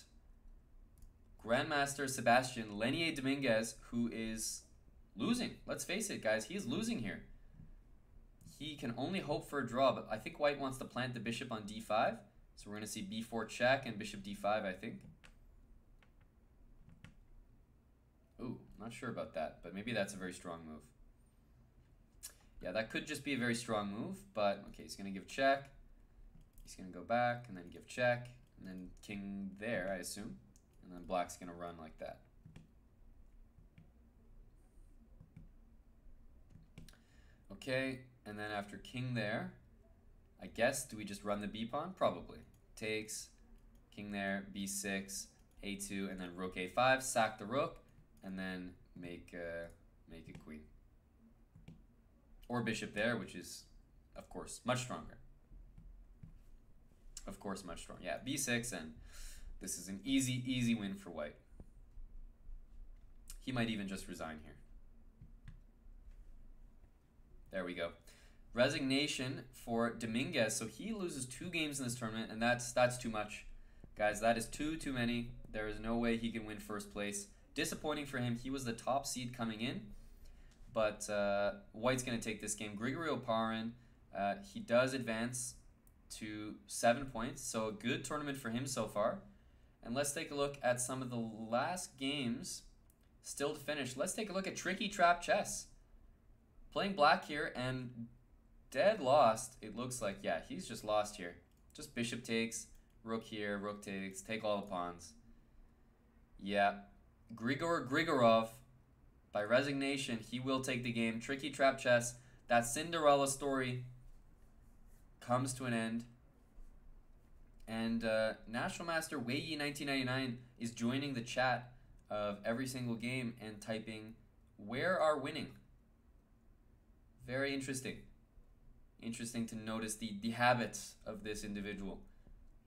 Grandmaster Sebastian Lenier Dominguez, who is losing. Let's face it, guys, he is losing here. He can only hope for a draw, but I think white wants to plant the bishop on d5. So we're going to see b4 check and bishop d5, I think. Ooh, not sure about that, but maybe that's a very strong move. Yeah, that could just be a very strong move, but okay, he's going to give check. He's going to go back and then give check, and then king there, I assume. And then black's going to run like that. Okay, and then after king there, I guess, do we just run the b pawn? Probably. Takes, king there, b6, a2, and then rook a5, sack the rook, and then make a queen. Or bishop there, which is, of course, much stronger. Of course, much stronger. Yeah, b6, and this is an easy, easy win for white. He might even just resign here. There we go. Resignation for Dominguez. So he loses 2 games in this tournament, and that's too much. Guys, that is too many. There is no way he can win first place. Disappointing for him. He was the top seed coming in, but white's going to take this game. Grigory Oparin, he does advance to 7 points, so a good tournament for him so far. And let's take a look at some of the last games still to finish. Let's take a look at Tricky Trap Chess. Playing black here and dead lost, it looks like. Yeah, he's just lost here. Just bishop takes, rook here, rook takes, take all the pawns. Yeah, Grigor Grigorov, by resignation, he will take the game. Tricky Trap Chess, that Cinderella story comes to an end. And National Master Weiyi 1999 is joining the chat of every single game and typing, "Where are winning?" Very interesting. Interesting to notice the habits of this individual.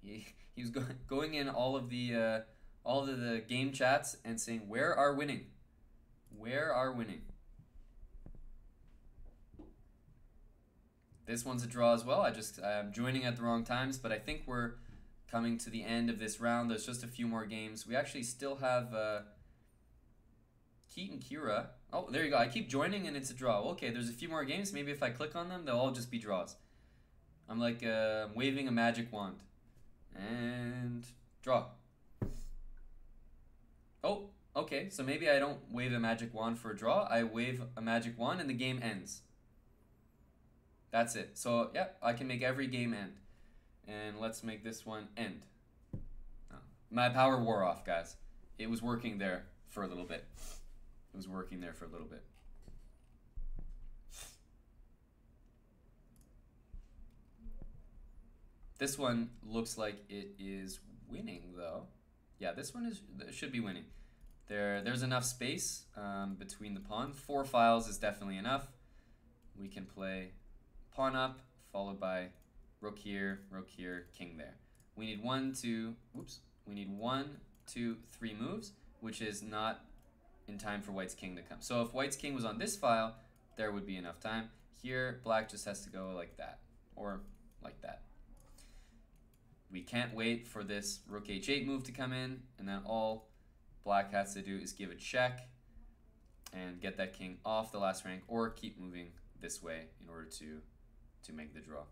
He was going in all of the game chats and saying, "Where are winning? Where are winning?" This one's a draw as well. I'm joining at the wrong times, but I think we're coming to the end of this round. There's just a few more games. We actually still have Keaton Kira. Oh, there you go. I keep joining and it's a draw. Okay, there's a few more games. Maybe if I click on them, they'll all just be draws. I'm like waving a magic wand. And draw. Oh, okay. So maybe I don't wave a magic wand for a draw. I wave a magic wand and the game ends. That's it. So, yeah, I can make every game end. And let's make this one end. Oh, my power wore off, guys. It was working there for a little bit. It was working there for a little bit. This one looks like it is winning, though. Yeah, this one should be winning. There's enough space between the pawns. 4 files is definitely enough. We can play pawn up, followed by rook here, king there. We need 1, 2, we need 1, 2, 3 moves, which is not in time for white's king to come. So if white's king was on this file, there would be enough time. Here, black just has to go like that, or like that. We can't wait for this rook h8 move to come in, and then all black has to do is give a check and get that king off the last rank, or keep moving this way in order to make the draw.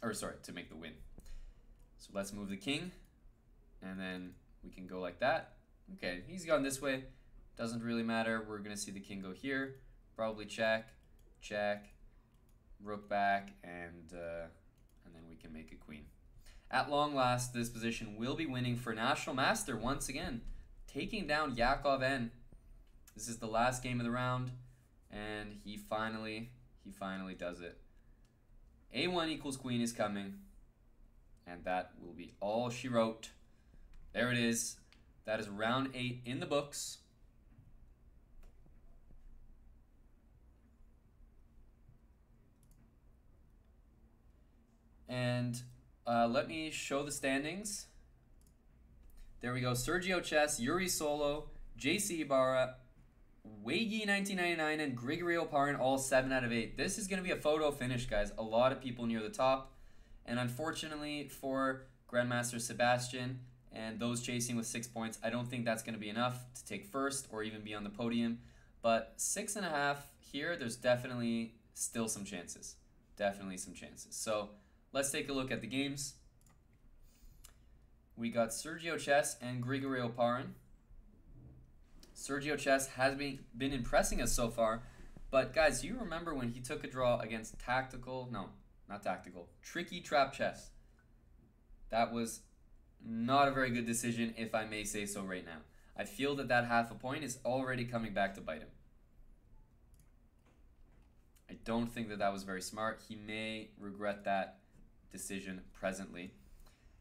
Or sorry, to make the win. So let's move the king, and then we can go like that. Okay, he's gone this way. Doesn't really matter. We're going to see the king go here. Probably check, check, rook back, and then we can make a queen. At long last, this position will be winning for National Master once again, taking down Yakov N. This is the last game of the round, and he finally does it. A1 equals queen is coming, and that will be all she wrote. There it is. That is round 8 in the books. And let me show the standings. There we go. Sergio Chess, Yuri Solo, JC Ibarra, Weiyi 1999, and Grigory Oparin, all 7 out of 8. This is going to be a photo finish, guys. A lot of people near the top. And unfortunately for Grandmaster Sebastian and those chasing with 6 points, I don't think that's going to be enough to take first or even be on the podium. But 6.5 here, there's definitely still some chances. Definitely some chances. So let's take a look at the games. We got Sergio Chess and Grigory Oparin. Sergio Chess has been impressing us so far, but guys, you remember when he took a draw against Tricky Trap Chess? That was not a very good decision, if I may say so right now. I feel that half a point is already coming back to bite him. I don't think that that was very smart. He may regret that decision presently.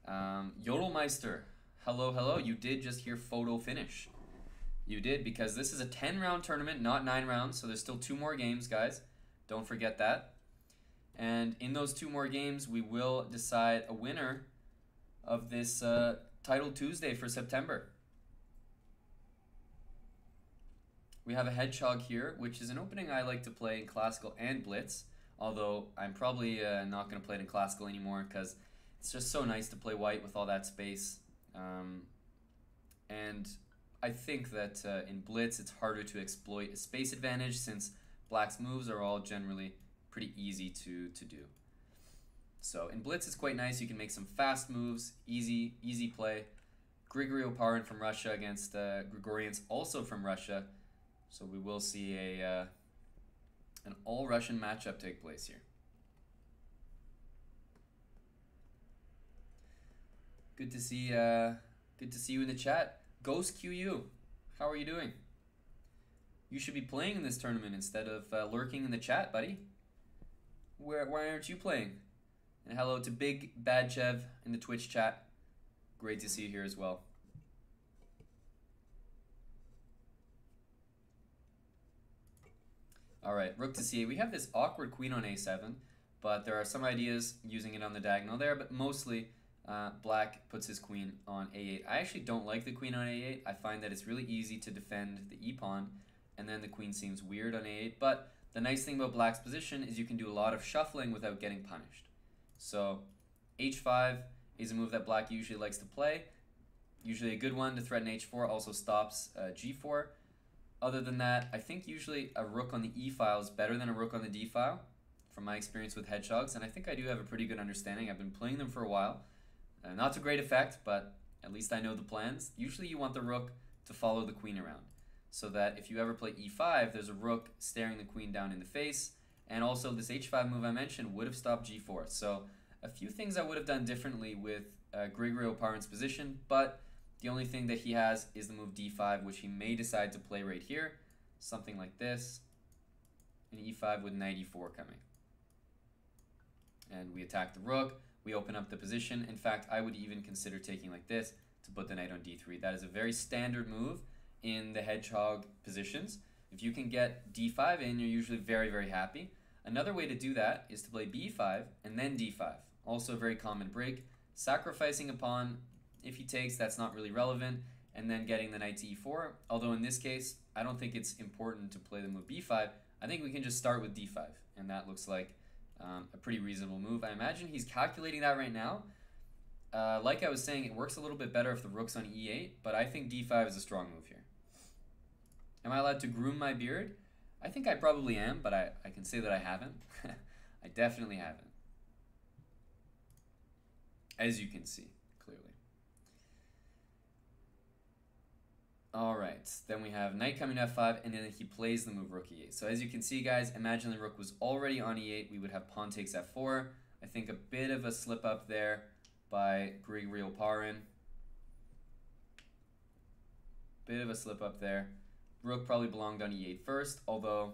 Yodelmeister, hello, hello. You did just hear photo finish. You did, because this is a 10-round tournament, not 9 rounds, so there's still 2 more games, guys. Don't forget that. And in those 2 more games, we will decide a winner of this Title Tuesday for September. We have a Hedgehog here, which is an opening I like to play in Classical and Blitz, although I'm probably not going to play it in Classical anymore because it's just so nice to play white with all that space. And I think that in Blitz it's harder to exploit a space advantage since Black's moves are all generally pretty easy to do. So in Blitz it's quite nice. You can make some fast moves, easy play. Grigory Oparin from Russia against Grigorians also from Russia. So we will see an all-Russian matchup take place here. Good to see you in the chat. Ghost QU, how are you doing? You should be playing in this tournament instead of lurking in the chat, buddy. Why aren't you playing? And hello to Big Bad Chev in the Twitch chat. Great to see you here as well. Alright, rook to c8. We have this awkward queen on a7, but there are some ideas using it on the diagonal there, but mostly Black puts his queen on a8. I actually don't like the queen on a8. I find that it's really easy to defend the e-pawn, and then the queen seems weird on a8, but the nice thing about Black's position is you can do a lot of shuffling without getting punished. So h5 is a move that Black usually likes to play. Usually a good one to threaten h4, also stops g4. Other than that, I think usually a rook on the e file is better than a rook on the d file, from my experience with hedgehogs, and I think I do have a pretty good understanding. I've been playing them for a while. Not to great effect, but at least I know the plans. Usually you want the rook to follow the queen around, so that if you ever play e5, there's a rook staring the queen down in the face, and also this h5 move I mentioned would have stopped g4. So a few things I would have done differently with Grigory Oparin's position, but the only thing that he has is the move d5, which he may decide to play right here. Something like this. And e5 with knight e4 coming. And we attack the rook. We open up the position. In fact, I would even consider taking like this to put the knight on d3. That is a very standard move in the hedgehog positions. If you can get d5 in, you're usually very, very happy. Another way to do that is to play b5 and then d5. Also a very common break. Sacrificing a pawn. If he takes, that's not really relevant, and then getting the knight to e4. Although in this case, I don't think it's important to play the move b5. I think we can just start with d5, and that looks like a pretty reasonable move. I imagine he's calculating that right now. Like I was saying, it works a little bit better if the rook's on e8, but I think d5 is a strong move here. Am I allowed to groom my beard? I think I probably am, but I can say that I haven't. I definitely haven't. As you can see. Alright, then we have knight coming to f5, and then he plays the move rook e8. So as you can see, guys, imagine the rook was already on e8. We would have pawn takes f4. I think a bit of a slip up there by Grigory Oparin. Bit of a slip up there. Rook probably belonged on e8 first, although,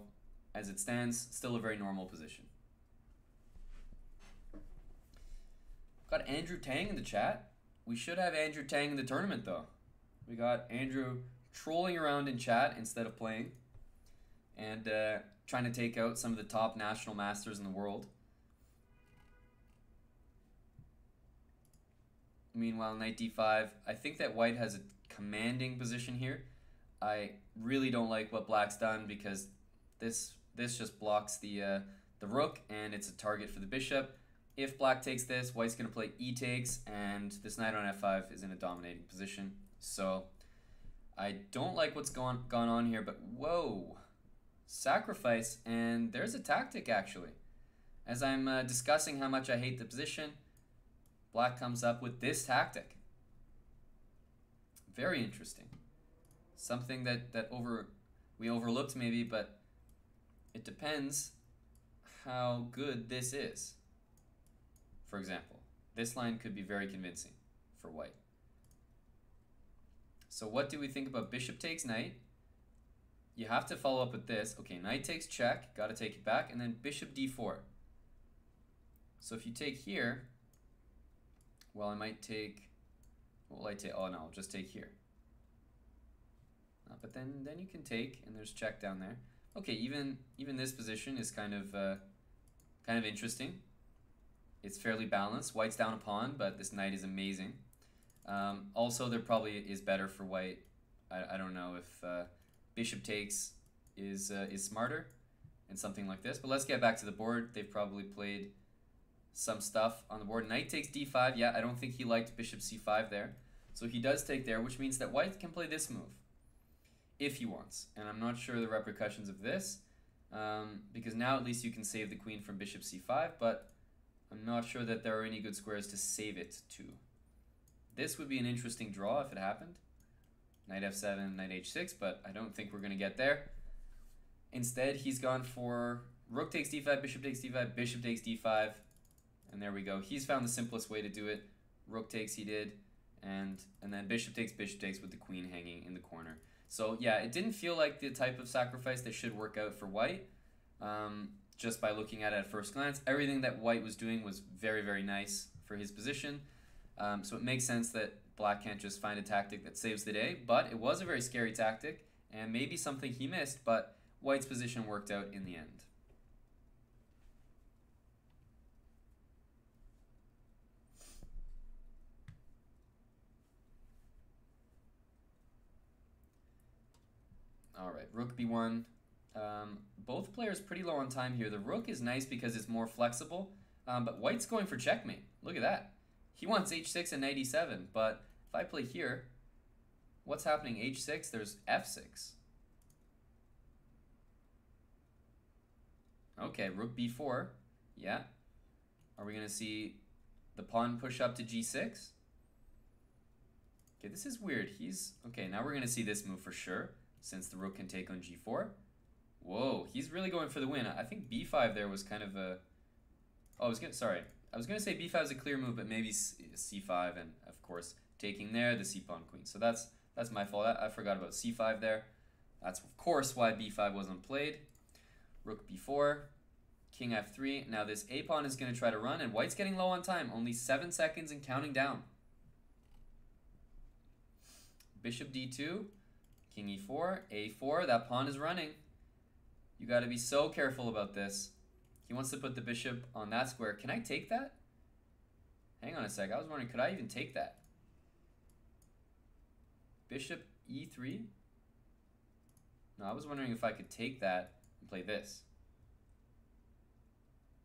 as it stands, still a very normal position. Got Andrew Tang in the chat. We should have Andrew Tang in the tournament, though. We got Andrew trolling around in chat instead of playing, and trying to take out some of the top national masters in the world. Meanwhile, knight d5. I think that white has a commanding position here. I really don't like what black's done because this just blocks the rook, and it's a target for the bishop. If black takes this, white's going to play e takes, and this knight on f5 is in a dominating position. So I don't like what's gone on here, but whoa, sacrifice, and there's a tactic actually. As I'm discussing how much I hate the position, black comes up with this tactic. Very interesting. Something that we overlooked maybe, but it depends how good this is. For example, this line could be very convincing for white. So what do we think about bishop takes knight? you have to follow up with this. Okay, knight takes check, got to take it back, and then bishop d4. So if you take here, well, I might take, what will I take? Oh no, I'll just take here. But then you can take, and there's check down there. Okay, even this position is kind of interesting. It's fairly balanced. White's down a pawn, but this knight is amazing. Also, there probably is better for white. I don't know if bishop takes is smarter in something like this. But let's get back to the board. They've probably played some stuff on the board. Knight takes d5. Yeah, I don't think he liked bishop c5 there. So he does take there, which means that white can play this move if he wants. And I'm not sure the repercussions of this, because now at least you can save the queen from bishop c5, but I'm not sure that there are any good squares to save it to. This would be an interesting draw if it happened. Knight f7, knight h6, but I don't think we're going to get there. Instead, he's gone for rook takes d5, bishop takes d5, bishop takes d5, and there we go. He's found the simplest way to do it. Rook takes he did, and then bishop takes with the queen hanging in the corner. So yeah, it didn't feel like the type of sacrifice that should work out for white. Just by looking at it at first glance, everything that white was doing was very, very nice for his position. So it makes sense that black can't just find a tactic that saves the day, but it was a very scary tactic, and maybe something he missed, but white's position worked out in the end. All right, rook b1. Both players pretty low on time here. The rook is nice because it's more flexible, but white's going for checkmate. Look at that. He wants h6 and knight e7, but if I play here, what's happening? h6, there's f6. Okay, rook b4. Yeah. Are we going to see the pawn push up to g6? Okay, this is weird. Okay, now we're going to see this move for sure, since the rook can take on g4. Whoa, he's really going for the win. I think b5 there was kind of a... Oh, I was going to say b5 is a clear move, but maybe c5, and of course taking there, the c-pawn queen. So that's my fault. I forgot about c5 there. That's of course why b5 wasn't played. Rook b4, king f3. Now this a-pawn is going to try to run, and white's getting low on time. Only 7 seconds and counting down. Bishop d2, king e4, a4. That pawn is running. You got to be so careful about this. He wants to put the bishop on that square. Can I take that? Hang on a sec. I was wondering, could I even take that? Bishop e3? No, I was wondering if I could take that and play this.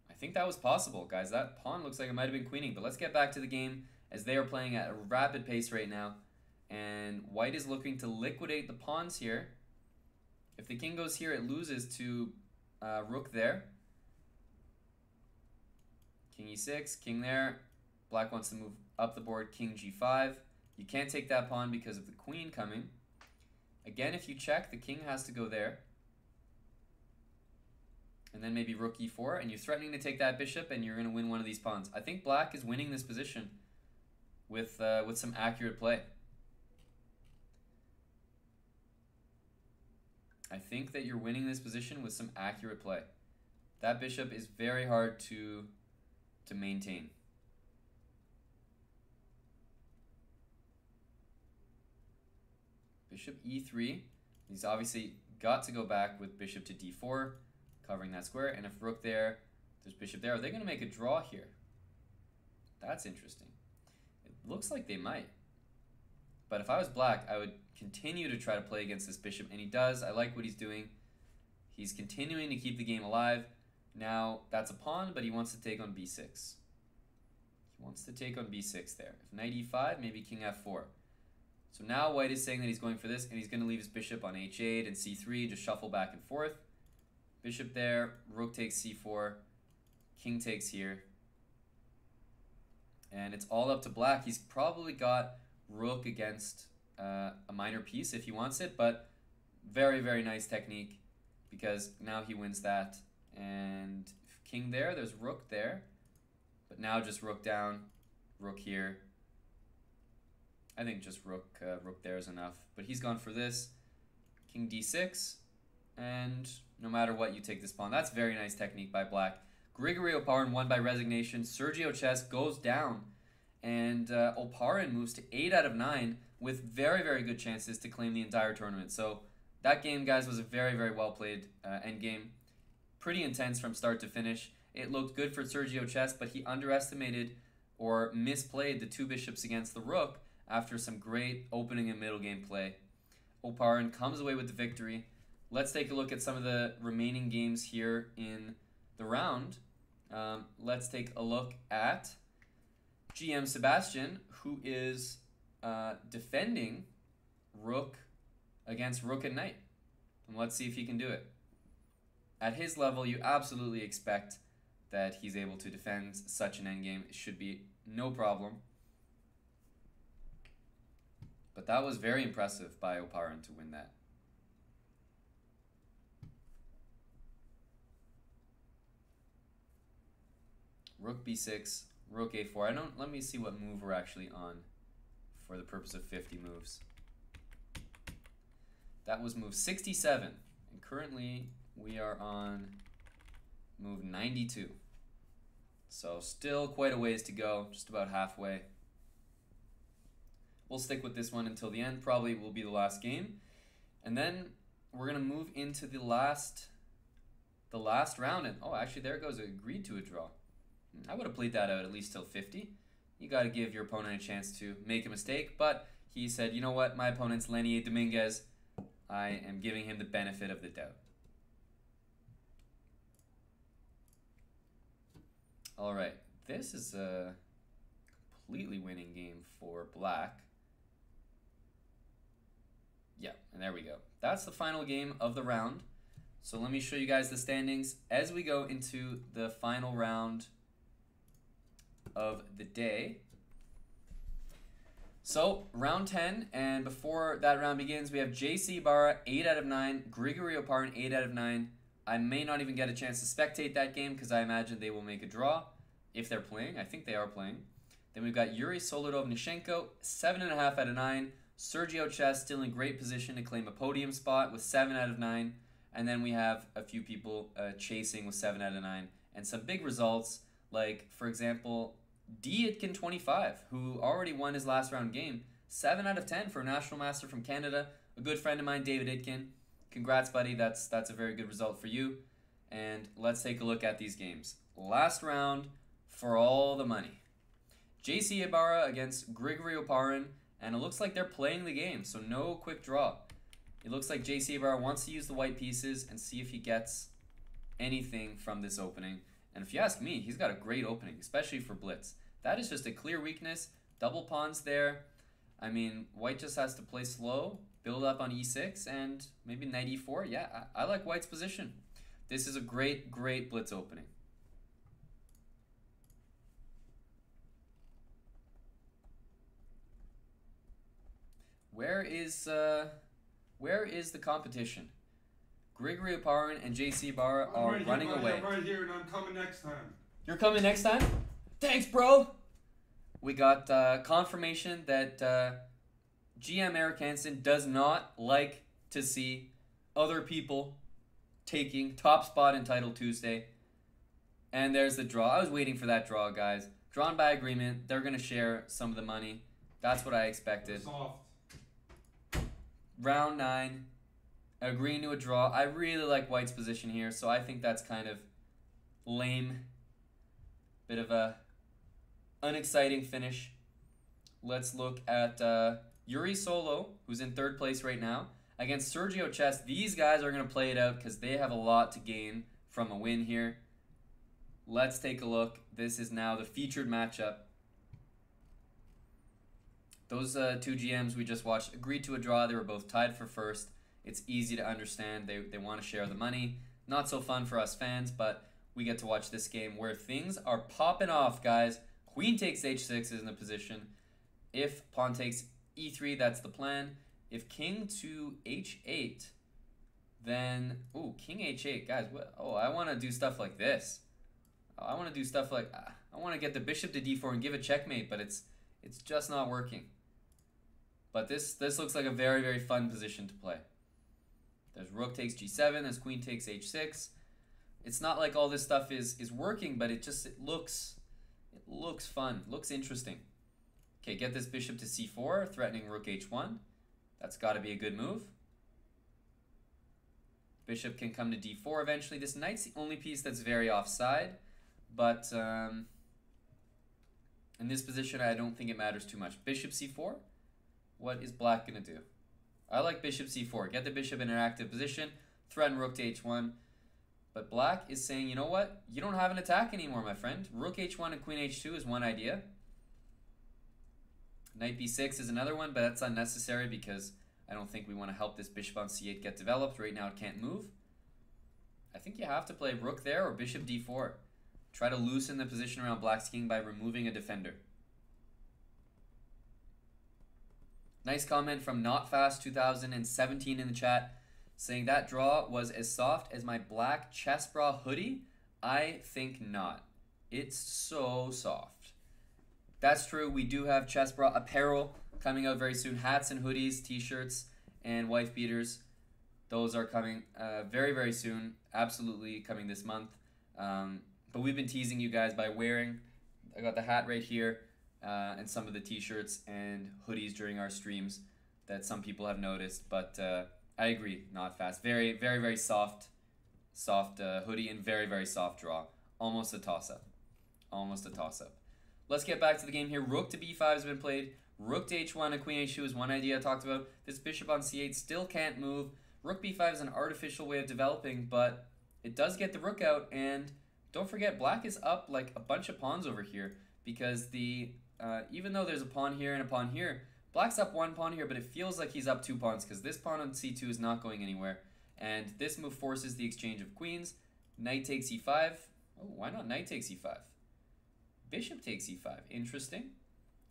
I think that was possible, guys. That pawn looks like it might have been queening. But let's get back to the game, as they are playing at a rapid pace right now. And white is looking to liquidate the pawns here. If the king goes here, it loses to rook there. King e6, king there. Black wants to move up the board, king g5. You can't take that pawn because of the queen coming. Again, if you check, the king has to go there. And then maybe rook e4, and you're threatening to take that bishop, and you're going to win one of these pawns. I think black is winning this position with some accurate play. I think that you're winning this position with some accurate play. That bishop is very hard to maintain. Bishop e3. He's obviously got to go back with bishop to d4, covering that square. And if rook there, there's bishop there. Are they going to make a draw here? That's interesting. It looks like they might. But if I was black, I would continue to try to play against this bishop, and he does. I like what he's doing. He's continuing to keep the game alive. Now, that's a pawn, but he wants to take on b6. He wants to take on b6 there. If knight e5, maybe king f4. So now white is saying that he's going for this, and he's going to leave his bishop on h8 and c3, just shuffle back and forth. Bishop there, rook takes c4, king takes here. And it's all up to black. He's probably got rook against a minor piece if he wants it, but very, very nice technique, because now he wins that. And king there, there's rook there, but now just rook down, rook here. I think just rook there is enough, but he's gone for this. King d6, And no matter what, you take this pawn. That's very nice technique by black. Grigory Oparin won by resignation. Sergio Chess goes down. And Oparin moves to 8 out of 9 with very, very good chances to claim the entire tournament. So that game, guys, was a very, very well played endgame. Pretty intense from start to finish. It looked good for Sergio Chess, but he underestimated or misplayed the 2 bishops against the rook after some great opening and middle game play. Oparin comes away with the victory. Let's take a look at some of the remaining games here in the round. Let's take a look at GM Sebastian, who is defending rook against rook and knight. And let's see if he can do it. At his level, you absolutely expect that he's able to defend such an endgame. It should be no problem. But that was very impressive by Oparin to win that. Rook b6, rook a4. Let me see what move we're actually on for the purpose of 50 moves. That was move 67. And currently we are on move 92. So still quite a ways to go, just about halfway. We'll stick with this one until the end. Probably will be the last game. And then we're going to move into the last round. And oh, actually there it goes. Agreed to a draw. I would have played that out at least till 50. You got to give your opponent a chance to make a mistake. But he said, you know what? My opponent's Lenier Dominguez. I am giving him the benefit of the doubt. All right. This is a completely winning game for black. Yeah, and there we go. That's the final game of the round. So let me show you guys the standings as we go into the final round of the day. So, round 10, and before that round begins, we have JC Ibarra, 8 out of 9, Grigory Oparin, 8 out of 9. I may not even get a chance to spectate that game because I imagine they will make a draw if they're playing. I think they are playing. Then we've got Yuri Solodov-Nishenko, 7.5 out of 9. Sergio Chess still in great position to claim a podium spot with 7 out of 9. And then we have a few people chasing with 7 out of 9. And some big results, like, for example, Dietkin 25, who already won his last round game. 7 out of 10 for a national master from Canada. A good friend of mine, David Itkin. Congrats, buddy. That's a very good result for you. And let's take a look at these games. Last round for all the money. JC Ibarra against Grigory Oparin. And it looks like they're playing the game, so no quick draw. It looks like JC Ibarra wants to use the white pieces and see if he gets anything from this opening. And if you ask me, he's got a great opening, especially for Blitz. That is just a clear weakness. Double pawns there. I mean, white just has to play slow, build up on e6, and maybe knight e4. Yeah, I like white's position. This is a great, great Blitz opening. Where is the competition? Grigory Oparin and JC Ibarra are running away. I'm right here and I'm coming next time. You're coming next time? Thanks, bro! We got confirmation that GM Eric Hansen does not like to see other people taking top spot in Title Tuesday. And there's the draw. I was waiting for that draw, guys. Drawn by agreement. They're going to share some of the money. That's what I expected. Soft. Round 9. Agreeing to a draw. I really like white's position here, so I think that's kind of lame. Bit of a unexciting finish. Let's look at Yuri Solo, who's in 3rd place right now, against Sergio Chess. These guys are going to play it out because they have a lot to gain from a win here. Let's take a look. This is now the featured matchup. Those two GMs we just watched agreed to a draw. They were both tied for 1st. It's easy to understand. They want to share the money. Not so fun for us fans, but we get to watch this game where things are popping off, guys. Queen takes h6 is in the position. If pawn takes e3, that's the plan. If king to h8, then... Ooh, king h8. Guys, what? Oh, I want to do stuff like this. I want to do stuff like... I want to get the bishop to d4 and give a checkmate, but it's just not working. But this looks like a very, very fun position to play. There's rook takes g7, there's queen takes h6. It's not like all this stuff is working, but it looks fun, looks interesting. Okay, get this bishop to c4, threatening rook h1. That's got to be a good move. Bishop can come to d4 eventually. This knight's the only piece that's very offside, but in this position, I don't think it matters too much. Bishop c4. What is black going to do? I like bishop c4. Get the bishop in an active position. Threaten rook to h1. But black is saying, you know what? You don't have an attack anymore, my friend. Rook h1 and queen h2 is one idea. Knight b6 is another one, but that's unnecessary because I don't think we want to help this bishop on c8 get developed. Right now it can't move. I think you have to play rook there or bishop d4. Try to loosen the position around black's king by removing a defender. Nice comment from NotFast2017 in the chat saying that draw was as soft as my black chess bra hoodie. I think not. It's so soft. That's true. We do have chess bra apparel coming out very soon. Hats and hoodies, t-shirts, and wife beaters. Those are coming very, very soon. Absolutely coming this month. But we've been teasing you guys by wearing, I got the hat right here, and some of the t-shirts and hoodies during our streams that some people have noticed. But I agree, not fast. Very, very, very soft hoodie and very, very soft draw. Almost a toss-up. Almost a toss-up. Let's get back to the game here. Rook to b5 has been played. Rook to h1 and queen h2 is one idea I talked about. This bishop on c8 still can't move. Rook b5 is an artificial way of developing, but it does get the rook out. And don't forget, black is up like a bunch of pawns over here because even though there's a pawn here and a pawn here, black's up one pawn here, but it feels like he's up two pawns because this pawn on c2 is not going anywhere. And this move forces the exchange of queens. Knight takes e5. Oh, why not knight takes e5? Bishop takes e5. Interesting.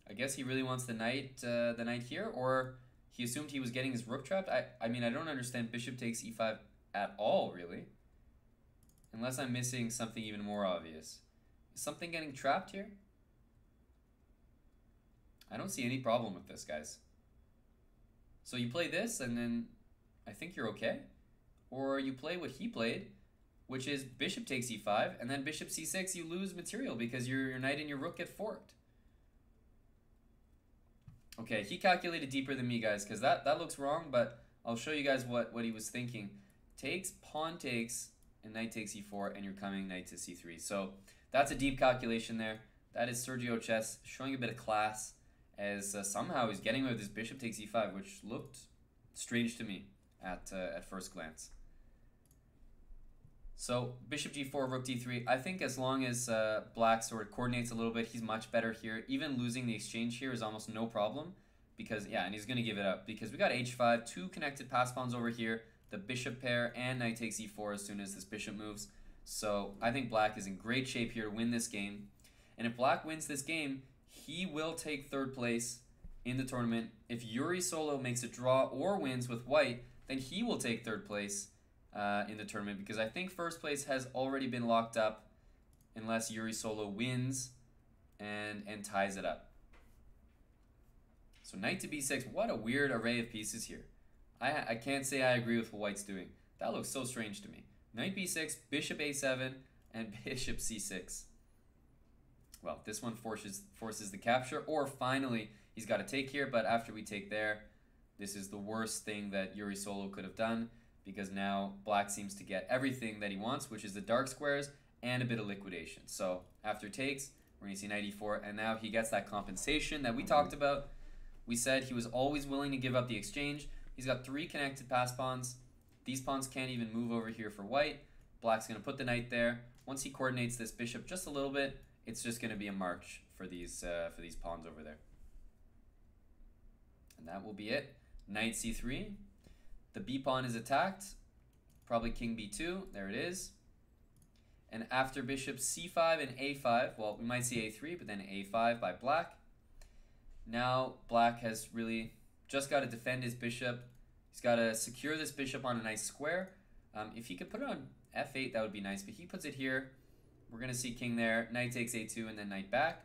I guess he really wants the knight here, or he assumed he was getting his rook trapped. I mean, I don't understand bishop takes e5 at all, really. Unless I'm missing something even more obvious. Is something getting trapped here? I don't see any problem with this, guys. So you play this, and then I think you're okay. Or you play what he played, which is bishop takes e5, and then bishop c6, you lose material because your knight and your rook get forked. Okay, he calculated deeper than me, guys, because that looks wrong, but I'll show you guys what he was thinking. Takes, pawn takes, and knight takes e4, and you're coming knight to c3. So that's a deep calculation there. That is Sergio Chess showing a bit of class, as somehow he's getting away with this bishop takes e5, which looked strange to me at first glance. So bishop g4, rook d3. I think as long as black sort of coordinates a little bit, he's much better here. Even losing the exchange here is almost no problem because, yeah, and he's going to give it up because we got h5, two connected pass pawns over here, the bishop pair, and knight takes e4 as soon as this bishop moves. So I think black is in great shape here to win this game. And if black wins this game, he will take third place in the tournament. If Yuri Solo makes a draw or wins with white, then he will take third place in the tournament because I think first place has already been locked up unless Yuri Solo wins and ties it up. So knight to b6, what a weird array of pieces here. I can't say I agree with what white's doing. That looks so strange to me. Knight b6, bishop a7, and bishop c6. Well, this one forces the capture, or finally he's got to take here, but after we take there, this is the worst thing that Yuri Solo could have done because now black seems to get everything that he wants, which is the dark squares and a bit of liquidation. So after takes, we're going to see knight e4, and now he gets that compensation that we talked about. We said he was always willing to give up the exchange. He's got three connected pass pawns. These pawns can't even move over here for white. Black's going to put the knight there. Once he coordinates this bishop just a little bit, it's just going to be a march for these pawns over there. And that will be it. Knight c3. The b pawn is attacked. Probably king b2. There it is. And after bishop c5 and a5, well, we might see a3, but then a5 by black. Now black has really just got to defend his bishop. He's got to secure this bishop on a nice square. If he could put it on f8, that would be nice, but he puts it here. We're going to see king there. Knight takes a2 and then knight back.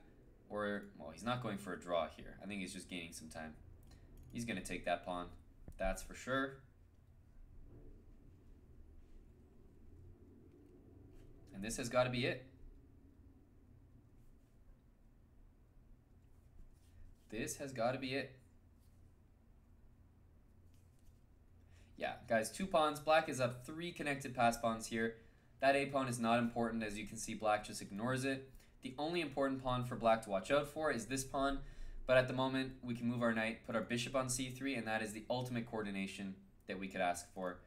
Or, well, he's not going for a draw here. I think he's just gaining some time. He's going to take that pawn. That's for sure. And this has got to be it. This has got to be it. Yeah, guys, 2 pawns. Black is up 3 connected pass pawns here. That A pawn is not important. As you can see, black just ignores it. The only important pawn for black to watch out for is this pawn. But at the moment, we can move our knight, put our bishop on c3, and that is the ultimate coordination that we could ask for.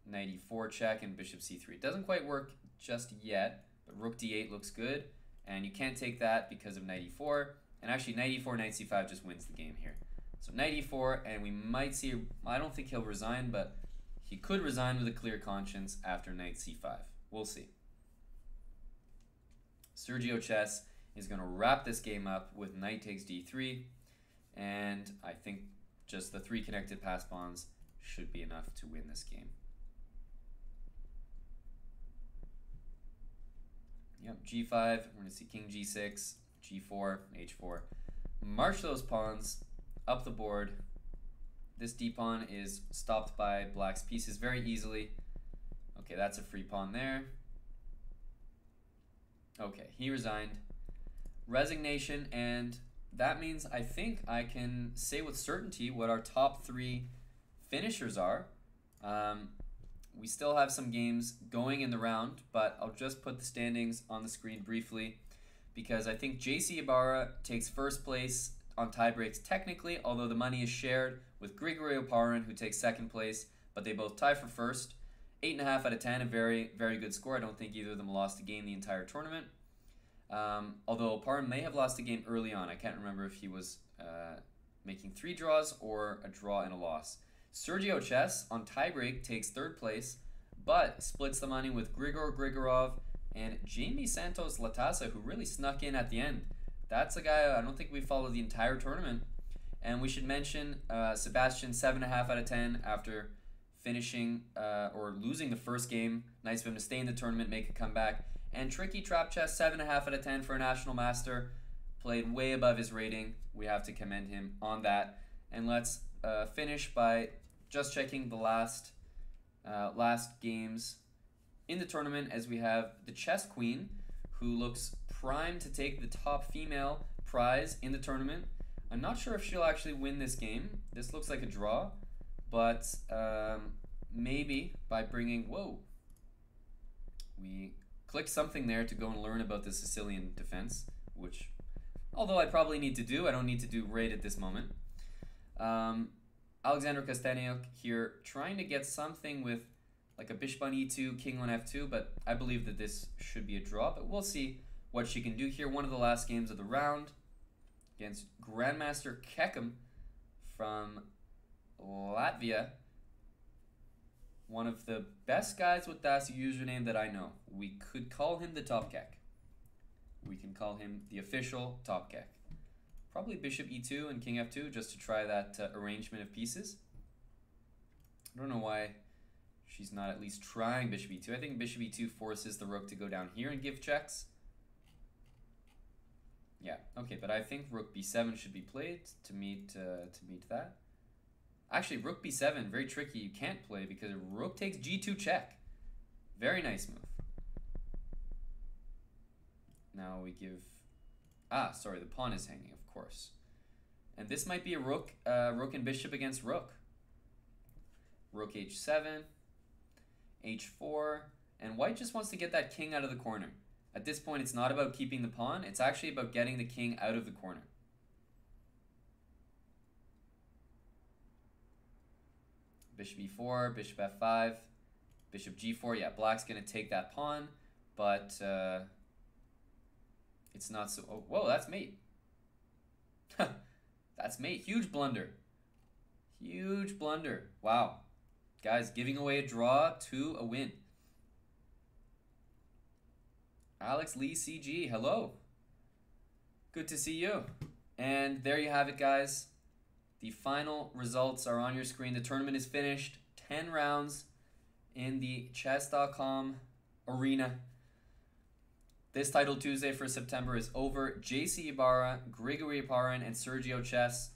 Knight e4 check and bishop c3. It doesn't quite work just yet, but rook d8 looks good. And you can't take that because of knight e4. And actually, knight e4, knight c5 just wins the game here. So knight e4, and we might see, I don't think he'll resign, but he could resign with a clear conscience after knight c5. We'll see. Sergio Chess is going to wrap this game up with knight takes d3, and I think just the 3 connected pass pawns should be enough to win this game. Yep, g5, we're going to see king g6, g4, h4. March those pawns up the board. This d pawn is stopped by black's pieces very easily. Okay, that's a free pawn there. Okay, he resigned. Resignation, and that means I think I can say with certainty what our top 3 finishers are. We still have some games going in the round, but I'll just put the standings on the screen briefly because I think JC Ibarra takes first place on tiebreaks technically, although the money is shared with Grigory Oparin, who takes second place, but they both tie for first. 8.5 out of 10, a very, very good score. I don't think either of them lost a game the entire tournament. Although Oparin may have lost a game early on. I can't remember if he was making 3 draws or a draw and a loss. Sergio Chess on tiebreak takes third place, but splits the money with Grigor Grigorov and Jamie Santos Latasa, who really snuck in at the end. That's a guy I don't think we followed the entire tournament. And we should mention Sebastian, 7.5 out of 10 after finishing or losing the first game. Nice of him to stay in the tournament, make a comeback. And Tricky Trap Chess, 7.5 out of 10 for a national master. Played way above his rating. We have to commend him on that. And let's finish by just checking the last games in the tournament, as we have the Chess Queen, who looks primed to take the top female prize in the tournament. I'm not sure if she'll actually win this game. This looks like a draw, but maybe by bringing... Whoa. We clicked something there to go and learn about the Sicilian defense, which, although I probably need to do, I don't need to do right at this moment. Alexander Kosteniuk here trying to get something with like a bishop on e2, king on f2, but I believe that this should be a draw, but we'll see what she can do here. One of the last games of the round against Grandmaster Kekum from Latvia. One of the best guys with that username that I know. We could call him the Top Kek. We can call him the official Top Kek. Probably bishop e2 and king f2 just to try that arrangement of pieces. I don't know why she's not at least trying bishop e2. I think bishop e2 forces the rook to go down here and give checks. Yeah, okay, but I think rook b7 should be played to meet that. Actually, rook b7, very tricky. You can't play because rook takes g2 check. Very nice move. Now we give... Ah, sorry, the pawn is hanging, of course. And this might be a rook and bishop against rook. Rook h7, h4, and white just wants to get that king out of the corner. At this point, it's not about keeping the pawn. It's actually about getting the king out of the corner. Bishop e4, bishop f5, bishop g4. Yeah, black's going to take that pawn, but it's not so... Oh, whoa, that's mate. That's mate. Huge blunder. Huge blunder. Wow. Guys, giving away a draw to a win. Alex Lee CG, hello. Good to see you. And there you have it, guys. The final results are on your screen. The tournament is finished. 10 rounds in the Chess.com arena. This Title Tuesday for September is over. JC Ibarra, Grigory Oparin, and Sergio Chess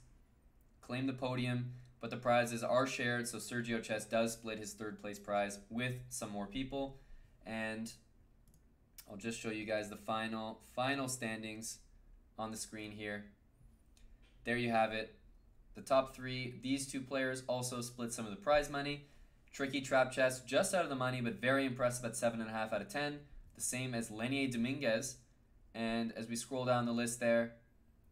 claim the podium, but the prizes are shared, so Sergio Chess does split his third place prize with some more people. And I'll just show you guys the final standings on the screen here. There you have it. The top three. These two players also split some of the prize money. Tricky Trap Chess just out of the money, but very impressive at 7.5 out of 10. The same as Lenier Dominguez. And as we scroll down the list there,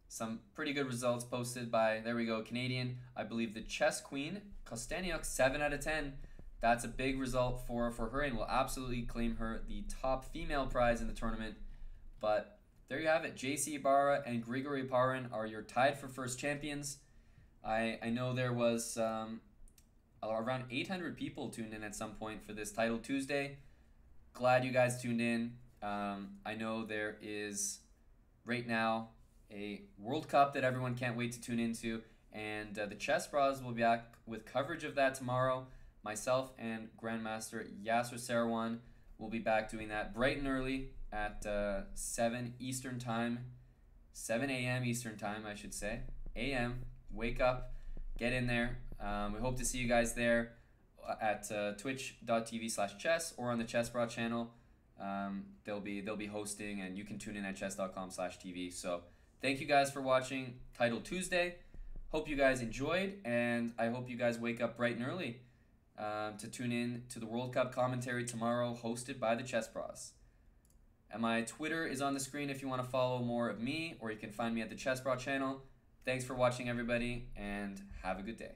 some pretty good results posted by, there we go, Canadian. I believe the Chess Queen, Kosteniuk, 7 out of 10. That's a big result for her and will absolutely claim her the top female prize in the tournament. But there you have it. JC Ibarra and Grigory Parin are your tied for first champions. I know there was around 800 people tuned in at some point for this Title Tuesday. Glad you guys tuned in. I know there is right now a World Cup that everyone can't wait to tune into, and the Chess Bros will be back with coverage of that tomorrow. Myself and Grandmaster Yasser Sarawan will be back doing that bright and early at 7 Eastern Time, 7 a.m. Eastern Time, I should say. A.M. Wake up, get in there. We hope to see you guys there at twitch.tv/chess or on the Chess Bros channel. They'll be hosting, and you can tune in at chess.com/TV. So thank you guys for watching Title Tuesday. Hope you guys enjoyed, and I hope you guys wake up bright and early to tune in to the World Cup commentary tomorrow, hosted by the Chess Bros. And my Twitter is on the screen if you want to follow more of me, or you can find me at the Chess Bros channel. Thanks for watching, everybody, and have a good day.